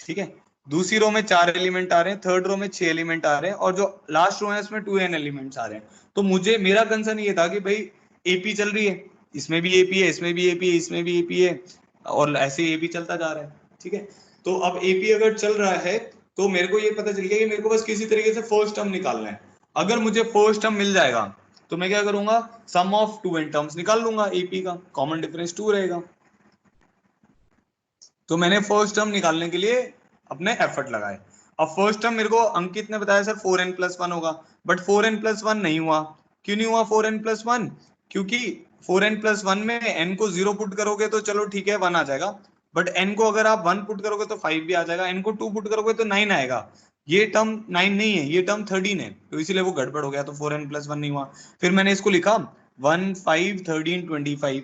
Speaker 1: ठीक है, दूसरी रो में 4 एलिमेंट आ रहे हैं, थर्ड रो में 6 एलिमेंट आ रहे हैं, और जो लास्ट रो है उसमें 2n एलिमेंट्स आ रहे हैं। तो मुझे मेरा कंसर्न ये था कि भाई एपी चल रही है, इसमें भी एपी है, इसमें भी एपी है, इसमें भी एपी है, और ऐसे एपी चलता जा रहा है। ठीक है, तो अब एपी अगर चल रहा है तो मेरे को ये पता चल गया कि मेरे को बस किसी तरीके से फर्स्ट टर्म निकालना है। अगर मुझे फर्स्ट टर्म मिल जाएगा तो मैं क्या करूंगा, सम ऑफ 2n टर्म्स निकाल लूंगा, एपी का कॉमन डिफरेंस 2 रहेगा। तो मैंने फर्स्ट टर्म निकालने के लिए अपने एफर्ट लगाए। अब फर्स्ट टर्म मेरे को अंकित ने बताया सर 4n प्लस 1 होगा, बट 4n प्लस 1 नहीं हुआ। क्यों नहीं हुआ 4n प्लस 1? क्योंकि 4n प्लस 1 में n को 0 पुट करोगे तो चलो ठीक है 1 आ जाएगा, बट n को अगर आप 1 पुट करोगे तो 5 भी आ जाएगा, n को 2 पुट करोगे तो 9 आएगा। ये टर्म 9 नहीं है, ये टर्म 13 है, तो इसीलिए वो गड़बड़ हो गया, तो 4n प्लस 1 नहीं हुआ। फिर मैंने इसको लिखा 1 5 13 25,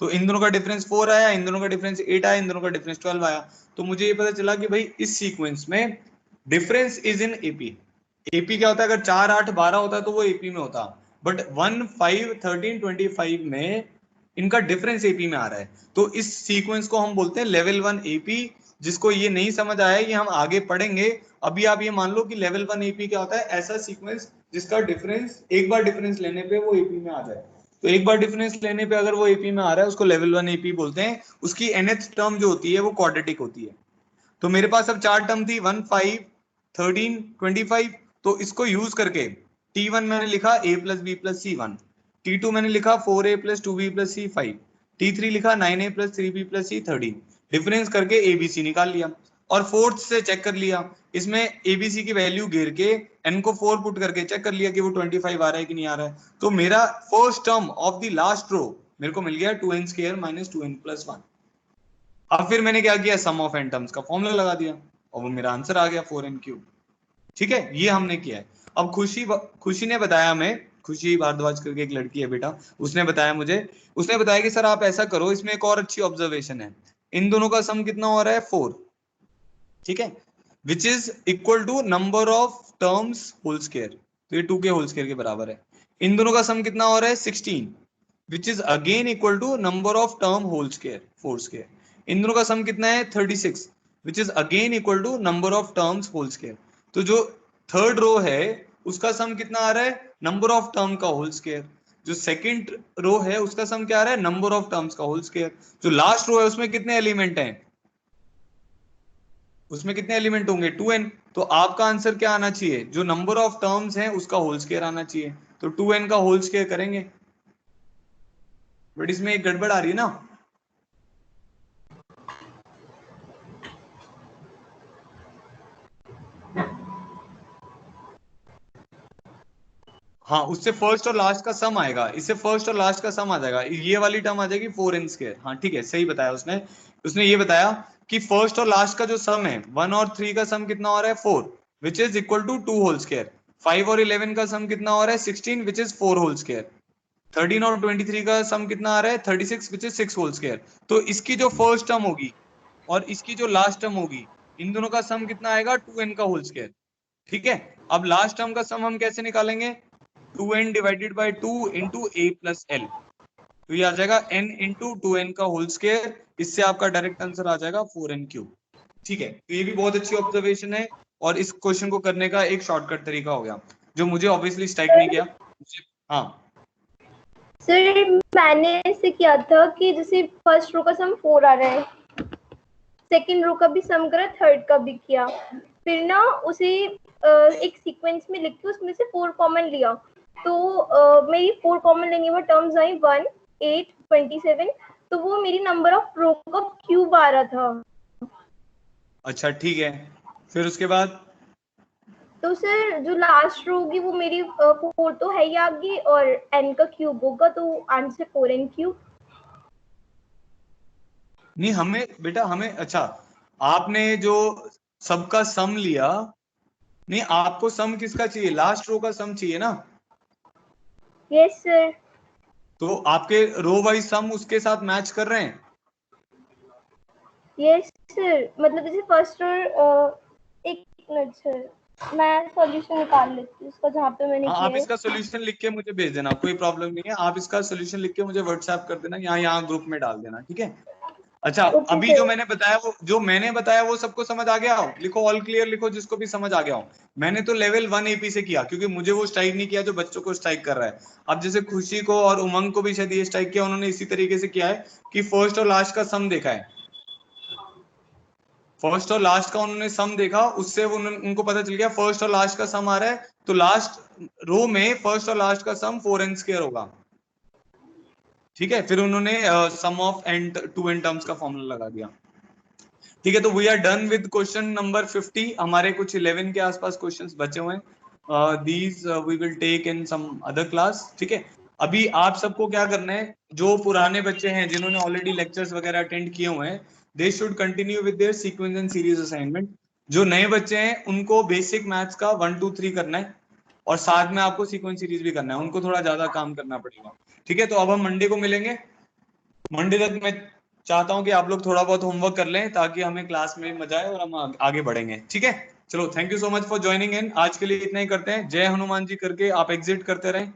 Speaker 1: तो इन दोनों का डिफरेंस 4 आया, इन दोनों का डिफरेंस 8 आया, इन दोनों का डिफरेंस 12 आया। तो मुझे ये पता चला कि भाई इस सीक्वेंस में difference is in AP. AP क्या होता है, अगर 4 8 12 होता है तो वो एपी में होता, बट 1 5 13 25 में इनका डिफरेंस एपी में आ रहा है, तो इस सीक्वेंस को हम बोलते हैं लेवल 1 एपी। जिसको ये नहीं समझ आया ये हम आगे पढ़ेंगे, अभी आप ये मान लो कि लेवल 1 एपी क्या होता है, ऐसा सीक्वेंस जिसका डिफरेंस एक बार डिफरेंस लेने पे वो एपी में आ जाए। तो एक बार डिफरेंस लेने पे अगर वो एपी में आ रहा है उसको लेवल 1 एपी बोलते हैं। उसकी nth टर्म जो होती है वो क्वाड्रेटिक होती है। तो मेरे पास अब 4 टर्म थी 1 5 13 25, तो इसको यूज करके T1 मैंने लिखा a plus b plus c 1, T2 मैंने लिखा 4a प्लस 2b प्लस सी 5, T3 लिखा 9a प्लस 3b प्लस सी 13, डिफरेंस करके एबीसी निकाल लिया और फोर्थ से चेक कर लिया, इसमें एबीसी की वैल्यू घेर के n को 4 पुट करके चेक कर लिया कि वो 25 आ रहा है कि नहीं आ रहा है। तो मेरा first term of the last row मेरे को मिल गया 2n square minus 2n plus 1। अब फिर मैंने क्या किया, सम ऑफ n टर्म्स का फॉर्मूला लगा दिया और वो मेरा आंसर आ गया 4n क्यूब। ठीक है, ये हमने किया है। अब खुशी ने बताया हमें खुशी भारद्वाज करके एक लड़की है बेटा, उसने बताया मुझे, उसने बताया कि सर आप ऐसा करो, इसमें एक और अच्छी ऑब्जर्वेशन है, इन दोनों का सम कितना हो रहा है 4, ठीक है, which is equal to number of terms whole square, तो ये 2 के होल स्क्वायर के बराबर है। इन दोनों का सम कितना हो रहा है 16, which is again equal to number of term whole square 4 square. इन दोनों का सम कितना है 36, which is again equal to number of terms whole square. तो जो थर्ड रो है उसका सम कितना आ रहा है नंबर ऑफ टर्म का होल स्क्वायर, जो सेकंड रो है उसका सम क्या आ रहा है नंबर ऑफ टर्म्स का होल स्क्वायर, जो लास्ट रो है उसमें कितने एलिमेंट हैं, उसमें कितने एलिमेंट होंगे 2n। तो आपका आंसर क्या आना चाहिए, जो नंबर ऑफ टर्म्स हैं उसका होल स्क्वायर आना चाहिए, तो 2n का होल स्क्वायर करेंगे। बट इसमें एक गड़बड़ आ रही है ना, हाँ उससे फर्स्ट और लास्ट का सम आएगा, इससे फर्स्ट और लास्ट का सम आ जाएगा, ये वाली टर्म आ जाएगी 4n स्क्वायर। हाँ ठीक है, सही बताया उसने, उसने ये बताया कि फर्स्ट और लास्ट का जो सम है 1 और 3 का सम कितना हो रहा है 4, which is equal to 2 whole square. 5 और 11 का सम कितना हो रहा है 16, विच इज 4 होल स्क्वायर। 13 और 23 का सम कितना आ रहा है 36, विच इज 6 होल स्क्वायर। तो इसकी जो फर्स्ट टर्म होगी और इसकी जो लास्ट टर्म होगी, इन दोनों का सम कितना आएगा 2n का होल स्क्वायर, ठीक है। अब लास्ट टर्म का सम हम कैसे निकालेंगे, 2n divided by 2 into a plus l, तो ये आ जाएगा n इंटू 2n का होल स्क्वायर, इससे आपका डायरेक्ट आंसर आ जाएगा 4n क्यूब, ठीक है। तो ये भी बहुत अच्छी ऑब्जर्वेशन है और इस क्वेश्चन को करने का एक शॉर्टकट तरीका हो गया जो मुझे ऑब्वियसली स्ट्राइक नहीं किया। हाँ
Speaker 3: सर मैंने ऐसे किया था कि जैसे फर्स्ट रो का सम 4 आ रहा है, सेकंड रो का भी सम करा, थर्ड का भी किया, फिर ना उसे एक सीक्वेंस में लिख के उसमें से 4 कॉमन लिया, तो मेरी 4 कॉमन लेने वो टर्म्स आई 1, 8, 27, तो वो मेरी नंबर ऑफ रो का क्यूब आ रहा था।
Speaker 1: अच्छा ठीक है, फिर उसके बाद
Speaker 3: तो सर जो लास्ट रो होगी वो मेरी 4 तो है ही आगे और n का क्यूब होगा, तो आंसर 4n क्यूब।
Speaker 1: नहीं हमें बेटा हमें, अच्छा आपने जो सबका सम लिया, नहीं आपको सम किसका चाहिए, लास्ट रो का सम चाहिए ना,
Speaker 3: यस सर।
Speaker 1: तो आपके रो वाइज सम उसके साथ मैच कर रहे हैं।
Speaker 3: यस सर, मतलब जैसे फर्स्ट रो, एक मिनट सर मैं सॉल्यूशन निकाल लेती हूँ उसका जहाँ पे मैंने
Speaker 1: हाँ
Speaker 3: किया
Speaker 1: आप
Speaker 3: है।
Speaker 1: इसका सोल्यूशन लिख के मुझे भेज देना, कोई प्रॉब्लम नहीं है, आप इसका सोल्यूशन लिख के मुझे व्हाट्सएप कर देना, यहाँ ग्रुप में डाल देना, ठीक है। अच्छा
Speaker 3: ओके
Speaker 1: अभी
Speaker 3: सर।
Speaker 1: जो मैंने बताया वो सबको समझ आ गया हो, लिखो ऑल क्लियर लिखो जिसको भी समझ आ गया हो। मैंने तो लेवल 1 एपी से किया क्योंकि मुझे वो स्ट्राइक नहीं किया जो बच्चों को स्ट्राइक कर रहा है। अब जैसे खुशी को और उमंग को भी शायद ये स्ट्राइक किया, उन्होंने इसी तरीके से किया है कि फर्स्ट और लास्ट का सम देखा है, फर्स्ट और लास्ट का उन्होंने सम देखा, उससे उनको पता चल गया फर्स्ट और लास्ट का सम आ रहा है, तो लास्ट रो में फर्स्ट और लास्ट का सम 4n स्क्वायर होगा, ठीक है। फिर उन्होंने sum of and 2n terms का फॉर्मूला लगा दिया, ठीक है। तो we are done with question number 50, हमारे कुछ 11 के आसपास क्वेश्चंस बचे हुए हैं, these we will take in some other class, ठीक है। अभी आप सबको क्या करना है, जो पुराने बच्चे हैं जिन्होंने ऑलरेडी लेक्चर्स वगैरह अटेंड किए हुए हैं, they should continue with their sequence and series assignment. जो नए बच्चे हैं उनको बेसिक मैथ्स का 1, 2, 3 करना है और साथ में आपको सीक्वेंस सीरीज भी करना है, उनको थोड़ा ज्यादा काम करना पड़ेगा, ठीक है। तो अब हम मंडे को मिलेंगे, मंडे तक मैं चाहता हूं कि आप लोग थोड़ा बहुत होमवर्क कर लें ताकि हमें क्लास में मजा आए और हम आगे बढ़ेंगे, ठीक है। चलो thank you so much for joining in, आज के लिए इतना ही करते हैं, जय हनुमान जी करके आप एग्जिट करते रहें।